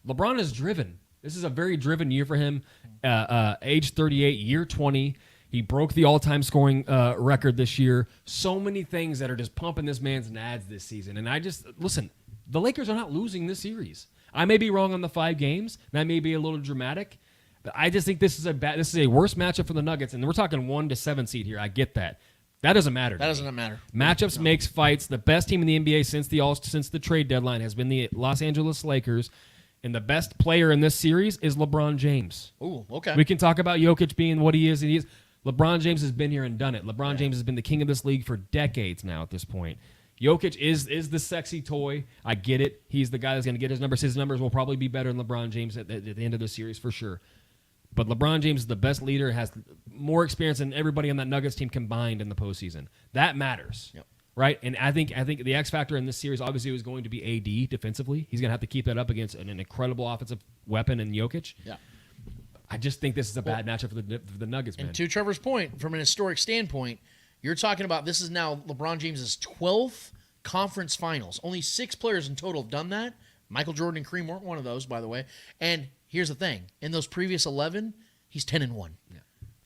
LeBron is driven. This is a very driven year for him. Age 38, year 20. He broke the all-time scoring record this year. So many things that are just pumping this man's nads this season. And listen, the Lakers are not losing this series. I may be wrong on the 5 games. That may be a little dramatic, but I just think this is a worse matchup for the Nuggets. And we're talking 1 to 7 seed here. I get that. That doesn't matter. That doesn't matter. Matchups makes fights. The best team in the NBA since the trade deadline has been the Los Angeles Lakers, and the best player in this series is LeBron James. Ooh, okay. We can talk about Jokic being what he is. LeBron James has been here and done it. LeBron James has been the king of this league for decades now at this point. Jokic is the sexy toy. I get it. He's the guy that's going to get his numbers. His numbers will probably be better than LeBron James at the end of the series for sure. But LeBron James is the best leader, has more experience than everybody on that Nuggets team combined in the postseason. That matters, right? And I think the X factor in this series obviously was going to be AD defensively. He's going to have to keep that up against an incredible offensive weapon in Jokic. Yeah. I just think this is a bad matchup for the Nuggets, man. And to Trevor's point, from an historic standpoint, you're talking about this is now LeBron James' 12th conference finals. Only 6 players in total have done that. Michael Jordan and Kareem weren't one of those, by the way. And here's the thing. In those previous 11, he's 10-1. Yeah.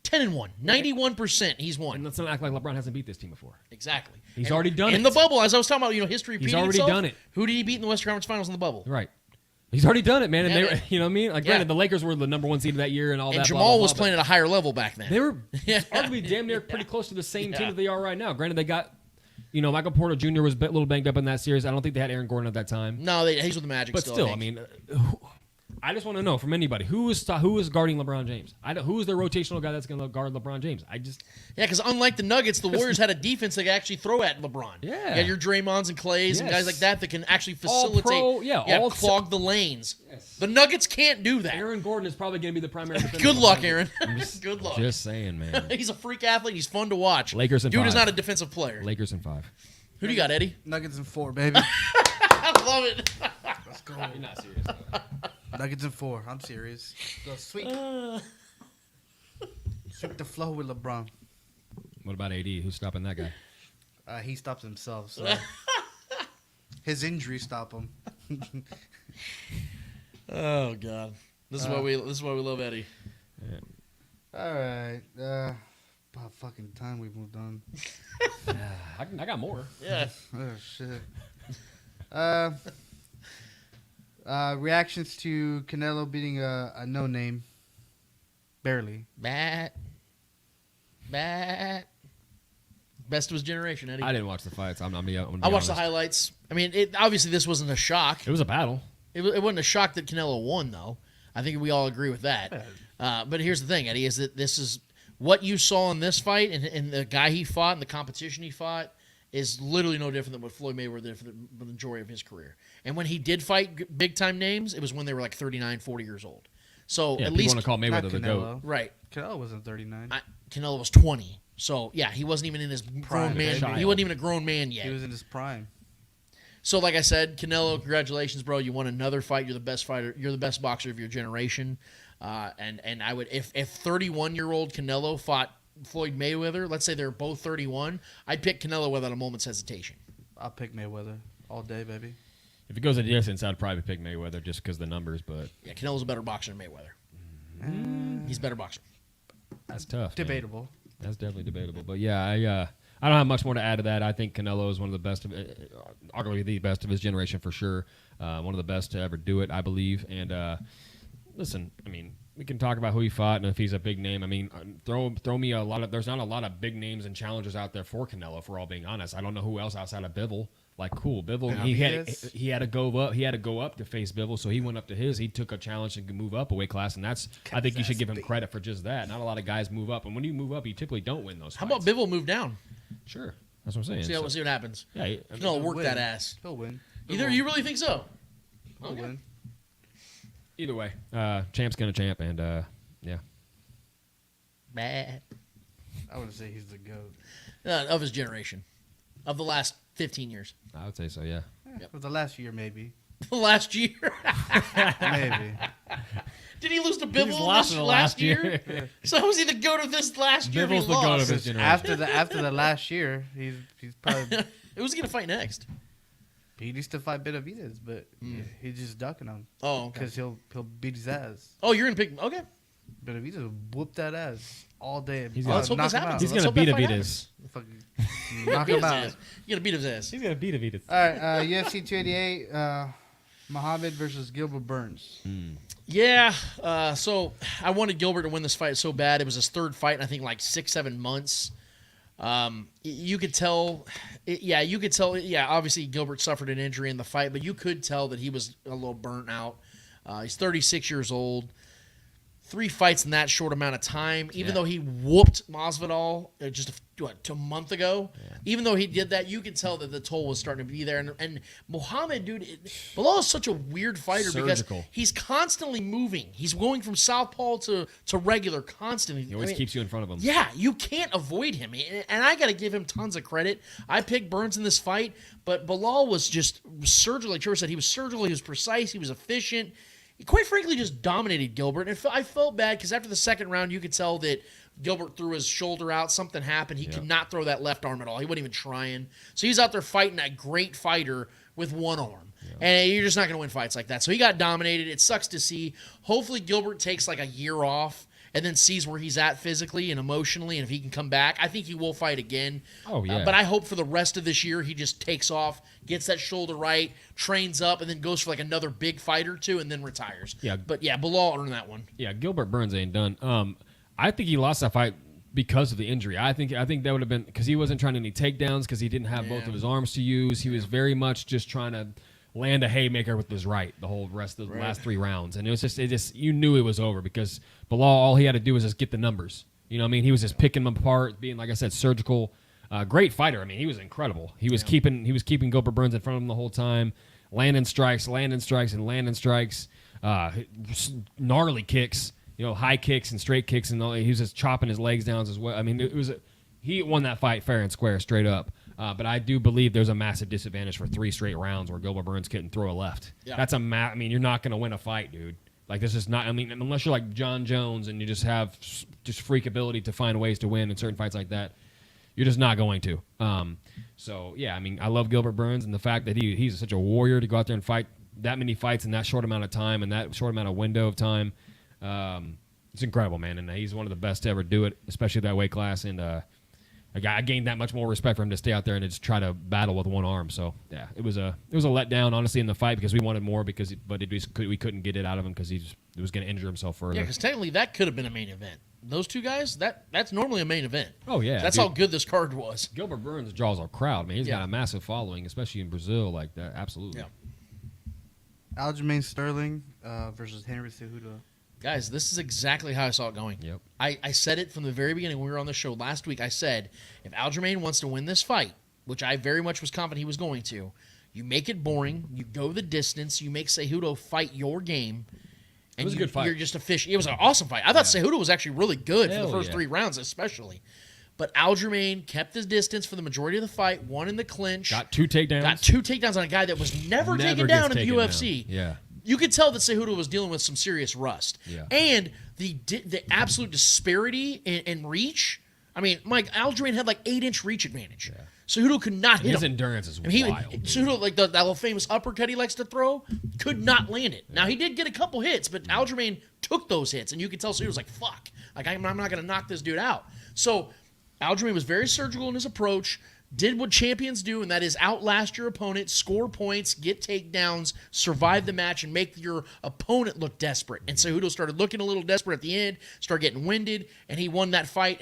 10-1. 91% he's won. And let's not act like LeBron hasn't beat this team before. Exactly. He's already done it. In the bubble, as I was talking about, history repeating itself. He's already done it. Who did he beat in the Western Conference Finals in the bubble? Right. He's already done it, man. And they, you know what I mean? Like, granted, the Lakers were the number 1 seed of that year and all that. And Jamal was playing at a higher level back then. They were arguably damn near pretty close to the same team that they are right now. Granted, they got, Michael Porter Jr. was a little banged up in that series. I don't think they had Aaron Gordon at that time. No, he's with the Magic but still. Still, I mean, I just want to know from anybody who is guarding LeBron James. Who is the rotational guy that's going to guard LeBron James? Because unlike the Nuggets, the Warriors had a defense that could actually throw at LeBron. Yeah, you got your Draymond's and Clays and guys like that can actually facilitate, clog the lanes. Yes. The Nuggets can't do that. Aaron Gordon is probably going to be the primary defender. Good luck, Aaron. Good luck. Just saying, man. He's a freak athlete. He's fun to watch. Lakers in Dude 5. is not a defensive player. Lakers in 5. Who do you got, Eddie? Nuggets in 4, baby. I love it. Let's go. You're not serious, though. Nuggets in 4. I'm serious. Go sweep. Sweep the flow with LeBron. What about AD? Who's stopping that guy? He stops himself. So. His injuries stop him. Oh God, this is why we love Eddie. Yeah. All right. About fucking time we moved on. I got more. Yeah. Oh shit. Reactions to Canelo beating a no name. Barely. Best of his generation, Eddie. I didn't watch the fights. I watched the highlights. I mean, obviously this wasn't a shock. It was a battle. It wasn't a shock that Canelo won, though. I think we all agree with that. But here's the thing, Eddie, is that this is what you saw in this fight and the guy he fought and the competition he fought is literally no different than what Floyd Mayweather did for the majority of his career. And when he did fight big-time names, it was when they were like 39, 40 years old. So at least want to call Mayweather the GOAT. Right. Canelo wasn't 39. Canelo was 20. So, yeah, he wasn't even in his grown man. He wasn't even a grown man yet. He was in his prime. So, like I said, Canelo, congratulations, bro. You won another fight. You're the best fighter. You're the best boxer of your generation. And I would, if 31-year-old Canelo fought Floyd Mayweather, let's say they're both 31, I'd pick Canelo without a moment's hesitation. I'll pick Mayweather all day, baby. If it goes a distance, I'd probably pick Mayweather just because the numbers. But yeah, Canelo's a better boxer than Mayweather. He's a better boxer. That's tough. Debatable. Man. That's definitely debatable. But yeah, I don't have much more to add to that. I think Canelo is one of the best, arguably the best of his generation for sure. One of the best to ever do it, I believe. And listen, I mean, we can talk about who he fought and if he's a big name. I mean, throw me a lot of. There's not a lot of big names and challengers out there for Canelo. For all being honest, I don't know who else outside of Bivol. Like, cool, Bivol. He had to go up. He had to go up to face Bivol, so he went up to his. He took a challenge and could move up a weight class, and I think you should give him credit for just that. Not a lot of guys move up, and when you move up, you typically don't win those fights. How about Bivol move down? Sure, that's what I'm saying. See what happens. Yeah, Canelo work that ass. He'll win. You really think so? He'll win. Either way, champ's gonna champ, and yeah. Bad. I wouldn't say he's the GOAT. Of his generation. Of the last 15 years. I would say so, yeah. For the last year, maybe. The last year? Maybe. Did he lose to Bivol last year? Yeah. So was he the GOAT of this last year? Bivol's the GOAT of his generation. After the last year, he's probably... Who's he going to fight next? He needs to fight Benavidez, but he's just ducking him. Oh, okay. Because he'll beat his ass. Oh, you're going to pick... Okay. Benavidez will whoop that ass all day. Let's hope this happens. He's going to beat Benavidez. Knock him out. You're going to beat his ass. He's going to beat Benavidez. All right, UFC 288, Muhammad versus Gilbert Burns. Yeah, so I wanted Gilbert to win this fight so bad. It was his third fight in, I think, like 6-7 months. You could tell, obviously Gilbert suffered an injury in the fight, but you could tell that he was a little burnt out. He's 36 years old. 3 fights in that short amount of time, even though he whooped Masvidal just a month ago. Yeah. Even though he did that, you could tell that the toll was starting to be there. And Muhammad, dude, Bilal is such a weird fighter because he's constantly moving. He's going from southpaw to regular constantly. He always keeps you in front of him. Yeah, you can't avoid him. And I got to give him tons of credit. I picked Burns in this fight, but Bilal was just surgical. Like Trevor said, he was surgical. He was precise. He was efficient. He, quite frankly, just dominated Gilbert. And I felt bad because after the second round, you could tell that Gilbert threw his shoulder out. Something happened. He could not throw that left arm at all. He wasn't even trying. So he's out there fighting a great fighter with one arm. Yeah. And you're just not going to win fights like that. So he got dominated. It sucks to see. Hopefully Gilbert takes like a year off and then sees where he's at physically and emotionally, and if he can come back, I think he will fight again. Oh, yeah. But I hope for the rest of this year he just takes off, gets that shoulder right, trains up, and then goes for like another big fight or two, and then retires. Yeah. But, yeah, Bilal earned that one. Yeah, Gilbert Burns ain't done. I think he lost that fight because of the injury. I think that would have been because he wasn't trying any takedowns because he didn't have both of his arms to use. He was very much just trying to land a haymaker with his right the whole rest of the last 3 rounds. And it just you knew it was over because Bilal, all he had to do was just get the numbers. You know what I mean? He was just picking them apart, being, like I said, surgical. Great fighter. I mean, he was incredible. He was keeping Gilbert Burns in front of him the whole time, landing strikes, gnarly kicks, high kicks and straight kicks, and he was just chopping his legs down as well. I mean, he won that fight fair and square, straight up. But I do believe there's a massive disadvantage for 3 straight rounds where Gilbert Burns couldn't throw a left. Yeah. That's I mean, you're not going to win a fight, dude. Like, this is not. I mean, unless you're like John Jones and you just have freak ability to find ways to win in certain fights like that. You're just not going to. So, yeah, I mean, I love Gilbert Burns and the fact that he's such a warrior to go out there and fight that many fights in that short amount of time and that short amount of window of time. It's incredible, man. And he's one of the best to ever do it, especially that weight class. And I gained that much more respect for him to stay out there and just try to battle with one arm. So, yeah, it was a letdown, honestly, in the fight because we wanted more we couldn't get it out of him because he was going to injure himself further. Yeah, because technically that could have been a main event. Those 2 guys, that's normally a main event. Oh, yeah. That's how good this card was. Gilbert Burns draws a crowd, man. He's got a massive following, especially in Brazil like that. Absolutely. Yeah. Aljamain Sterling versus Henry Cejudo. Guys, this is exactly how I saw it going. Yep. I said it from the very beginning when we were on the show last week. I said, if Aljamain wants to win this fight, which I very much was confident he was going to, you make it boring, you go the distance, you make Cejudo fight your game. And it was a good fight. You're just efficient. It was an awesome fight. I thought Cejudo was actually really good for the first 3 rounds, especially. But Aljamain kept his distance for the majority of the fight, won in the clinch. Got 2 takedowns. Got 2 takedowns on a guy that was never taken down in the UFC. Down. Yeah. You could tell that Cejudo was dealing with some serious rust. Yeah. And the absolute disparity in reach. I mean, Mike, Aljamain had like 8-inch reach advantage. Yeah. Cejudo could not hit him. His endurance is wild. Cejudo, like that little famous uppercut he likes to throw, could not land it. Yeah. Now, he did get a couple hits, but Aljamain took those hits, and you could tell Cejudo was like, fuck. Like, I'm not going to knock this dude out. So, Aljamain was very surgical in his approach, did what champions do, and that is outlast your opponent, score points, get takedowns, survive the match, and make your opponent look desperate. And Cejudo started looking a little desperate at the end, started getting winded, and he won that fight,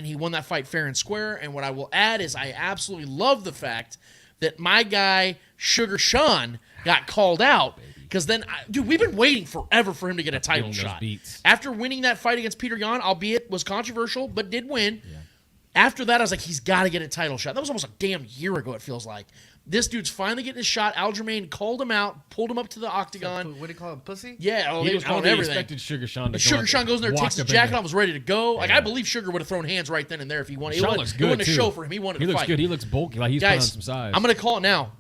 fair and square. And what I will add is I absolutely love the fact that my guy, Sugar Sean, got called out. Because then, dude, we've been waiting forever for him to get a title shot. After winning that fight against Peter Yan, albeit was controversial, but did win. Yeah. After that, I was like, he's got to get a title shot. That was almost a damn year ago, it feels like. This dude's finally getting his shot. Aljamain called him out, pulled him up to the octagon. What do you call it, pussy? Yeah, he was calling everything. Expected Sugar Sean to Sugar Sean goes in there, takes his jacket off, was ready to go. Like, I believe Sugar would have thrown hands right then and there if he wanted. Sean looks good, it wasn't a show for him. He wanted to fight. He looks good. He looks bulky. Like, he's putting on some size. I'm going to call it now.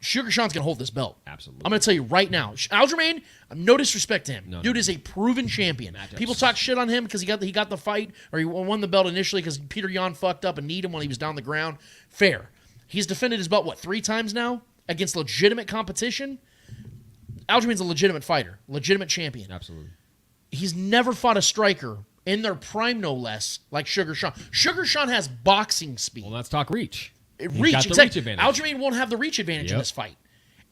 Sugar Sean's going to hold this belt. Absolutely. I'm going to tell you right now. Aljamain, no disrespect to him. Dude is a proven champion. People talk shit on him because he got the fight or he won the belt initially because Peter Yan fucked up and kneed him when he was down the ground. Fair. He's defended his belt, 3 times now against legitimate competition? Aljamain's a legitimate fighter, legitimate champion. Absolutely. He's never fought a striker in their prime, no less, like Sugar Sean. Sugar Sean has boxing speed. Well, let's talk reach. Reach advantage. Aljamain won't have the reach advantage in this fight.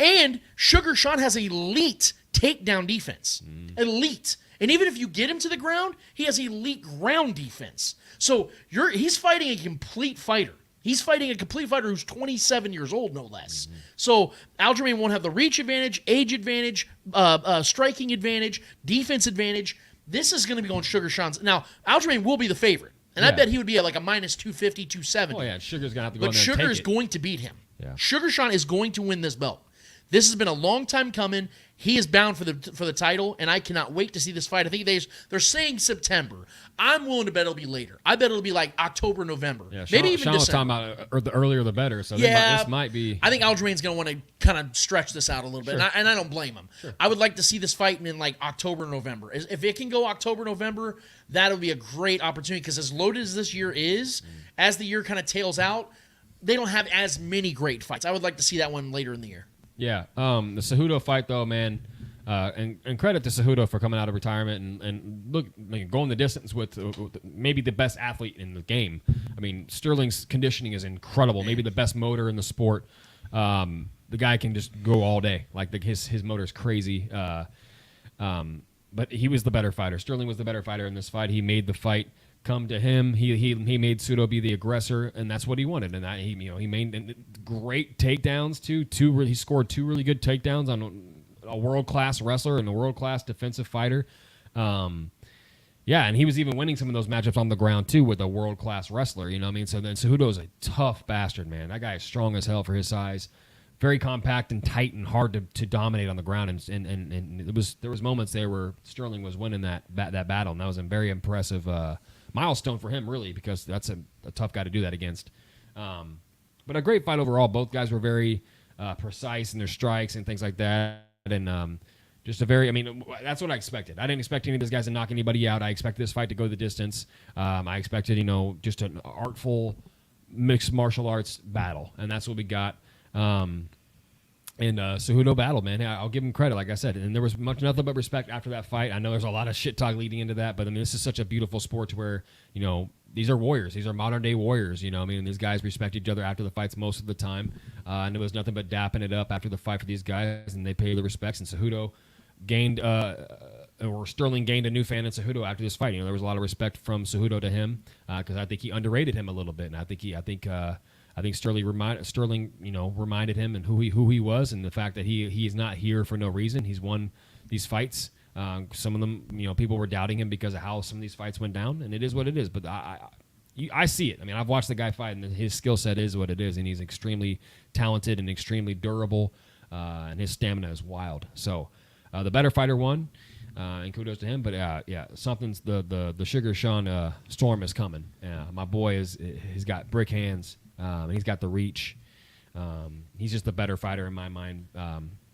And Sugar Sean has elite takedown defense. Elite. And even if you get him to the ground, he has elite ground defense. So he's fighting a complete fighter. He's fighting a complete fighter who's 27 years old, no less. So Aljamain won't have the reach advantage, age advantage, striking advantage, defense advantage. This is going to be going Sugar Sean's. Now, Aljamain will be the favorite. And I bet he would be at like a minus 250, 270. Oh, yeah. Sugar's going to have to go in there and Sugar take is it. going to beat him. Yeah. Sugar Sean is going to win this belt. This has been a long time coming. He is bound for the title, and I cannot wait to see this fight. I think they're saying September. I'm willing to bet it'll be later. I bet it'll be like October, November. Yeah, maybe even Sean was December. talking about the earlier the better, so this might be... I think Aljamain's going to want to kind of stretch this out a little bit, and I don't blame him. Sure. I would like to see this fight in like October, November. If it can go October, November, that'll be a great opportunity because as loaded as this year is, as the year kind of tails out, they don't have as many great fights. I would like to see that one later in the year. Yeah, the Cejudo fight though, man, and credit to Cejudo for coming out of retirement and going the distance with maybe the best athlete in the game. I mean, Sterling's conditioning is incredible, maybe the best motor in the sport. The guy can just go all day, like his motor is crazy. But he was the better fighter. Sterling was the better fighter in this fight. He made the fight come to him. He made Cejudo be the aggressor, and that's what he wanted. And he made great takedowns too. He scored 2 really good takedowns on a world class wrestler and a world class defensive fighter. And he was even winning some of those matchups on the ground too with a world class wrestler. You know what I mean? So then Cejudo's a tough bastard, man. That guy is strong as hell for his size. Very compact and tight and hard to dominate on the ground, and there was moments there where Sterling was winning that battle, and that was a very impressive milestone for him, really, because that's a tough guy to do that against. But a great fight overall. Both guys were very precise in their strikes and things like that, and just that's what I expected. I didn't expect any of these guys to knock anybody out. I expected this fight to go the distance. I expected, just an artful mixed martial arts battle, and that's what we got. Cejudo battle, man. I'll give him credit, like I said. And there was nothing but respect after that fight. I know there's a lot of shit talk leading into that, but this is such a beautiful sport to where, these are warriors. These are modern day warriors, these guys respect each other after the fights most of the time. And it was nothing but dapping it up after the fight for these guys, and they pay the respects. And Cejudo Sterling gained a new fan in Cejudo after this fight. There was a lot of respect from Cejudo to him, because I think he underrated him a little bit. And I think Sterling reminded him and who he was, and the fact that he is not here for no reason. He's won these fights. Some of them, people were doubting him because of how some of these fights went down, and it is what it is. But I see it. I've watched the guy fight, and his skill set is what it is, and he's extremely talented and extremely durable, and his stamina is wild. So the better fighter won, and kudos to him. But something's the Sugar Sean storm is coming. My boy he's got brick hands. He's got the reach. He's just the better fighter in my mind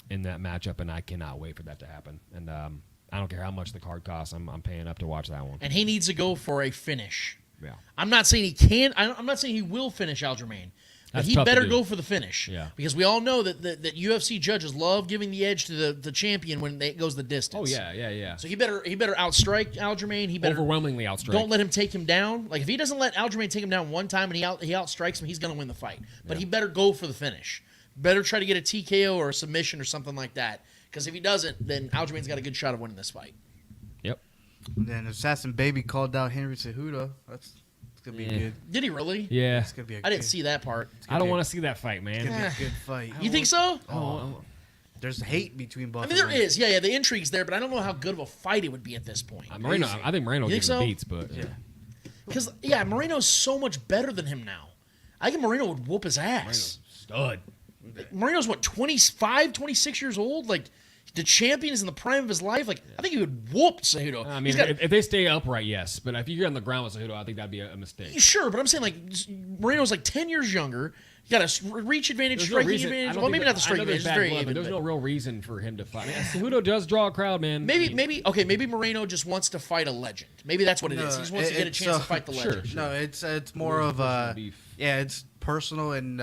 in that matchup, and I cannot wait for that to happen. And I don't care how much the card costs. I'm paying up to watch that one. And he needs to go for a finish. Yeah. I'm not saying he can. I'm not saying he will finish Aljamain. But he better go for the finish. Yeah. Because we all know that UFC judges love giving the edge to the champion when it goes the distance. Oh, yeah. So he better outstrike Aljamain. He better overwhelmingly outstrike. Don't let him take him down. Like, if he doesn't let Aljamain take him down one time and he outstrikes him, he's going to win the fight. But he better go for the finish. Better try to get a TKO or a submission or something like that. Because if he doesn't, then Aljamain's got a good shot of winning this fight. Yep. And then Assassin Baby called out Henry Cejudo. It's gonna be good. Did he really? Yeah. It's gonna be I didn't see that part. I don't want to see that fight, man. It's gonna be a good fight. You think so? There's hate between both. I mean, there is. Yeah, the intrigue's there, but I don't know how good of a fight it would be at this point. I think Moreno gives him beats, but because Moreno's so much better than him now. I think Moreno would whoop his ass. Stud. Moreno's what, 25, 26 years old? Like, the champion is in the prime of his life. Like, I think he would whoop Cejudo. I mean, if they stay upright, yes. But if you're on the ground with Cejudo, I think that'd be a mistake. Sure, but I'm saying, like, Moreno's like 10 years younger. You got a reach advantage, striking advantage. Well, maybe not the striking advantage. It's very even. There's no real reason for him to fight. Cejudo does draw a crowd, man. Maybe Moreno just wants to fight a legend. Maybe that's what it is. He just wants to get a chance to fight the legend. Sure. No, it's more of a it's personal, and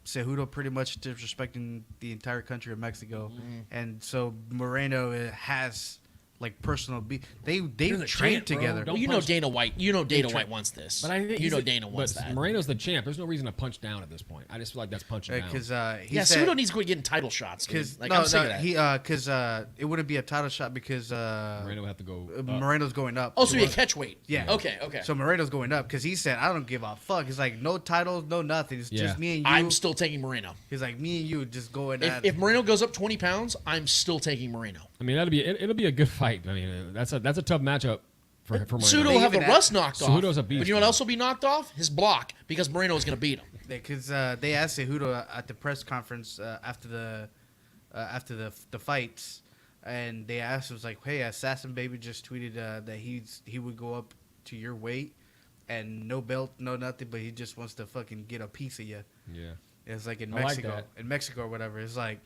Cejudo pretty much disrespecting the entire country of Mexico, and so Moreno has like personal beef. They've trained together. Well, Dana White. Dana White wants this. But Dana wants that. Moreno's the champ. There's no reason to punch down at this point. I just feel like that's punching down. Because Cejudo needs to go getting title shots. Because it wouldn't be a title shot because Moreno would have to go. Moreno's going up. Oh, so you catch weight. Yeah. Okay. So Moreno's going up because he said, "I don't give a fuck." He's like, "No titles, no nothing. It's just me and you." I'm still taking Moreno. He's like, "Me and you just going at it." If Moreno goes up 20 pounds, I'm still taking Moreno. I mean, it'll be a good fight. I mean, that's a tough matchup for Moreno. Cejudo will have the rust knocked off. Cejudo's a beast. But you know what else will be knocked off? His block, because Moreno is going to beat him. Because they asked Cejudo at the press conference after the fights, and they asked, it was like, "Hey, Assassin Baby just tweeted that he would go up to your weight, and no belt, no nothing, but he just wants to fucking get a piece of you." Yeah. It's like in Mexico, or whatever. It's like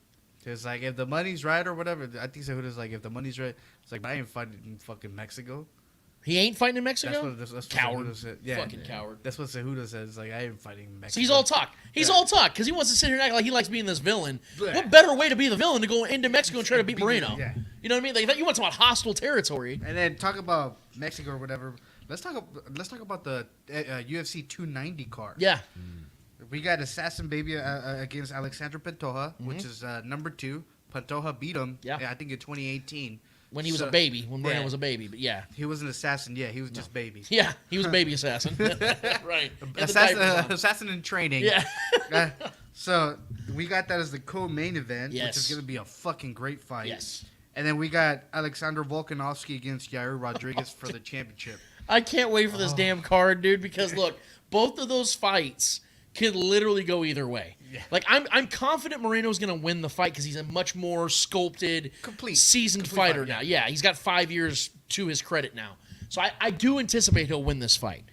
if the money's right or whatever. I think Cejudo's like, if the money's right, it's like, I ain't fighting in fucking Mexico. He ain't fighting in Mexico? That's what coward. Cejudo said. Yeah, fucking coward. That's what Cejudo says. It's like, I ain't fighting in Mexico. So he's all talk. He's all talk because he wants to sit here and act like he likes being this villain. Yeah. What better way to be the villain to go into Mexico and try to beat Moreno? Yeah. You know what I mean? Like, you want to talk about hostile territory. And then talk about Mexico or whatever. Let's talk about the UFC 290 card. Yeah. We got Assassin Baby against Alexandre Pantoja, which is number 2. Pantoja beat him, I think, in 2018. when he was a baby, when Moreno was a baby. But yeah, he was an assassin. Yeah, he was just baby. Yeah, he was baby assassin. Right, assassin in training. Yeah. So we got that as the co-main event, which is going to be a fucking great fight. Yes. And then we got Alexander Volkanovski against Yair Rodriguez for the championship. I can't wait for this damn card, dude, because look, both of those fights could literally go either way. Yeah. Like I'm confident Moreno's going to win the fight because he's a much more sculpted, seasoned fighter now. Yeah, he's got 5 years to his credit now. So I do anticipate he'll win this fight.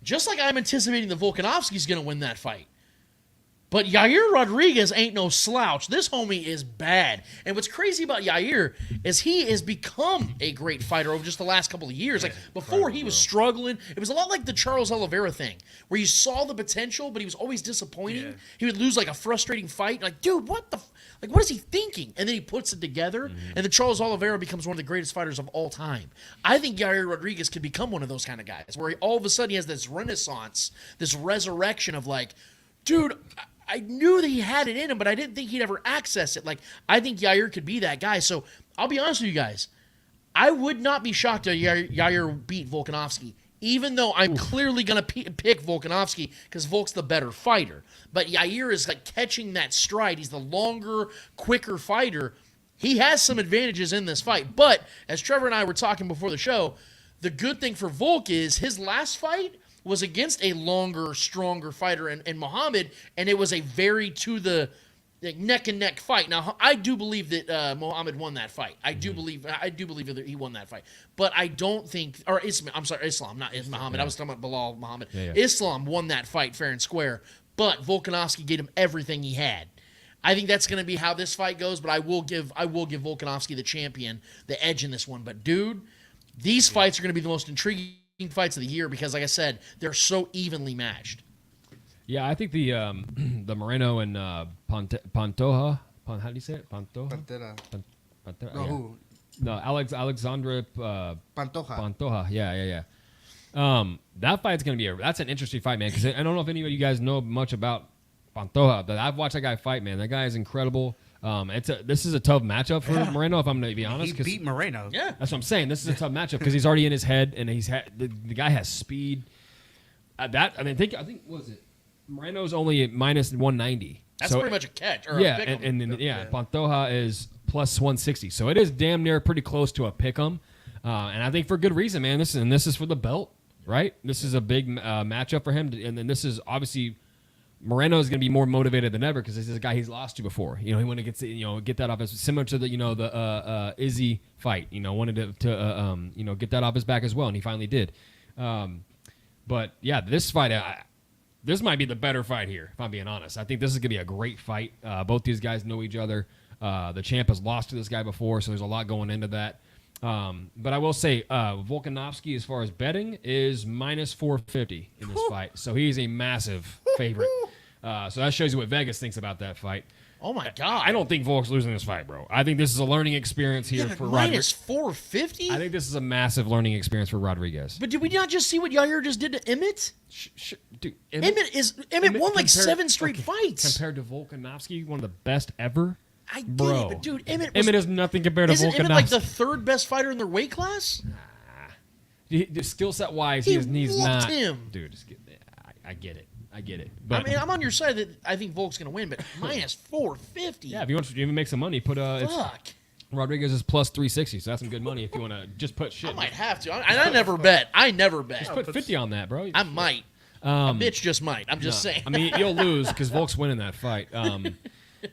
Just like I'm anticipating that Volkanovski's going to win that fight. But Yair Rodriguez ain't no slouch. This homie is bad. And what's crazy about Yair is he has become a great fighter over just the last couple of years. Like before he was struggling. It was a lot like the Charles Oliveira thing, where you saw the potential, but he was always disappointing. Yeah. He would lose like a frustrating fight. Like, dude, what is he thinking? And then he puts it together, and then Charles Oliveira becomes one of the greatest fighters of all time. I think Yair Rodriguez could become one of those kind of guys, where all of a sudden he has this renaissance, this resurrection of like, dude, I knew that he had it in him, but I didn't think he'd ever access it. Like, I think Yair could be that guy. So I'll be honest with you guys. I would not be shocked if Yair beat Volkanovski, even though I'm clearly going to pick Volkanovski because Volk's the better fighter. But Yair is like catching that stride. He's the longer, quicker fighter. He has some advantages in this fight. But as Trevor and I were talking before the show, the good thing for Volk is his last fight was against a longer, stronger fighter in Muhammad, and it was a very neck-and-neck fight. Now, I do believe that Muhammad won that fight. I do believe that he won that fight. But I don't think, or Islam, not Muhammad. Yeah. I was talking about Bilal Muhammad. Yeah. Islam won that fight fair and square, but Volkanovski gave him everything he had. I think that's going to be how this fight goes, but I will give Volkanovski, the champion, the edge in this one. But, dude, these fights are going to be the most intriguing fights of the year because, like I said, they're so evenly matched. Yeah, I think the Moreno and Pantoja. How do you say it? Pantoja. Pantera. No, Alexandra Pantoja. Pantoja. Yeah. That fight's gonna be that's an interesting fight, man. Because I don't know if any of you guys know much about Pantoja, but I've watched that guy fight, man. That guy is incredible. This is a tough matchup for Moreno, if I'm going to be honest. He beat Moreno. Yeah, that's what I'm saying. This is a tough matchup because he's already in his head, and the guy has speed. I think what was it? Moreno's only at minus 190. That's pretty much a catch. Or yeah, a pick 'em. and Pantoja is plus 160, so it is damn near pretty close to a pick'em, and I think for good reason, man. This is for the belt, right? This is a big matchup for him, and then this is obviously. Moreno is going to be more motivated than ever because this is a guy he's lost to before. He wanted to get that off his similar to the Izzy fight. Wanted to get that off his back as well, and he finally did. But yeah, this fight, this might be the better fight here. If I'm being honest, I think this is going to be a great fight. Both these guys know each other. The champ has lost to this guy before, so there's a lot going into that. But I will say, Volkanovski, as far as betting, is minus 450 in this fight. So he's a massive favorite. So that shows you what Vegas thinks about that fight. Oh, my God. I don't think Volk's losing this fight, bro. I think this is a learning experience here for Rodriguez. Minus 450? I think this is a massive learning experience for Rodriguez. But did we not just see what Yair just did to Emmett? Dude, Emmett won like 7 straight fights. Compared to Volkanovski, one of the best ever. I get it, but dude, Emmett is nothing compared to Volkanovski. Isn't Emmett like the third best fighter in their weight class? The skill set wise, he's not. Him. Dude, I get it. But, I mean, I'm on your side that I think Volk's going to win, but minus 450. Yeah, if you want to even make some money, put Rodriguez is plus 360, so that's some good money if you want to just put shit. I might have to. I never bet. Just put 50 on that, bro. I might. A bitch just might. I'm just saying. I mean, you'll lose because Volk's winning that fight.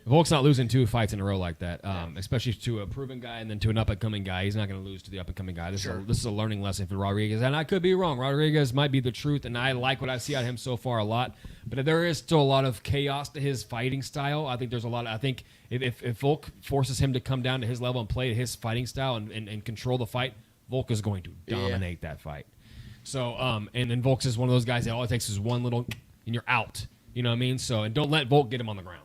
Volk's not losing 2 fights in a row like that, especially to a proven guy and then to an up-and-coming guy. He's not going to lose to the up-and-coming guy. This is a learning lesson for Rodriguez, and I could be wrong. Rodriguez might be the truth, and I like what I see out of him so far a lot. But there is still a lot of chaos to his fighting style. I think there's a lot. I think if Volk forces him to come down to his level and play his fighting style and control the fight, Volk is going to dominate that fight. So, and then Volk is one of those guys that all it takes is one little, and you're out. You know what I mean? So, and don't let Volk get him on the ground.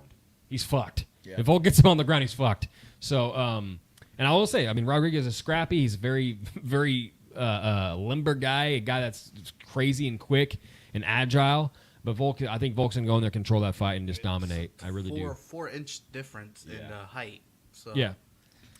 He's fucked. Yeah. If Volk gets him on the ground, he's fucked. So, and I will say, I mean, Rodriguez is scrappy. He's very, very limber guy, a guy that's crazy and quick and agile. But Volk, I think Volk's going to go in there, control that fight, and just dominate. I really do. 4-inch difference in height. So. Yeah.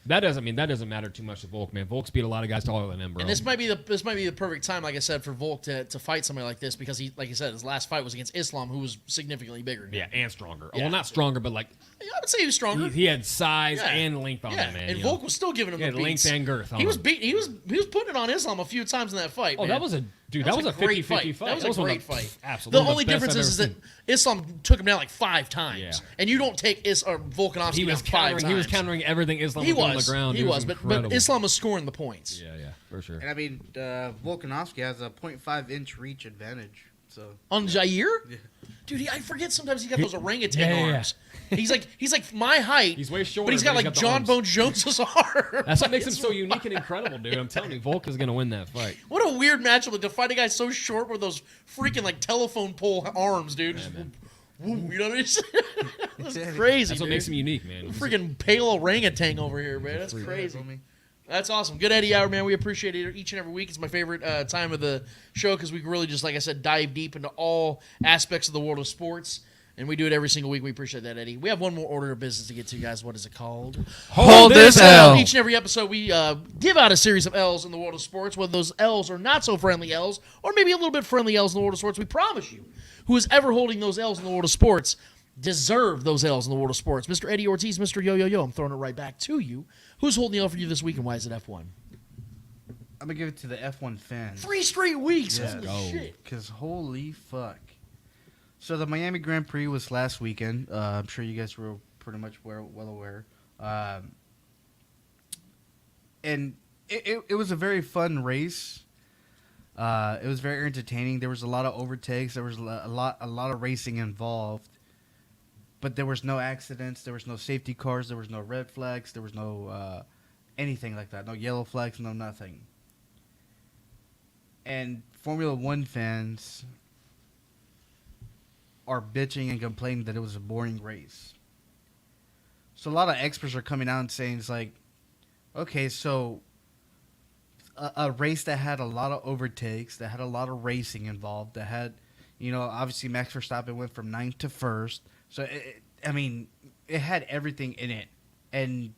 That doesn't matter too much to Volk, man. Volk's beat a lot of guys taller than him, bro. And this might be the perfect time, like I said, for Volk to fight somebody like this because he, like you said, his last fight was against Islam, who was significantly bigger. Yeah, and stronger. Yeah. Well, not stronger, but like I would say he was stronger. he had size and length on him, man. And Volk was still giving him the beats. length and girth. He was putting it on Islam a few times in that fight. Oh, man. that was a 50-50 fight. That was a great fight. Absolutely. The only difference is that Islam took him down like 5 times, and you don't take Volkanovski down 5 times. He was countering everything Islam was doing on the ground. He was, but Islam was scoring the points. Yeah, for sure. And I mean, Volkanovski has a 0.5-inch reach advantage. So on Jair, yeah. Dude, I forget sometimes he got those orangutan arms. He's like my height. He's way shorter, but he's got like John Bones Jones' arm. That's what makes him so unique and incredible, dude. I'm telling you, Volk is gonna win that fight. What a weird matchup to fight a guy so short with those freaking like telephone pole arms, dude. You know what I mean? That's crazy. That's what makes him unique, man. Freaking pale orangutan over here, man. That's crazy. That's awesome. Good Eddie Hour, man. We appreciate it each and every week. It's my favorite time of the show because we really just, like I said, dive deep into all aspects of the world of sports. And we do it every single week. We appreciate that, Eddie. We have one more order of business to get to, guys. What is it called? Hold this L. Each and every episode, we give out a series of L's in the world of sports, whether those L's are not so friendly L's or maybe a little bit friendly L's in the world of sports. We promise you, who is ever holding those L's in the world of sports deserve those L's in the world of sports. Mr. Eddie Ortiz, Mr. Yo-Yo-Yo, I'm throwing it right back to you. Who's holding the L for you this week, and why is it F1? I'm going to give it to the F1 fans. 3 straight weeks. Yeah. Holy shit. Because holy fuck. So the Miami Grand Prix was last weekend. I'm sure you guys were pretty much well aware. And it was a very fun race. It was very entertaining. There was a lot of overtakes. There was a lot of racing involved. But there was no accidents. There was no safety cars. There was no red flags. There was no anything like that. No yellow flags. No nothing. And Formula One fans are bitching and complaining that it was a boring race. So a lot of experts are coming out and saying it's like, okay, so a race that had a lot of overtakes, that had a lot of racing involved, that had, obviously Max Verstappen went from 9th to 1st. So, it had everything in it. And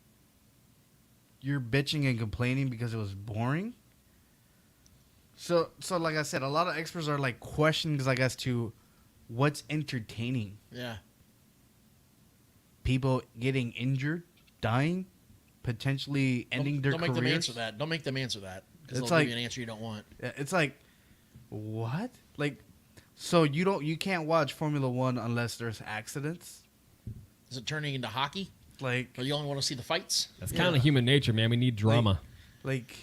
you're bitching and complaining because it was boring? So like I said, a lot of experts are like questioning, like, as to what's entertaining. Yeah. People getting injured, dying, potentially ending their careers. Don't make them answer that. Don't make them answer that because they'll give you an answer you don't want. It's like, what? Like, so you can't watch Formula One unless there's accidents? Is it turning into hockey? Like, or you only want to see the fights? That's kind of human nature, man. We need drama. Like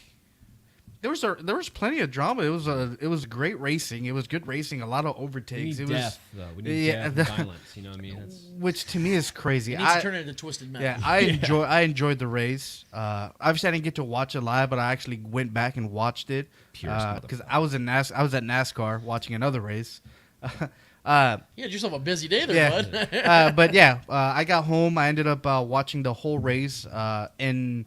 there was plenty of drama. It was great racing. It was good racing. A lot of overtakes. We need death, though. We need death and violence. You know what I mean? Which to me is crazy. It needs to turn it into Twisted Metal. Yeah, I enjoyed the race. Obviously, I didn't get to watch it live, but I actually went back and watched it because I was at NASCAR watching another race. You had yourself a busy day there, bud. But I got home. I ended up watching the whole race, and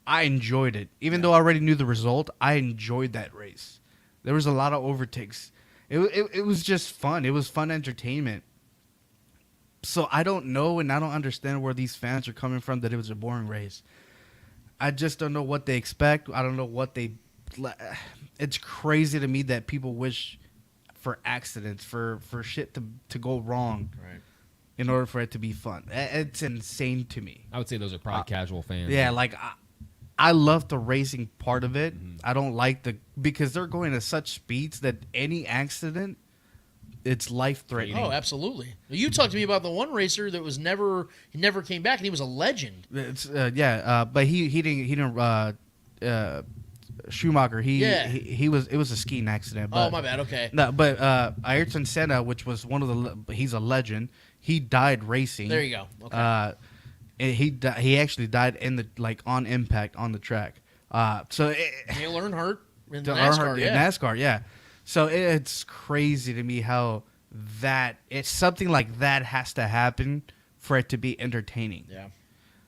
I enjoyed it. Even though I already knew the result, I enjoyed that race. There was a lot of overtakes. It was just fun. It was fun entertainment. So I don't know, and I don't understand where these fans are coming from that it was a boring race. I just don't know what they expect. I don't know what they... It's crazy to me that people wish for accidents, for shit to go wrong, right, in order for it to be fun. It's insane to me. I would say those are probably casual fans. Yeah, like I love the racing part of it. Mm-hmm. I don't like because they're going at such speeds that any accident, it's life threatening. Oh, absolutely. You talked to me about the one racer that was never came back, and he was a legend. It's but he didn't. Schumacher, it was a skiing accident. But, oh, my bad. Okay. No, but Ayrton Senna, which was he's a legend. He died racing. There you go. Okay. He actually died on impact on the track. Dale Earnhardt in NASCAR. NASCAR, yeah. So it's crazy to me how it's something like that has to happen for it to be entertaining. Yeah.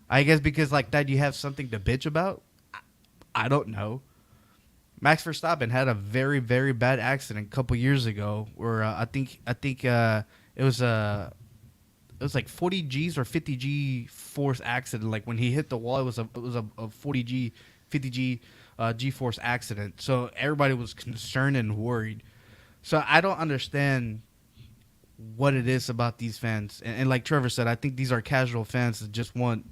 I guess because like that you have something to bitch about. I don't know. Max Verstappen had a very, very bad accident a couple years ago, where I think it was was like 40 G's or 50 G force accident. Like when he hit the wall, it was a 40 G, 50 G G force accident. So everybody was concerned and worried. So I don't understand what it is about these fans. And like Trevor said, I think these are casual fans that just want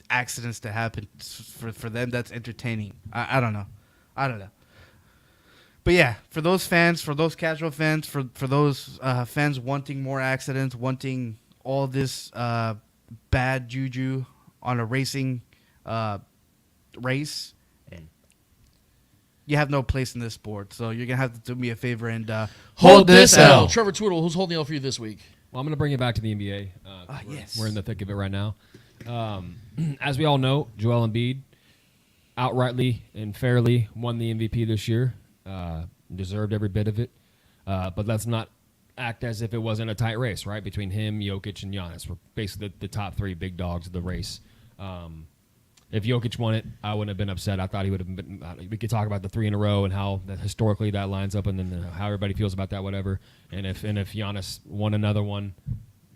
accidents to happen. For them, that's entertaining. I don't know. But yeah, for those fans, for those casual fans, for those fans wanting more accidents, wanting all this bad juju on a racing race, you have no place in this sport. So you're going to have to do me a favor and hold this L. Trevor Twiddle, who's holding the L for you this week? Well, I'm going to bring it back to the NBA. Yes. We're in the thick of it right now. As we all know, Joel Embiid outrightly and fairly won the MVP this year. Deserved every bit of it. But let's not act as if it wasn't a tight race, right? Between him, Jokic, and Giannis. We're basically the top three big dogs of the race. If Jokic won it, I wouldn't have been upset. I thought he would have been. We could talk about the 3 in a row and how that historically that lines up, and then how everybody feels about that, whatever. And if Giannis won another one,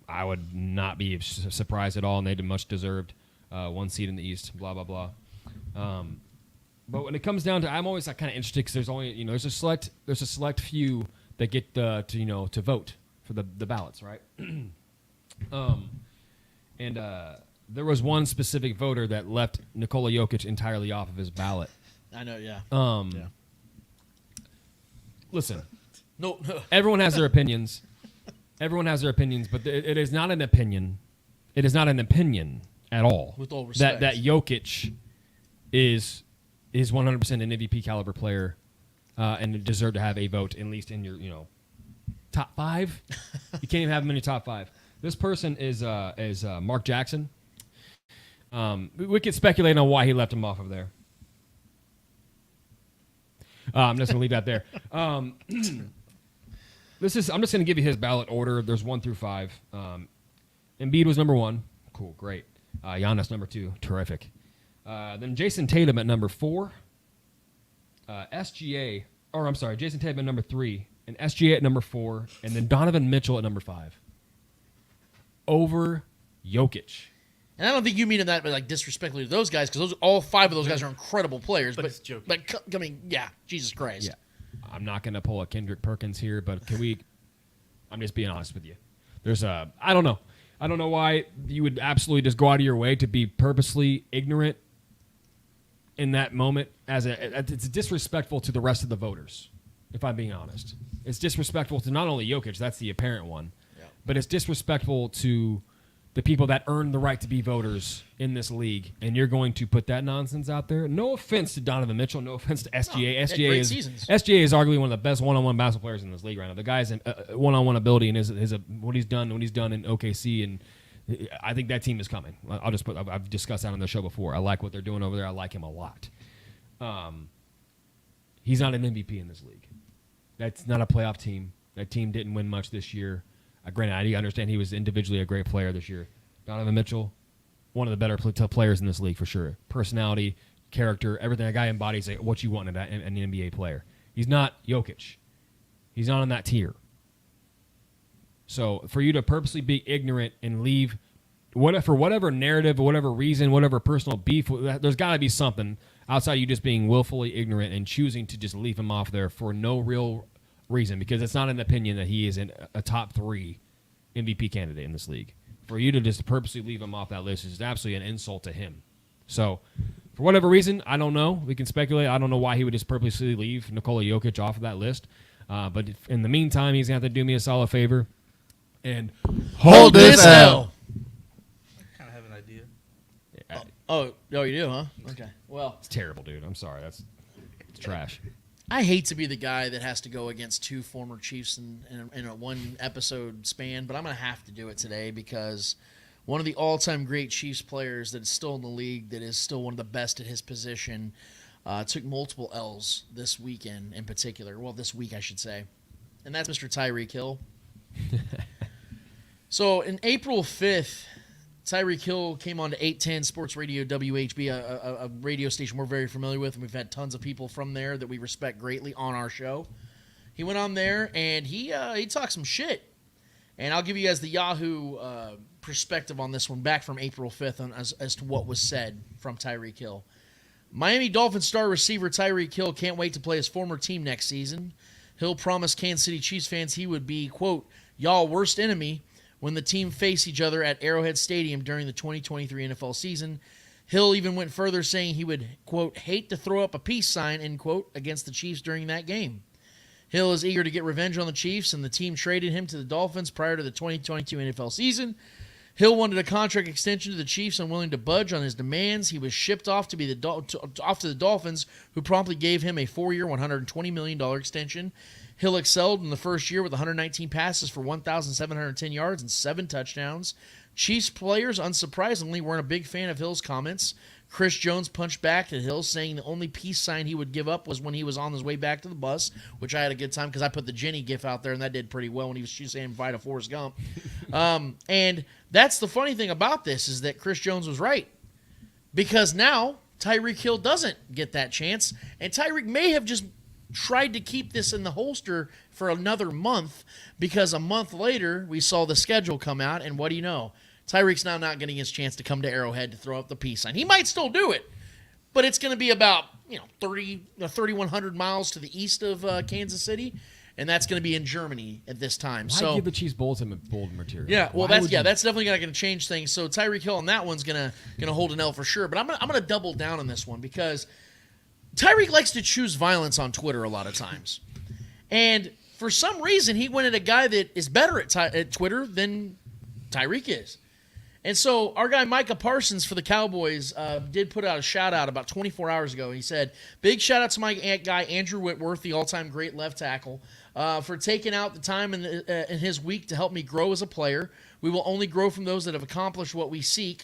I would not be surprised at all, and they did much deserved 1 seed in the East. Blah blah blah. But when it comes down to, I'm always kind of interested because there's only there's a select few that get to vote for the ballots, right? There was one specific voter that left Nikola Jokic entirely off of his ballot. I know, yeah. Listen, no. Everyone has their opinions. Everyone has their opinions, but it is not an opinion. It is not an opinion at all. With all respect, that Jokic is 100% an MVP caliber player, and deserve to have a vote at least in your top 5. You can't even have him in your top 5. This person is Mark Jackson. We could speculate on why he left him off of there. I'm just gonna leave that there. I'm just gonna give you his ballot order. There's 1 through 5. Embiid was number 1. Cool, great. Giannis number 2. Terrific. Then Jason Tatum at number 4. Jason Tatum at number 3, and SGA at number 4, and then Donovan Mitchell at number 5. Over Jokic. And I don't think you mean that like disrespectfully to those guys, because all 5 of those guys are incredible players. But it's Jokic. But I mean, yeah, Jesus Christ. Yeah, I'm not gonna pull a Kendrick Perkins here, but can we? I'm just being honest with you. I don't know. I don't know why you would absolutely just go out of your way to be purposely ignorant in that moment. It's disrespectful to the rest of the voters. If I'm being honest, it's disrespectful to not only Jokic, that's the apparent one, but it's disrespectful to the people that earn the right to be voters in this league, and you're going to put that nonsense out there. No offense to Donovan Mitchell, no offense to SGA. SGA is arguably one of the best one-on-one basketball players in this league right now. The guy's in one-on-one ability and what he's done in OKC, and I think that team is coming. I've discussed that on the show before. I like what they're doing over there. I like him a lot. He's not an MVP in this league. That's not a playoff team. That team didn't win much this year. Granted, I understand he was individually a great player this year. Donovan Mitchell, one of the better players in this league for sure. Personality, character, everything. A guy embodies what you want in an NBA player. He's not Jokic. He's not on that tier. So for you to purposely be ignorant and leave, for whatever narrative, whatever reason, whatever personal beef, there's got to be something outside you just being willfully ignorant and choosing to just leave him off there for no real reason, because it's not an opinion that he is a top 3 MVP candidate in this league. For you to just purposely leave him off that list is absolutely an insult to him. So, for whatever reason, I don't know. We can speculate. I don't know why he would just purposely leave Nikola Jokic off of that list. But in the meantime, he's going to have to do me a solid favor and hold this L. I kind of have an idea. Oh, you do, huh? Okay. Well, it's terrible, dude. I'm sorry. It's trash. I hate to be the guy that has to go against 2 former Chiefs in a 1 episode span, but I'm going to have to do it today because one of the all-time great Chiefs players that is still in the league, that is still one of the best at his position, took multiple L's this weekend in particular. Well, this week, I should say. And that's Mr. Tyreek Hill. So, in April 5th, Tyreek Hill came on to 810 Sports Radio WHB, a radio station we're very familiar with, and we've had tons of people from there that we respect greatly on our show. He went on there, and he talked some shit. And I'll give you guys the Yahoo perspective on this one back from April 5th as to what was said from Tyreek Hill. Miami Dolphins star receiver Tyreek Hill can't wait to play his former team next season. Hill promised Kansas City Chiefs fans he would be, quote, y'all worst enemy when the team face each other at Arrowhead Stadium during the 2023 NFL season. Hill even went further, saying he would, quote, hate to throw up a peace sign, end quote, against the Chiefs during that game. Hill is eager to get revenge on the Chiefs, and the team traded him to the Dolphins prior to the 2022 NFL season. Hill wanted a contract extension to the Chiefs, unwilling to budge on his demands. He was shipped off to the Dolphins, who promptly gave him a 4-year, $120 million extension. Hill excelled in the first year with 119 passes for 1,710 yards and 7 touchdowns. Chiefs players, unsurprisingly, weren't a big fan of Hill's comments. Chris Jones punched back at Hill, saying the only peace sign he would give up was when he was on his way back to the bus, which I had a good time because I put the Jenny gif out there, and that did pretty well when he was saying bye to Forrest Gump. And that's the funny thing about this is that Chris Jones was right, because now Tyreek Hill doesn't get that chance, and Tyreek may have just tried to keep this in the holster for another month, because a month later we saw the schedule come out, and what do you know? Tyreek's now not getting his chance to come to Arrowhead to throw up the peace sign. He might still do it, but it's going to be about 3,100 miles to the east of Kansas City, and that's going to be in Germany at this time. Why give the Chiefs bold material? Yeah, well, that's definitely not going to change things. So Tyreek Hill on that one's going to hold an L for sure. But I'm going to double down on this one because Tyreek likes to choose violence on Twitter a lot of times, and for some reason he went at a guy that is better at Twitter than Tyreek is. And so our guy Micah Parsons for the Cowboys did put out a shout-out about 24 hours ago. He said, big shout-out to my guy Andrew Whitworth, the all-time great left tackle, for taking out the time in his week to help me grow as a player. We will only grow from those that have accomplished what we seek,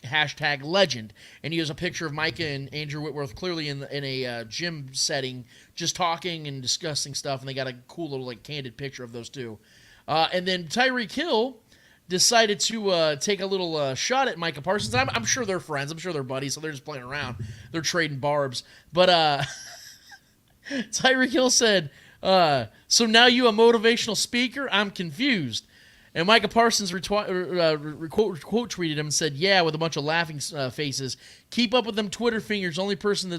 #legend. And he has a picture of Micah and Andrew Whitworth clearly in a gym setting, just talking and discussing stuff, and they got a cool little candid picture of those two. And then Tyreek Hill decided to take a little shot at Micah Parsons. I'm sure they're friends. I'm sure they're buddies, so they're just playing around. They're trading barbs. But Tyreek Hill said, so now you a motivational speaker? I'm confused. And Micah Parsons quote tweeted him and said, yeah, with a bunch of laughing faces. Keep up with them Twitter fingers. Only person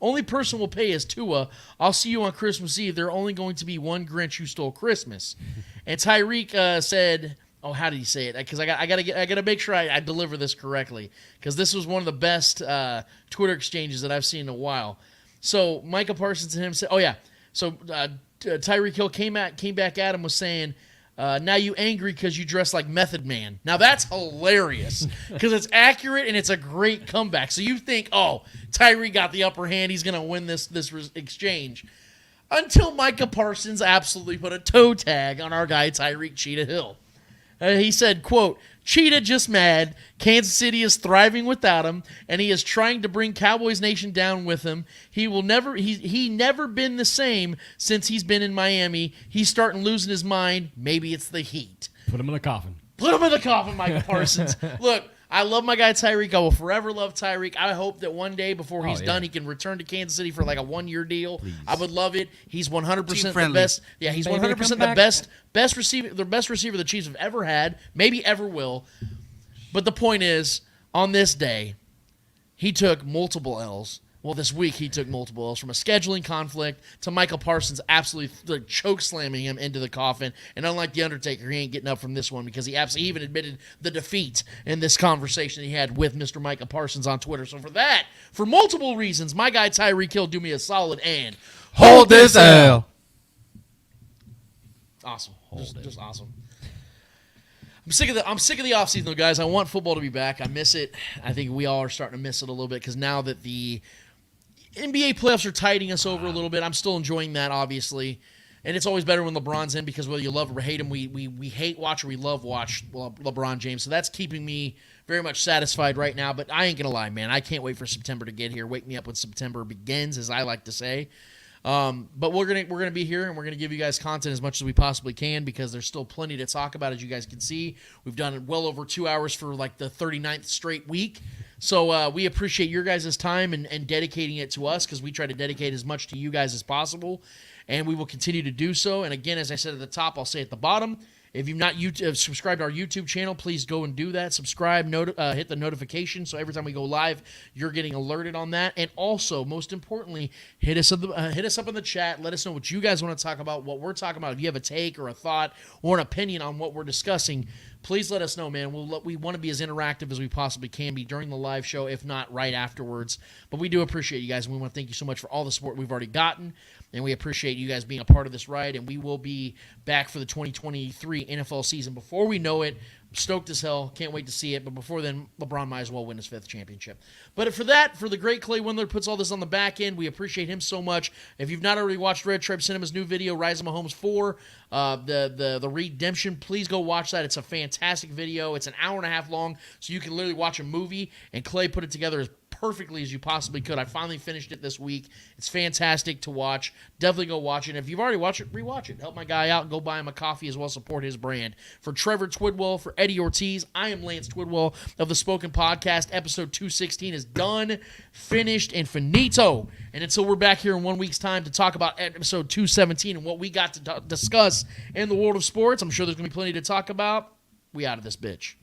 only person will pay is Tua. I'll see you on Christmas Eve. There are only going to be one Grinch who stole Christmas. And Tyreek said, oh, how did he say it? Because I gotta make sure I deliver this correctly, because this was one of the best Twitter exchanges that I've seen in a while. So Micah Parsons and him said, oh yeah. So Tyreek Hill came back at him, was saying, now you angry because you dress like Method Man. Now that's hilarious because it's accurate and it's a great comeback. So you think, oh, Tyreek got the upper hand, he's gonna win this exchange, until Micah Parsons absolutely put a toe tag on our guy Tyreek Cheetah Hill. He said, quote, Cheetah just mad. Kansas City is thriving without him, and he is trying to bring Cowboys Nation down with him. He never been the same since he's been in Miami. He's starting losing his mind. Maybe it's the heat. Put him in the coffin. Put him in the coffin, Micah Parsons. Look, I love my guy Tyreek. I will forever love Tyreek. I hope that one day before he's done, he can return to Kansas City for like a 1-year deal. Please. I would love it. He's 100% the best. Yeah, he's 100% the best receiver, the best receiver the Chiefs have ever had, maybe ever will. But the point is, on this day, he took multiple L's. Well, this week he took multiple L's, from a scheduling conflict to Michael Parsons absolutely choke slamming him into the coffin. And unlike The Undertaker, he ain't getting up from this one, because he absolutely even admitted the defeat in this conversation he had with Mr. Michael Parsons on Twitter. So for multiple reasons, my guy Tyreek Hill, do me a solid and hold this L. Awesome. Just awesome. I'm sick of the offseason, though, guys. I want football to be back. I miss it. I think we all are starting to miss it a little bit, because now that the NBA playoffs are tiding us over a little bit, I'm still enjoying that, obviously. And it's always better when LeBron's in, because whether you love or hate him, we hate watch or we love watch LeBron James. So that's keeping me very much satisfied right now. But I ain't going to lie, man. I can't wait for September to get here. Wake me up when September begins, as I like to say. But we're gonna be here, and we're gonna give you guys content as much as we possibly can, because there's still plenty to talk about. As you guys can see, we've done well over 2 hours for like the 39th straight week. So we appreciate your guys' time and dedicating it to us, because we try to dedicate as much to you guys as possible, and we will continue to do so. And again, as I said at the top, I'll say at the bottom, If you've not subscribed to our YouTube channel, please go and do that. Subscribe, hit the notification, so every time we go live, you're getting alerted on that. And also, most importantly, hit us up in the chat. Let us know what you guys want to talk about, what we're talking about. If you have a take or a thought or an opinion on what we're discussing, please let us know, man. We want to be as interactive as we possibly can be during the live show, if not right afterwards. But we do appreciate you guys, and we want to thank you so much for all the support we've already gotten. And we appreciate you guys being a part of this ride, and we will be back for the 2023 NFL season. Before we know it, I'm stoked as hell. Can't wait to see it. But before then, LeBron might as well win his 5th championship. But for the great Clay Windler puts all this on the back end. We appreciate him so much. If you've not already watched Red Tribe Cinema's new video, Rise of Mahomes 4, the redemption, please go watch that. It's a fantastic video. It's an hour and a half long, so you can literally watch a movie, and Clay put it together as perfectly as you possibly could. I finally finished it this week. It's fantastic to watch. Definitely go watch it. If you've already watched it, rewatch it. Help my guy out. Go buy him a coffee as well. Support his brand. For Trevor Twidwell, for Eddie Ortiz, I am Lance Twidwell of the Spoken Podcast. Episode 216 is done, finished, and finito. And until we're back here in 1 week's time to talk about episode 217 and what we got to discuss in the world of sports, I'm sure there's going to be plenty to talk about. We out of this bitch.